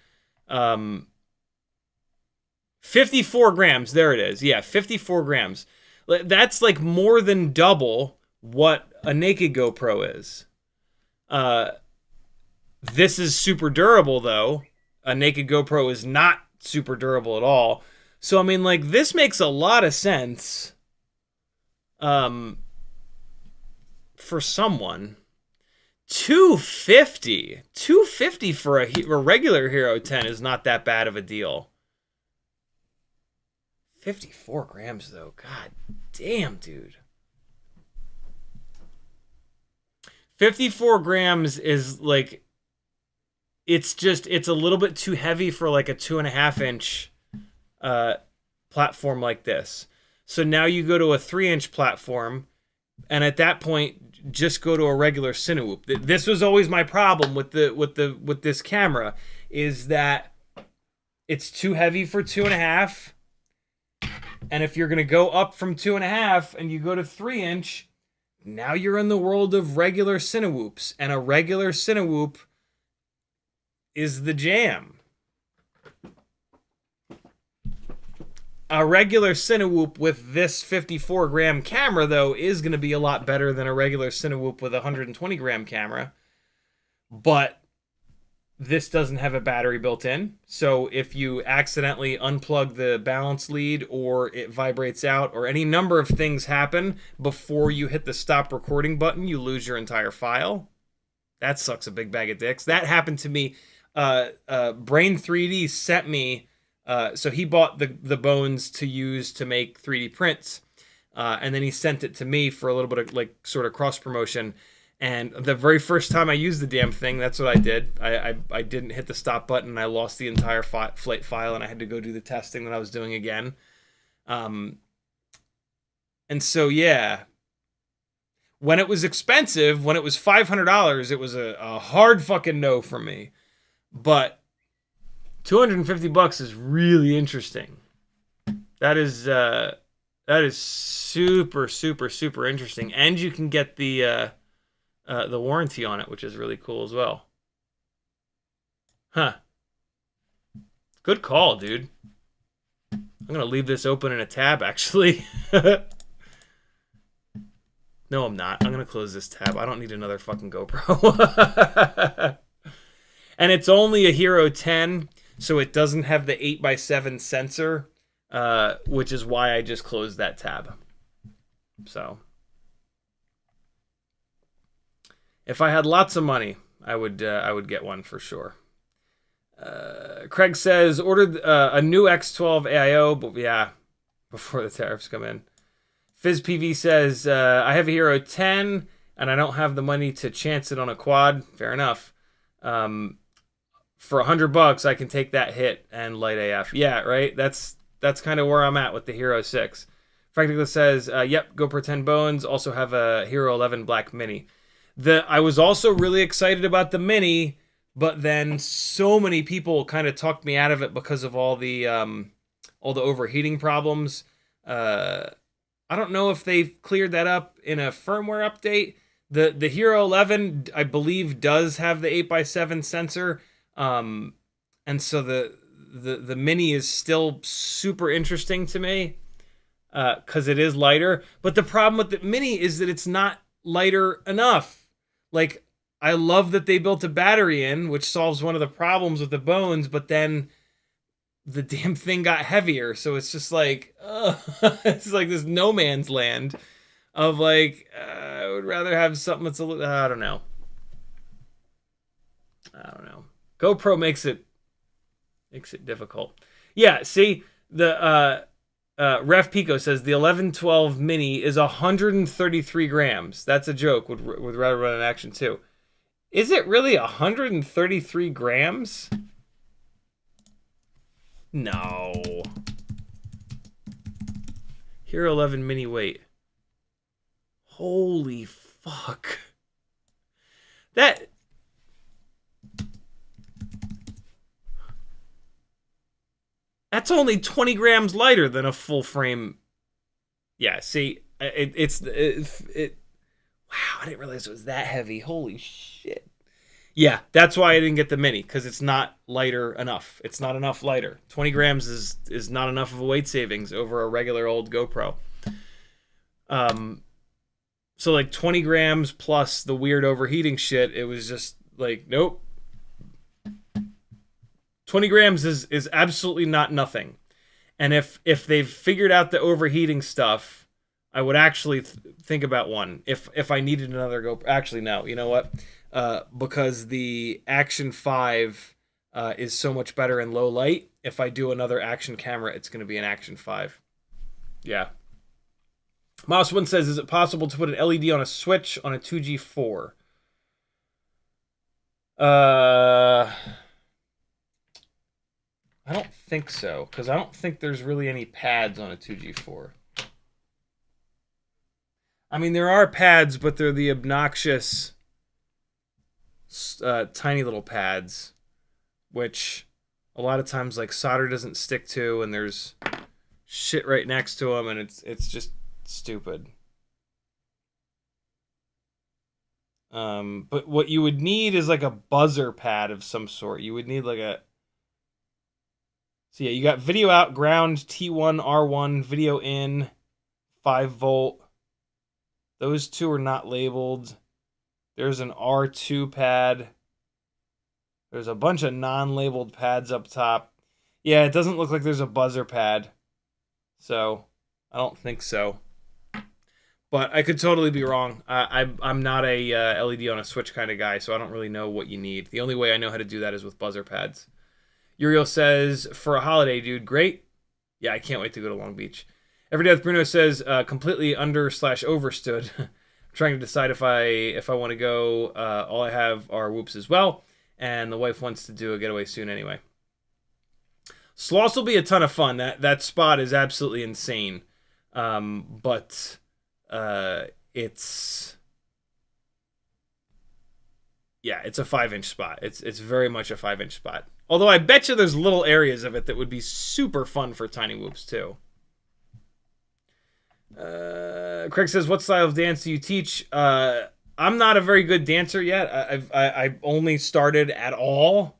54 grams. There it is. Yeah, 54 grams. That's like more than double what a naked GoPro is. This is super durable, though. A naked GoPro is not super durable at all. So, I mean, like, this makes a lot of sense for someone. $250 for a regular Hero 10 is not that bad of a deal. 54 grams though. God damn, dude. 54 grams is like, it's a little bit too heavy for like a 2.5-inch platform like this. So now you go to a 3-inch platform, and at that point, just go to a regular Cinewoop. This was always my problem with this camera, is that it's too heavy for 2.5. And if you're gonna go up from 2.5 and you go to 3-inch, now you're in the world of regular Cinewoops, and a regular Cinewoop is the jam. A regular Cinewoop with this 54-gram camera, though, is going to be a lot better than a regular Cinewoop with a 120-gram camera. But this doesn't have a battery built in. So if you accidentally unplug the balance lead, or it vibrates out, or any number of things happen before you hit the stop recording button, you lose your entire file. That sucks a big bag of dicks. That happened to me. Brain 3D sent me... so he bought the bones to use to make 3D prints, and then he sent it to me for a little bit of like sort of cross promotion. And the very first time I used the damn thing, that's what I did. I didn't hit the stop button, and I lost the entire flight file, and I had to go do the testing that I was doing again. And so yeah, when it was expensive, when it was $500, it was a hard fucking no for me. But $250 is really interesting. That is super, super, super interesting, and you can get the warranty on it, which is really cool as well. Huh? Good call, dude. I'm gonna leave this open in a tab, actually. No, I'm not. I'm gonna close this tab. I don't need another fucking GoPro. And it's only a Hero 10. So it doesn't have the 8x7 sensor, which is why I just closed that tab. So if I had lots of money, I would get one for sure. Craig says, ordered a new X12 AIO, but yeah, before the tariffs come in. FizzPV says, I have a Hero 10, and I don't have the money to chance it on a quad. Fair enough. For $100, I can take that hit and light AF. Yeah, right? That's kind of where I'm at with the Hero 6. Practically says, yep, GoPro 10 bones. Also have a Hero 11 Black Mini. I was also really excited about the Mini, but then so many people kind of talked me out of it because of all the overheating problems. I don't know if they've cleared that up in a firmware update. The Hero 11, I believe, does have the 8x7 sensor. And so the Mini is still super interesting to me, because it is lighter. But the problem with the Mini is that it's not lighter enough. Like, I love that they built a battery in, which solves one of the problems with the bones, but then the damn thing got heavier. So it's just like, it's like this no man's land of like, I would rather have something that's a little, I don't know. GoPro makes it difficult. Yeah, see, the Ref Pico says the 1112 Mini is 133 grams. That's a joke. Would rather run an Action 2. Is it really 133 grams? No. Hero 11 Mini weight. Holy fuck. That's only 20 grams lighter than a full frame. Yeah, see, wow, I didn't realize it was that heavy. Holy shit. Yeah, that's why I didn't get the Mini, because it's not lighter enough. It's not enough lighter. 20 grams is not enough of a weight savings over a regular old GoPro. So like 20 grams plus the weird overheating shit, it was just like, nope. 20 grams is absolutely not nothing. And if they've figured out the overheating stuff, I would actually think about one. If I needed another GoPro. Actually, no. You know what? Because the Action 5 is so much better in low light, if I do another action camera, it's going to be an Action 5. Yeah. Mouse One says, is it possible to put an LED on a switch on a 2G4? I don't think so, because I don't think there's really any pads on a 2G4. I mean, there are pads, but they're the obnoxious tiny little pads, which a lot of times like solder doesn't stick to, and there's shit right next to them, and it's just stupid. But what you would need is like a buzzer pad of some sort. You would need like a... So yeah, you got video out, ground, T1, R1, video in, 5-volt. Those two are not labeled. There's an R2 pad. There's a bunch of non-labeled pads up top. Yeah, it doesn't look like there's a buzzer pad. So, I don't think so. But I could totally be wrong. I'm not a LED on a switch kind of guy, so I don't really know what you need. The only way I know how to do that is with buzzer pads. Uriel says, for a holiday, dude, great. Yeah, I can't wait to go to Long Beach. Every Day with Bruno says, completely under/overstood. I'm trying to decide if I want to go. All I have are whoops as well, and the wife wants to do a getaway soon anyway. Sloss will be a ton of fun. That spot is absolutely insane. But it's... Yeah, it's a 5-inch spot. It's very much a 5-inch spot. Although I bet you there's little areas of it that would be super fun for tiny whoops too. Craig says, what style of dance do you teach? I'm not a very good dancer yet. I've only started at all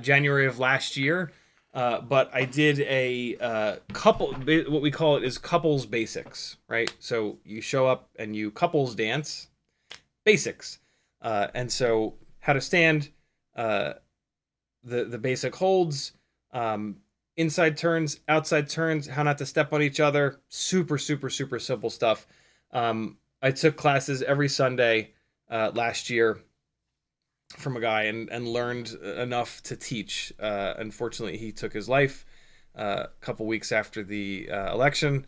January of last year. But I did a couple, what we call it is couples basics, right? So you show up and you couples dance, basics. And so how to stand, the basic holds, inside turns, outside turns, how not to step on each other. Super, super, super simple stuff. I took classes every Sunday last year from a guy and learned enough to teach. Unfortunately, he took his life a couple weeks after the election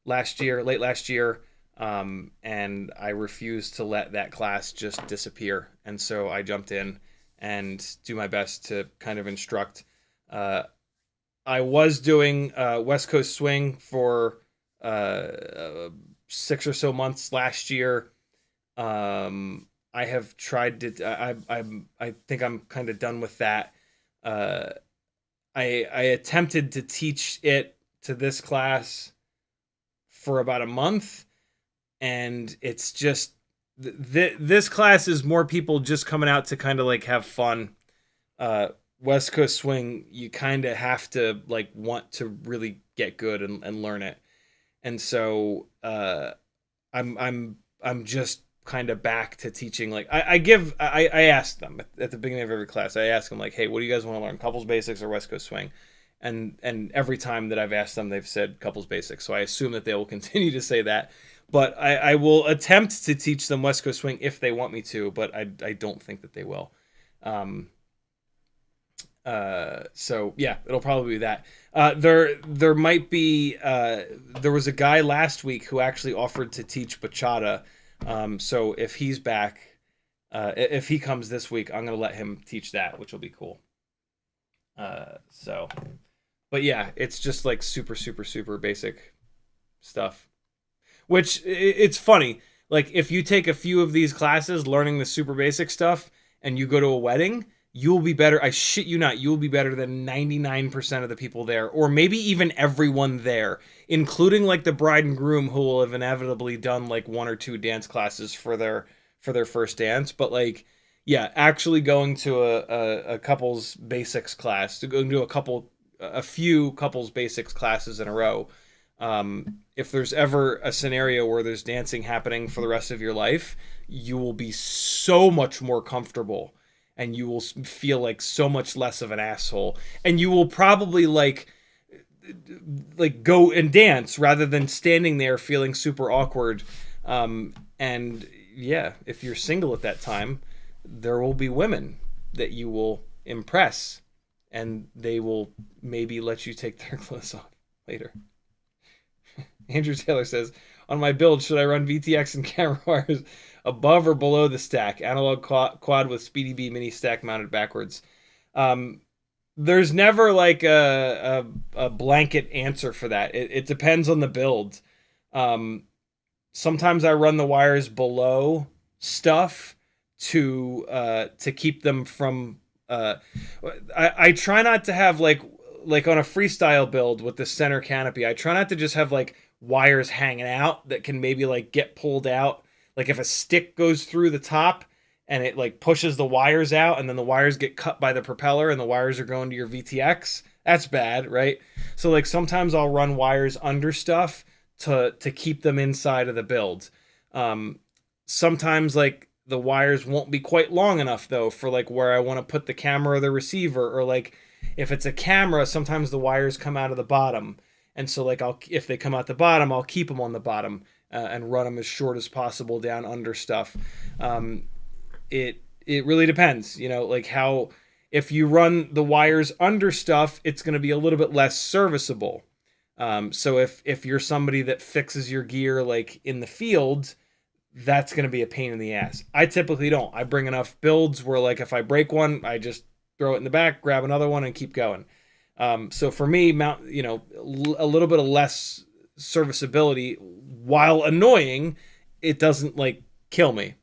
late last year. And I refused to let that class just disappear. And so I jumped in and do my best to kind of instruct. I was doing West Coast Swing for 6 or so months last year. I have tried to. I think I'm kind of done with that. I attempted to teach it to this class for about a month, and it's just this class is more people just coming out to kind of like have fun. West Coast Swing, you kind of have to like want to really get good and learn it, and so I'm just kind of back to teaching. Like I asked them at the beginning of every class. I ask them like, hey, what do you guys want to learn, couples basics or West Coast Swing? And every time that I've asked them, they've said couples basics. So I assume that they will continue to say that. But I will attempt to teach them West Coast Swing if they want me to, but I don't think that they will. So yeah, it'll probably be that. There might be there was a guy last week who actually offered to teach bachata. So if he's back, if he comes this week, I'm gonna let him teach that, which will be cool. But yeah, it's just like super, super, super basic stuff. Which it's funny. Like if you take a few of these classes, learning the super basic stuff, and you go to a wedding, you'll be better. I shit you not, you'll be better than 99% of the people there, or maybe even everyone there, including like the bride and groom who will have inevitably done like 1 or 2 dance classes for their first dance. But like, yeah, actually going to a couples basics class, to go do a few couples basics classes in a row. If there's ever a scenario where there's dancing happening for the rest of your life, you will be so much more comfortable. And you will feel like so much less of an asshole. And you will probably like go and dance rather than standing there feeling super awkward. And yeah, if you're single at that time, there will be women that you will impress. And they will maybe let you take their clothes off later. Andrew Taylor says, on my build, should I run VTX and camera wires above or below the stack? Analog quad with Speedy B mini stack mounted backwards. There's never like a blanket answer for that. It depends on the build. Sometimes I run the wires below stuff to keep them from. I try not to have like on a freestyle build with the center canopy. I try not to just have like wires hanging out that can maybe like get pulled out. Like if a stick goes through the top and it like pushes the wires out, and then the wires get cut by the propeller and the wires are going to your VTX, that's bad, right? So like sometimes I'll run wires under stuff to keep them inside of the build. Sometimes like the wires won't be quite long enough though for like where I want to put the camera or the receiver, or like if it's a camera, sometimes the wires come out of the bottom. And so like if they come out the bottom, I'll keep them on the bottom and run them as short as possible down under stuff. It really depends, you know, like how, if you run the wires under stuff, it's going to be a little bit less serviceable. So if you're somebody that fixes your gear like in the field, that's going to be a pain in the ass. I typically don't. I bring enough builds where like if I break one, I just throw it in the back, grab another one, and keep going. So for me, you know, a little bit of less serviceability, while annoying, it doesn't like kill me.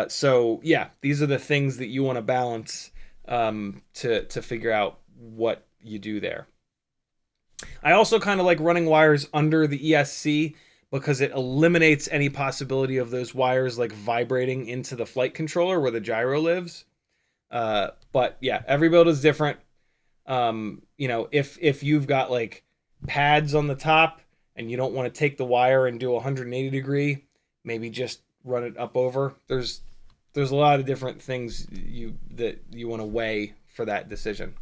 So yeah, these are the things that you want to balance to figure out what you do there. I also kind of like running wires under the ESC because it eliminates any possibility of those wires like vibrating into the flight controller where the gyro lives. But yeah, every build is different. You know, if you've got like pads on the top and you don't want to take the wire and do a 180 degree, maybe just run it up over. There's a lot of different things that you want to weigh for that decision.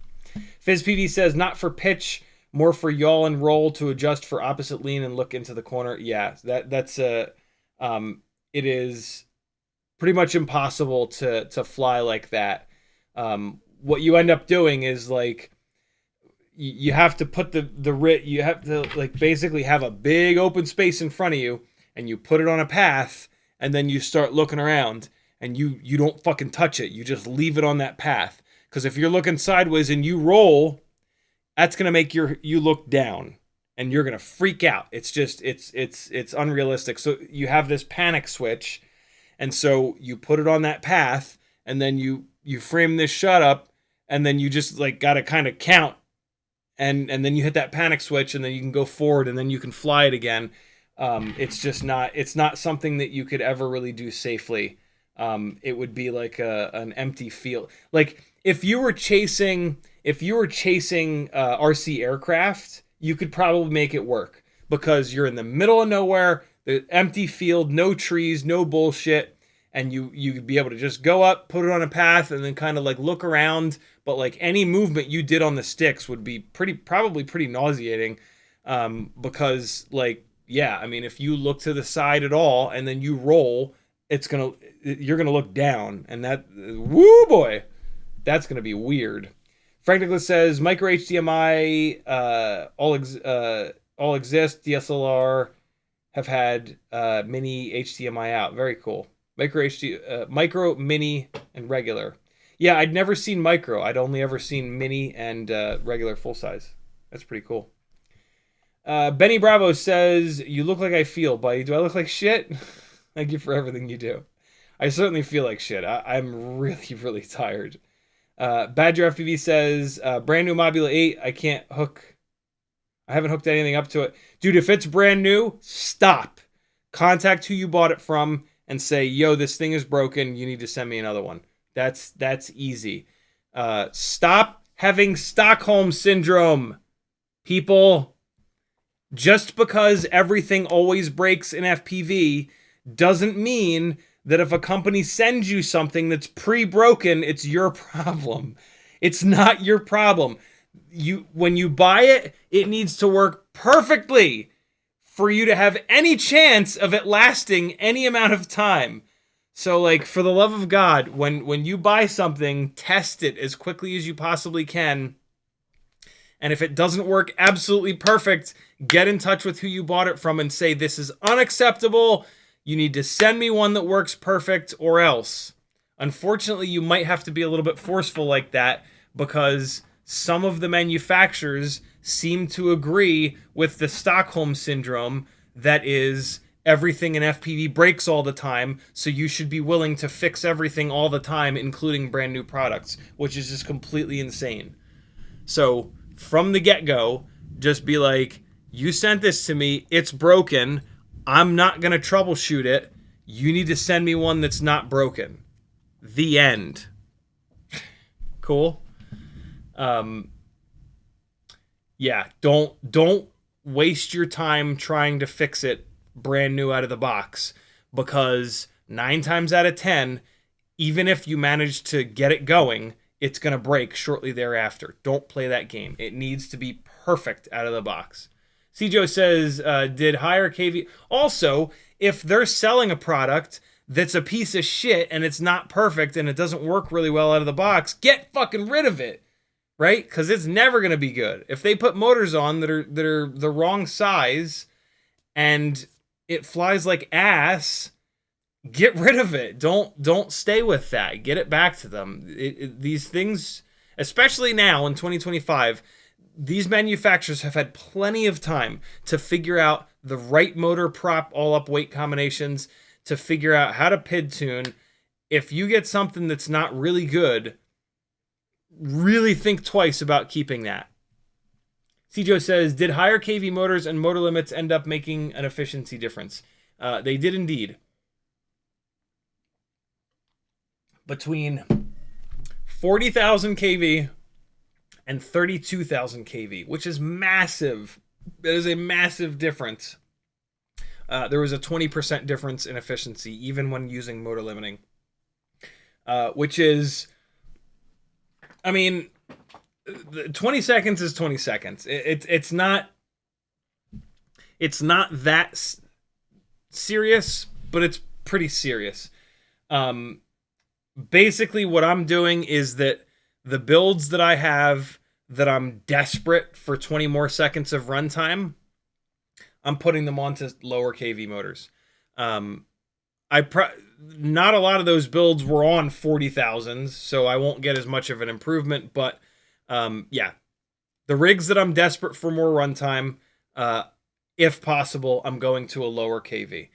FizzPV says, not for pitch, more for yaw and roll to adjust for opposite lean and look into the corner. Yeah, that's it is pretty much impossible to fly like that. What you end up doing is like you have to put you have to like basically have a big open space in front of you, and you put it on a path, and then you start looking around, and you don't fucking touch it. You just leave it on that path, because if you're looking sideways and you roll, that's gonna make you look down, and you're gonna freak out. It's just it's unrealistic. So you have this panic switch, and so you put it on that path, and then you frame this shot up, and then you just like gotta kind of count, and then you hit that panic switch, and then you can go forward, and then you can fly it again. It's not something that you could ever really do safely. It would be like an empty field. Like if you were chasing RC aircraft, you could probably make it work because you're in the middle of nowhere, the empty field, no trees, no bullshit, and you'd be able to just go up, put it on a path, and then kind of like look around. But like any movement you did on the sticks would be probably pretty nauseating, because like, yeah, I mean, if you look to the side at all and then you roll, you're gonna look down, and that, woo boy, that's gonna be weird. Frank Nicholas says micro HDMI all exist. DSLR have had mini HDMI out. Very cool. Micro, mini, and regular. Yeah, I'd never seen micro. I'd only ever seen mini and regular full size. That's pretty cool. Benny Bravo says, you look like I feel, buddy. Do I look like shit? Thank you for everything you do. I certainly feel like shit. I'm really, really tired. Badger FPV says, brand new Mobula 8. I haven't hooked anything up to it. Dude, if it's brand new, stop. Contact who you bought it from and say, yo, this thing is broken. You need to send me another one. That's easy. Stop having Stockholm Syndrome, people. Just because everything always breaks in FPV doesn't mean that if a company sends you something that's pre-broken, it's your problem. It's not your problem. When you buy it, it needs to work perfectly for you to have any chance of it lasting any amount of time. So, like, for the love of God, when you buy something, test it as quickly as you possibly can, And if it doesn't work absolutely perfect, get in touch with who you bought it from and say, this is unacceptable. You need to send me one that works perfect or else. Unfortunately, you might have to be a little bit forceful like that because some of the manufacturers seem to agree with the Stockholm Syndrome that is everything in FPV breaks all the time, so you should be willing to fix everything all the time, including brand new products, which is just completely insane. So from the get-go, just be like, you sent this to me, it's broken, I'm not going to troubleshoot it, you need to send me one that's not broken. The end. Cool? Yeah, don't waste your time trying to fix it brand new out of the box, because 9 times out of 10, even if you manage to get it going, it's going to break shortly thereafter. Don't play that game. It needs to be perfect out of the box. CJO says, did higher KV... Also, if they're selling a product that's a piece of shit and it's not perfect and it doesn't work really well out of the box, get fucking rid of it, right? Because it's never going to be good. If they put motors on that are the wrong size and it flies like ass, get rid of it. Don't stay with that. Get it back to them. These things, especially now in 2025, these manufacturers have had plenty of time to figure out the right motor prop all-up weight combinations, to figure out how to PID tune. If you get something that's not really good, really think twice about keeping that. CJO says, did higher KV motors and motor limits end up making an efficiency difference? They did indeed. Between 40,000 kV and 32,000 kV, which is massive. That is a massive difference. There was a 20% difference in efficiency, even when using motor limiting. Which is, I mean, 20 seconds is 20 seconds. It's not that serious, but it's pretty serious. Basically what I'm doing is that the builds that I have that I'm desperate for 20 more seconds of runtime, I'm putting them onto lower KV motors. Not a lot of those builds were on 40,000s, so I won't get as much of an improvement, but yeah, the rigs that I'm desperate for more runtime, if possible, I'm going to a lower KV.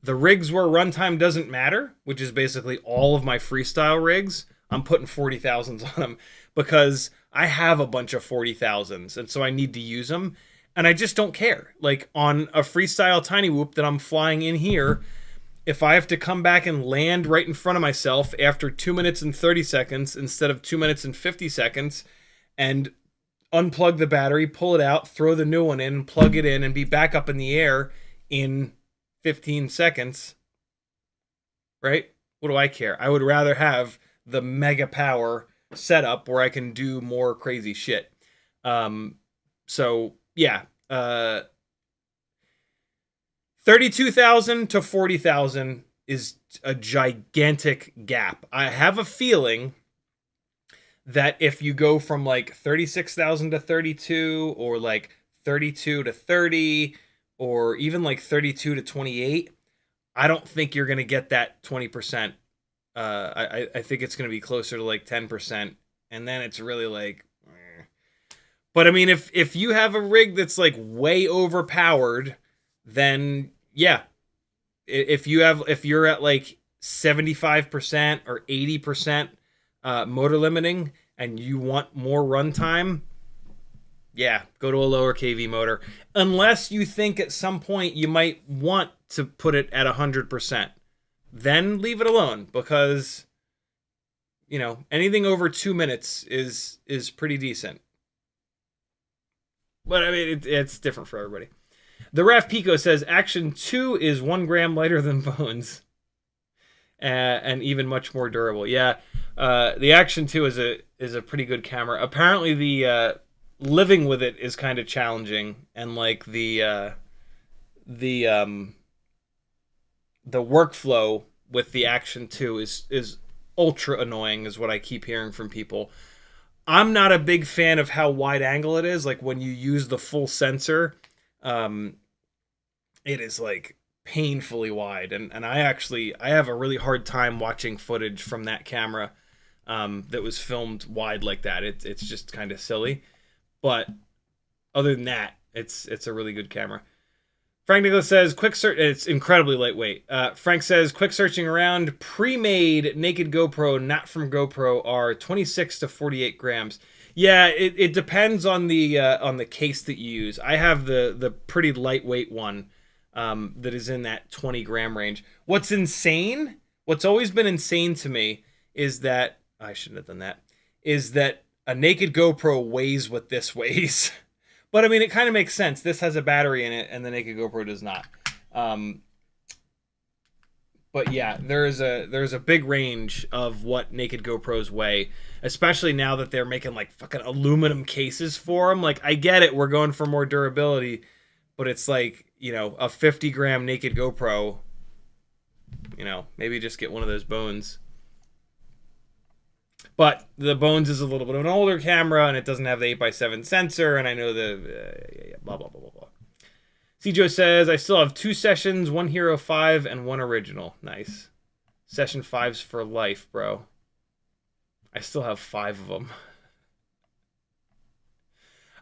The rigs where runtime doesn't matter, which is basically all of my freestyle rigs, I'm putting 40,000s on them because I have a bunch of 40,000s, and so I need to use them, and I just don't care. Like on a freestyle tiny whoop that I'm flying in here, if I have to come back and land right in front of myself after 2 minutes and 30 seconds instead of 2 minutes and 50 seconds and unplug the battery, pull it out, throw the new one in, plug it in, and be back up in the air in 15 seconds, right? What do I care? I would rather have the mega power setup where I can do more crazy shit. So yeah, 32,000 to 40,000 is a gigantic gap. I have a feeling that if you go from like 36,000 to 32, or like 32 to 30, or even like 32 to 28, I don't think you're going to get that 20%. I think it's going to be closer to like 10%. And then it's really like, eh. But I mean, if you have a rig that's like way overpowered, then yeah, if you're at like 75% or 80% motor limiting and you want more runtime, yeah, go to a lower KV motor. Unless you think at some point you might want to put it at 100%. Then leave it alone, because, you know, anything over 2 minutes is pretty decent. But I mean, it's different for everybody. The Raf Pico says Action 2 is 1 gram lighter than Bones. And even much more durable. Yeah, the Action 2 is a pretty good camera. Apparently the living with it is kind of challenging, and like the workflow with the Action 2 is ultra annoying, is what I keep hearing from people. I'm not a big fan of how wide angle it is. Like when you use the full sensor, it is like painfully wide. And I have a really hard time watching footage from that camera that was filmed wide like that. It's just kind of silly. But other than that, it's a really good camera. Frank Nicholas says, quick search. It's incredibly lightweight. Frank says, quick searching around. Pre-made naked GoPro, not from GoPro, are 26 to 48 grams. Yeah, it depends on the case that you use. I have the pretty lightweight one that is in that 20 gram range. What's insane? What's always been insane to me is that I shouldn't have done that. Is that a naked GoPro weighs what this weighs? But I mean, it kind of makes sense. This has a battery in it, and the naked GoPro does not. But yeah, there's a big range of what naked GoPros weigh, especially now that they're making like fucking aluminum cases for them. Like, I get it, we're going for more durability, but it's like, you know, a 50 gram naked GoPro. You know, maybe just get one of those Bones. But the Bones is a little bit of an older camera, and it doesn't have the 8x7 sensor, and I know the blah, blah, blah, blah, blah. Cjo says, I still have 2 sessions, 1 Hero 5, and 1 original. Nice. Session 5's for life, bro. I still have 5 of them.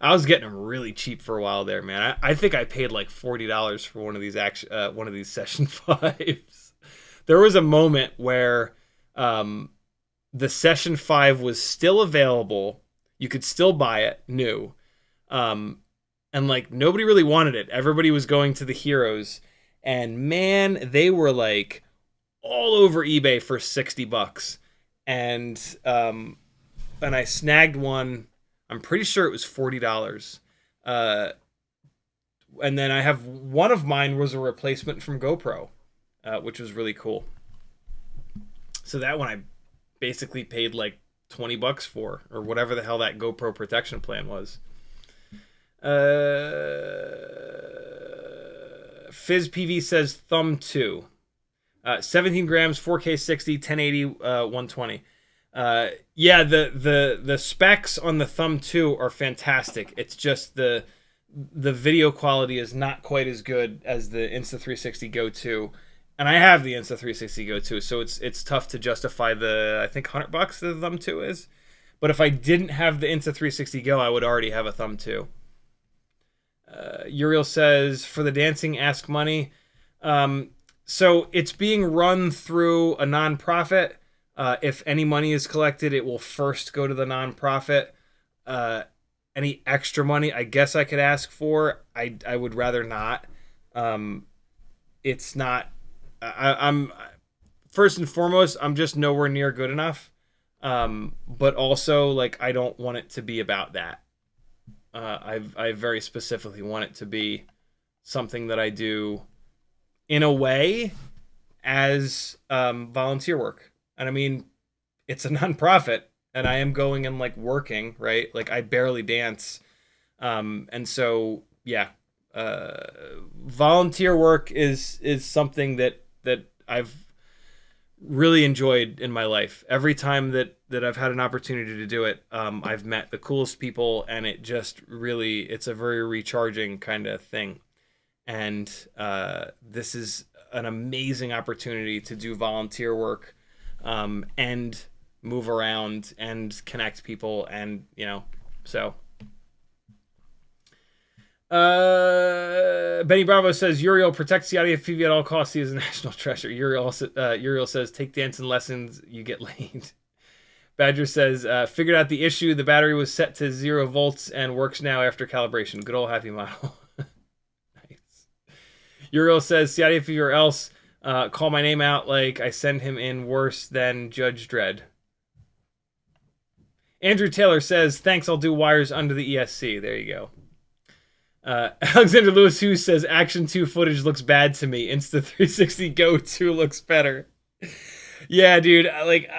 I was getting them really cheap for a while there, man. I think I paid like $40 for one of these Session 5s. There was a moment where the Session 5 was still available. You could still buy it new. And like nobody really wanted it. Everybody was going to the Heroes. And man, they were like all over eBay for $60. And I snagged one. I'm pretty sure it was $40. And then I have one of mine was a replacement from GoPro, which was really cool. So that one I basically paid like $20 for, or whatever the hell that GoPro protection plan was. FizzPV says Thumb 2. 17 grams, 4K 60, 1080, 120. Yeah, the specs on the Thumb 2 are fantastic. It's just the video quality is not quite as good as the Insta360 Go 2. And I have the Insta360 Go 2, so it's tough to justify the, I think, $100 that the Thumb 2 is. But if I didn't have the Insta360 Go, I would already have a Thumb 2. Uriel says, for the dancing, ask money. So it's being run through a nonprofit. If any money is collected, it will first go to the nonprofit. Any extra money, I guess I could ask for. I would rather not. It's not... I'm first and foremost, I'm just nowhere near good enough. But also, like, I don't want it to be about that. I very specifically want it to be something that I do in a way as volunteer work. And I mean, it's a nonprofit, and I am going and like working, right? Like I barely dance. And so, yeah, volunteer work is something that I've really enjoyed in my life. Every time that I've had an opportunity to do it, I've met the coolest people, and it just really, it's a very recharging kind of thing. And this is an amazing opportunity to do volunteer work, and move around and connect people, and, you know, so... Benny Bravo says, Uriel, protect CiottiFPV at all costs. He is a national treasure. Uriel says, take dancing lessons, you get laid. Badger says, figured out the issue. The battery was set to 0 volts and works now after calibration. Good old happy model. Nice. Uriel says, CiottiFPV or else, call my name out like I send him in worse than Judge Dredd. Andrew Taylor says, thanks, I'll do wires under the ESC. There you go. Alexander Lewis Hughes says, Action 2 footage looks bad to me. Insta360 Go 2 looks better. Yeah, dude, like,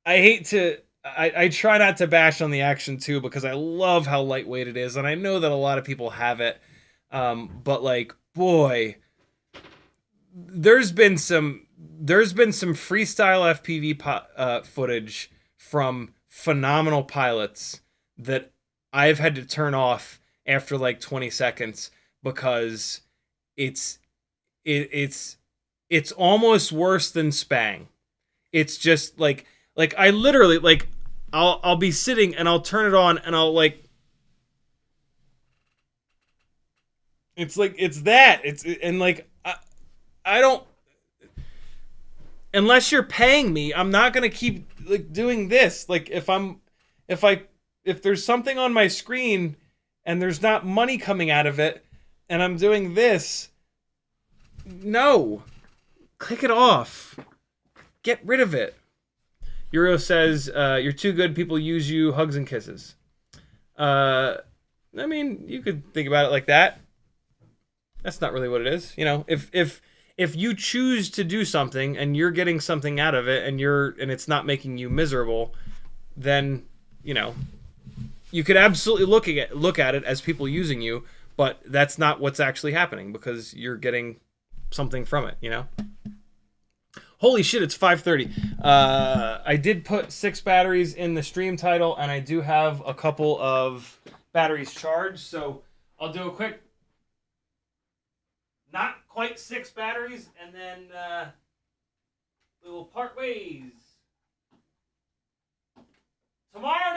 I hate to... I try not to bash on the Action 2 because I love how lightweight it is, and I know that a lot of people have it. But, like, boy, there's been some freestyle FPV footage from phenomenal pilots that I've had to turn off after like 20 seconds because it's it's almost worse than Spang. It's just like I literally like I'll be sitting and I'll turn it on and I'll like it's like it's that it's and like I don't, unless you're paying me, I'm not gonna keep like doing this. Like if there's something on my screen and there's not money coming out of it and I'm doing this, no. Click it off. Get rid of it. Euro says, you're too good, people use you, hugs and kisses. I mean, you could think about it like that. That's not really what it is. You know, if you choose to do something and you're getting something out of it and it's not making you miserable, then, you know, you could absolutely look at it as people using you, but that's not what's actually happening because you're getting something from it, you know? Holy shit, it's 5:30. I did put 6 batteries in the stream title, and I do have a couple of batteries charged, so I'll do a quick, not quite 6 batteries, and then we will part ways. Tomorrow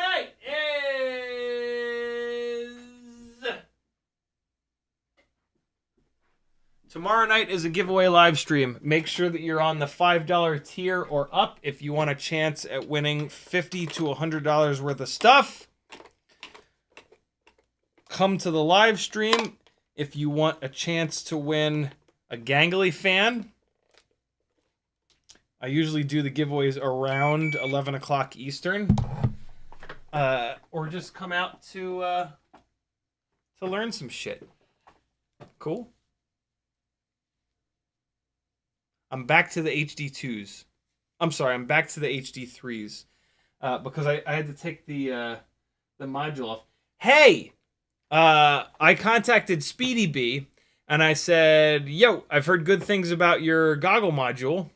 night is a giveaway live stream. Make sure that you're on the $5 tier or up if you want a chance at winning $50 to $100 worth of stuff. Come to the live stream if you want a chance to win a Gangly fan. I usually do the giveaways around 11 o'clock Eastern. Or just come out to learn some shit. Cool. I'm back to the HD2s. I'm sorry, I'm back to the HD3s. Because I had to take the module off. Hey! I contacted Speedy Bee, and I said, yo, I've heard good things about your goggle module.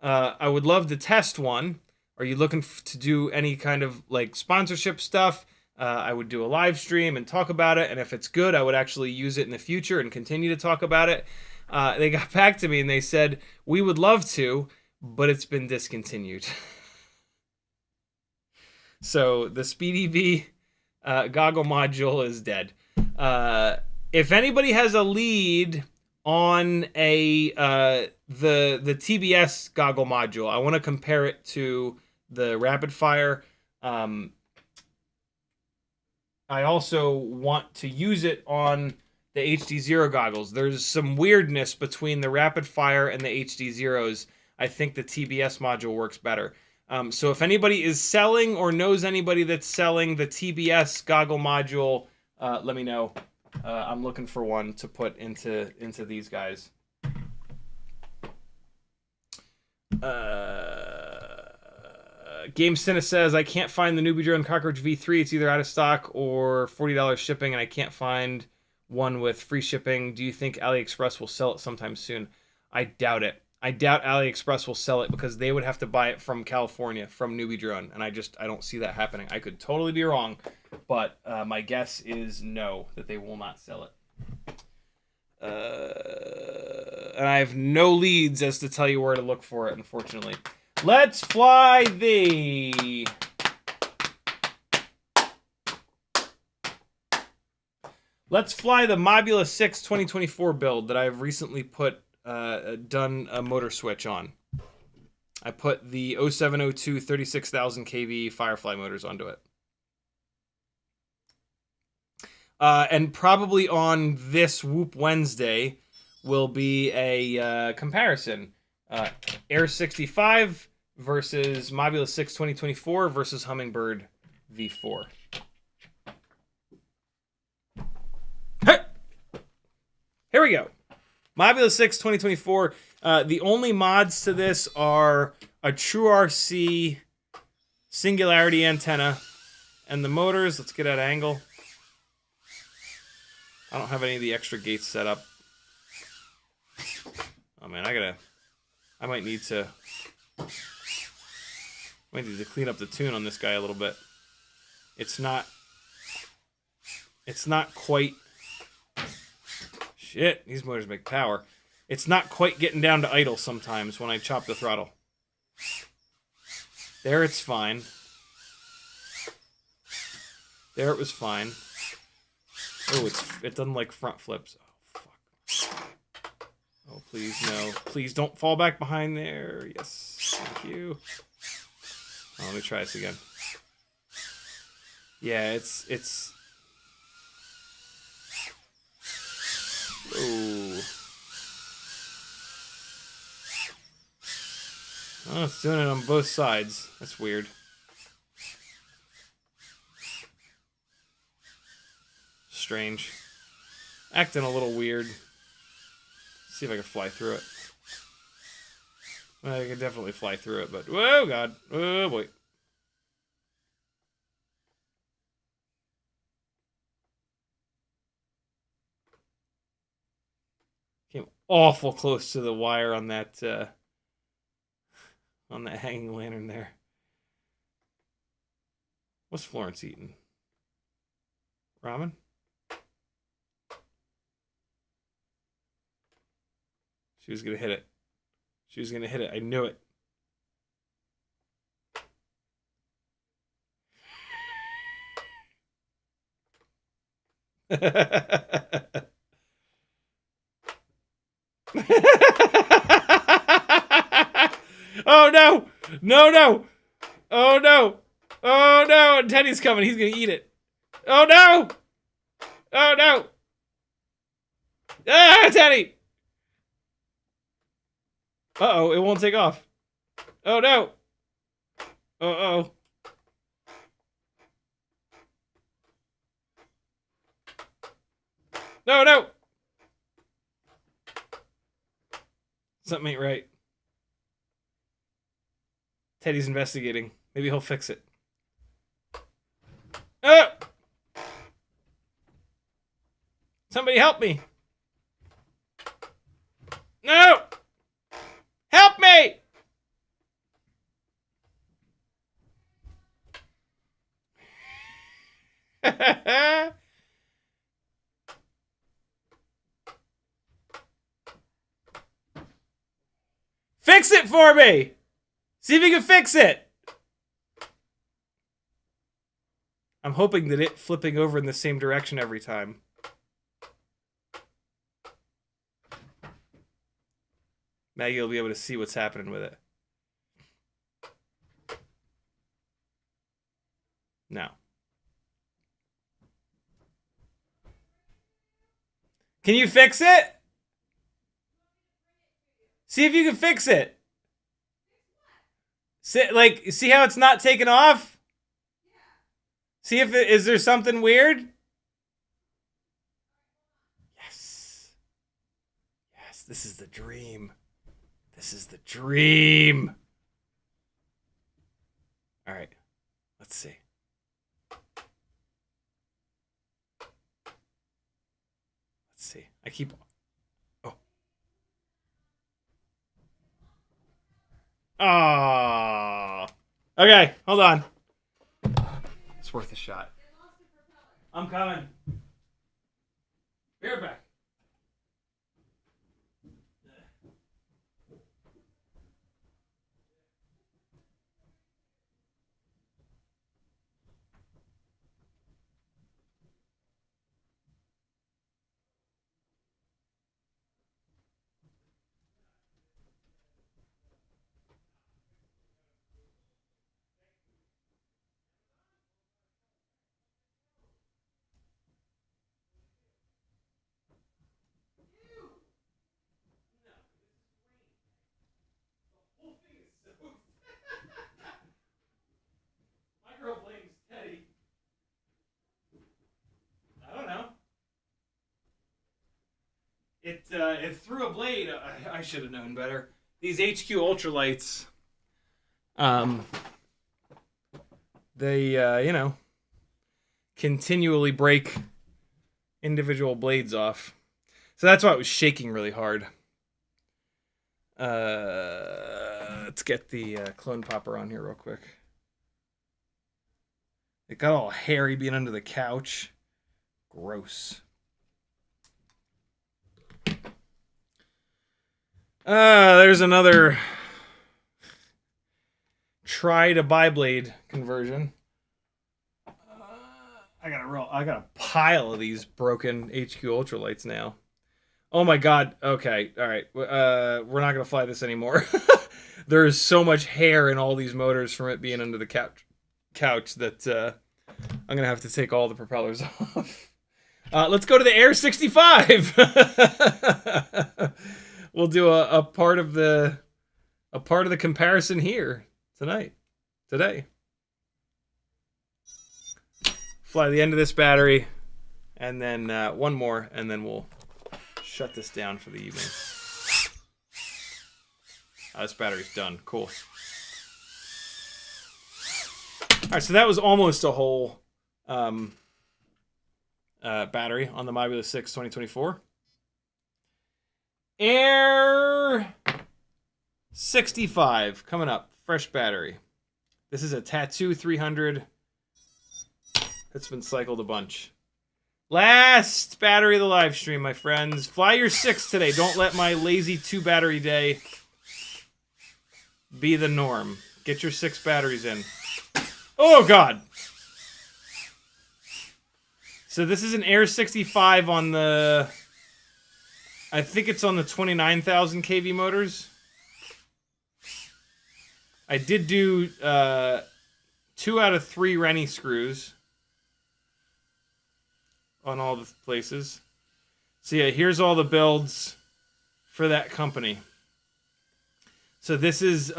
I would love to test one. Are you looking to do any kind of like sponsorship stuff? I would do a live stream and talk about it, and if it's good, I would actually use it in the future and continue to talk about it. They got back to me and they said, we would love to, but it's been discontinued. So the Speedy Bee goggle module is dead. If anybody has a lead on the TBS goggle module, I want to compare it to the rapid fire. I also want to use it on the HD0 goggles. There's some weirdness between the rapid fire and the HD0s. I think the TBS module works better. So if anybody is selling or knows anybody that's selling the TBS goggle module, let me know. I'm looking for one to put into these guys. Game Cine says, I can't find the NewBee drone Cockroach V3. It's either out of stock or $40 shipping, and I can't find one with free shipping. Do you think AliExpress will sell it sometime soon? I doubt it. I doubt AliExpress will sell it because they would have to buy it from California, from NewBee drone, and I don't see that happening. I could totally be wrong, but my guess is no, that they will not sell it. And I have no leads as to tell you where to look for it, unfortunately. Let's fly the Mobula 6 2024 build that I've recently done a motor switch on. I put the 0702 36,000 kV Firefly motors onto it. And probably on this Whoop Wednesday will be a comparison. Air 65 versus Mobula 6 2024 versus Hummingbird V4. Hey! Here we go. Mobula 6 2024. The only mods to this are a True RC singularity antenna and the motors. Let's get at angle. I don't have any of the extra gates set up. Oh man, I might need to Might need to clean up the tune on this guy a little bit. It's not quite... Shit, these motors make power. It's not quite getting down to idle sometimes when I chop the throttle. There it's fine. There it was fine. Oh, it doesn't like front flips. Oh, fuck. Oh, please, no. Please don't fall back behind there. Yes, thank you. Oh, let me try this again. Yeah, it's... Oh. Oh, it's doing it on both sides. That's weird. Strange. Acting a little weird. Let's see if I can fly through it. Well, I can definitely fly through it, but... Whoa, God. Oh, boy. Came awful close to the wire on that hanging lantern there. What's Florence eating? Ramen? She was gonna hit it. She was gonna hit it. I knew it. Oh no! No, no! Oh no! Oh no! And Teddy's coming. He's gonna eat it. Oh no! Oh no! Ah, Teddy! Uh-oh, it won't take off. Oh no! Uh-oh. No, no! Something ain't right. Teddy's investigating. Maybe he'll fix it. Oh! Somebody help me! No! Help me! Fix it for me! See if you can fix it! I'm hoping that it flipping over in the same direction every time. Maggie will be able to see what's happening with it. Now. Can you fix it? See if you can fix it. See how it's not taking off? See if is there something weird? Yes. Yes, this is the dream. This is the dream. All right. Let's see. Let's see. I keep... Oh. Oh. Okay, hold on. It's worth a shot. I'm coming. Be right back. It threw a blade. I should have known better. These HQ ultralights, they, you know, continually break individual blades off. So that's why it was shaking really hard. Let's get the clone popper on here real quick. It got all hairy being under the couch. Gross. There's another try to bi-blade conversion. I got a pile of these broken HQ ultralights now. Oh my god. Okay. All right. We're not gonna fly this anymore. There is so much hair in all these motors from it being under the couch that I'm gonna have to take all the propellers off. Let's go to the Air 65. We'll do a part of the comparison here today. Fly the end of this battery, and then one more, and then we'll shut this down for the evening. This battery's done. Cool. All right, so that was almost a whole battery on the Mobula 6 2024. Air 65 coming up. Fresh battery. This is a Tattoo 300. It's been cycled a bunch. Last battery of the live stream, my friends. Fly your 6 today. Don't let my lazy 2 battery day be the norm. Get your 6 batteries in. Oh, God. So this is an Air 65 on the... I think it's on the 29,000 kV motors. I did do 2 out of 3 Rennie screws on all the places. So yeah, here's all the builds for that company. So this is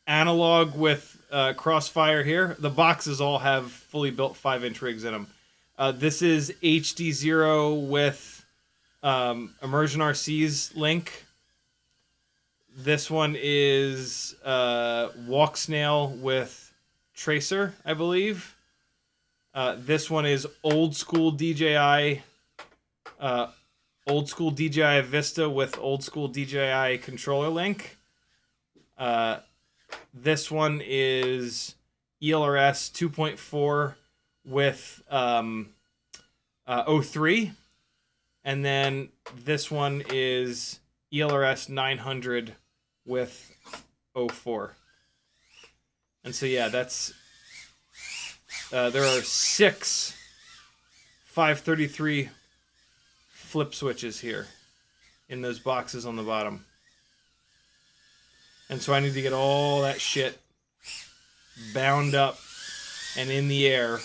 analog with Crossfire here. The boxes all have fully built 5-inch rigs in them. This is HD0 with Immersion RC's link. This one is Walk Snail with Tracer, I believe. This one is old school DJI Vista with old school DJI controller link. This one is ELRS 2.4 with 03. And then this one is ELRS 900 with 04. And so yeah, that's... there are 6 533 flip switches here in those boxes on the bottom. And so I need to get all that shit bound up and in the air,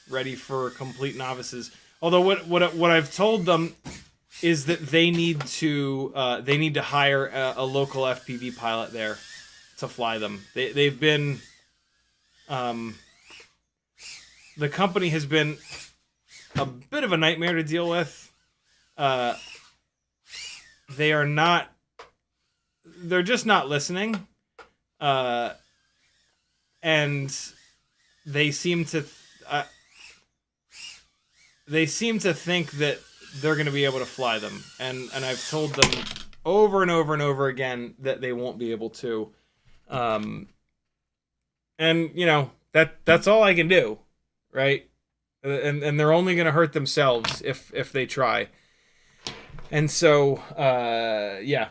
ready for complete novices. Although what I've told them is that they need to hire a local FPV pilot there to fly them. They've been the company has been a bit of a nightmare to deal with. They're just not listening. And they seem to think that they're going to be able to fly them. And I've told them over and over and over again that they won't be able to. And you know, that's all I can do. Right? And they're only going to hurt themselves if they try. And so, yeah,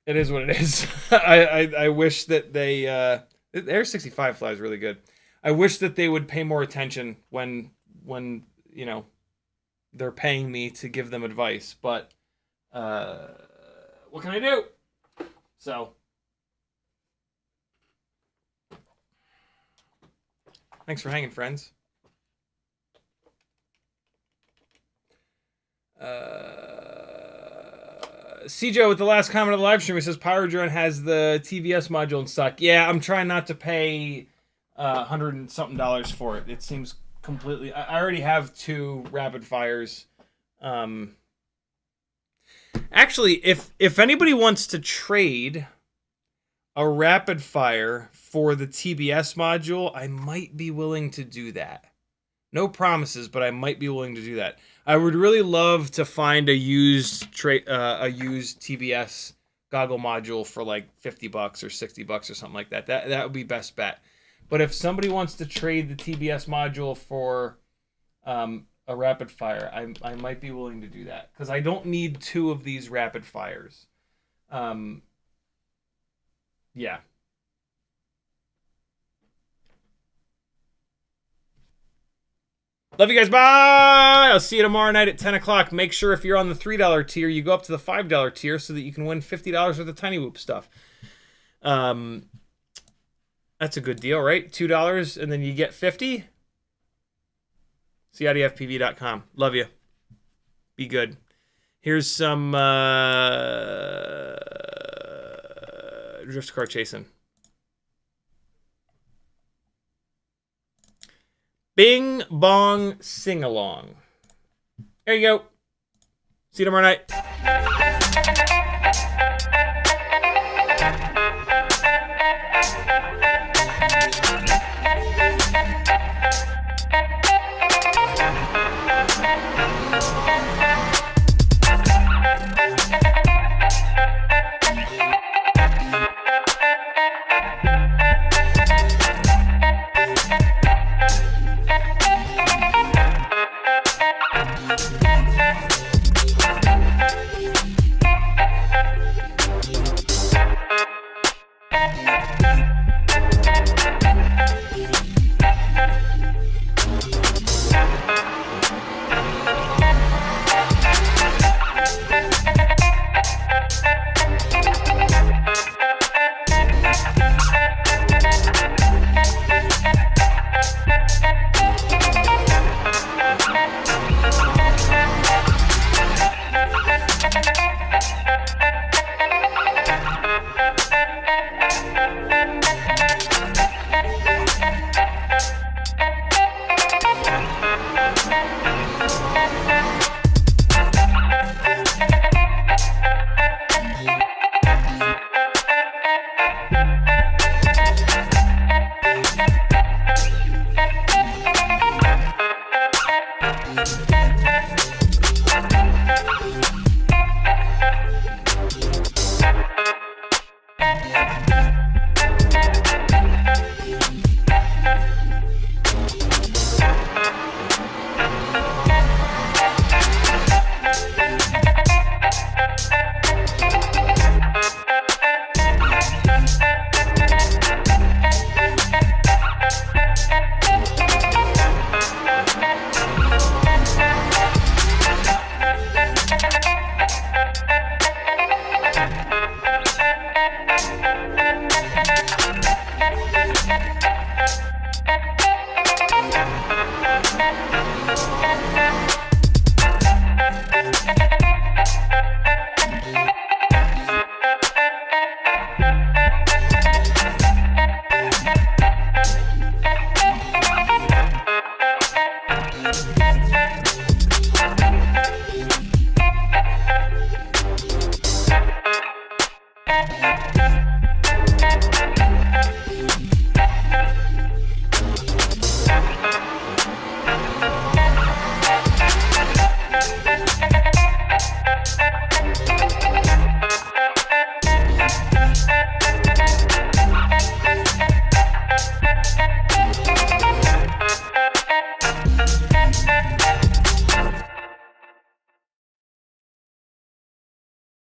it is what it is. I wish that they, Air 65 flies really good. I wish that they would pay more attention when, you know, they're paying me to give them advice, but, what can I do? So, thanks for hanging, friends. CJ with the last comment of the live stream, he says Pyrodrone has the TVS module in stock. Yeah, I'm trying not to pay $100 and something for it. It seems completely... I already have 2 rapid fires. Actually, if anybody wants to trade a rapid fire for the TBS module, I might be willing to do that. No promises, but I might be willing to do that. I would really love to find a used TBS goggle module for like $50 or $60 or something like that. That would be best bet. But if somebody wants to trade the TBS module for a rapid fire, I might be willing to do that because I don't need 2 of these rapid fires. Yeah. Love you guys. Bye. I'll see you tomorrow night at 10 o'clock. Make sure if you're on the $3 tier, you go up to the $5 tier so that you can win $50 worth of Tiny Whoop stuff. That's a good deal, right? $2 and then you get 50. CiottiFPV.com. Love you. Be good. Here's some drift car chasing. Bing bong sing along. There you go. See you tomorrow night.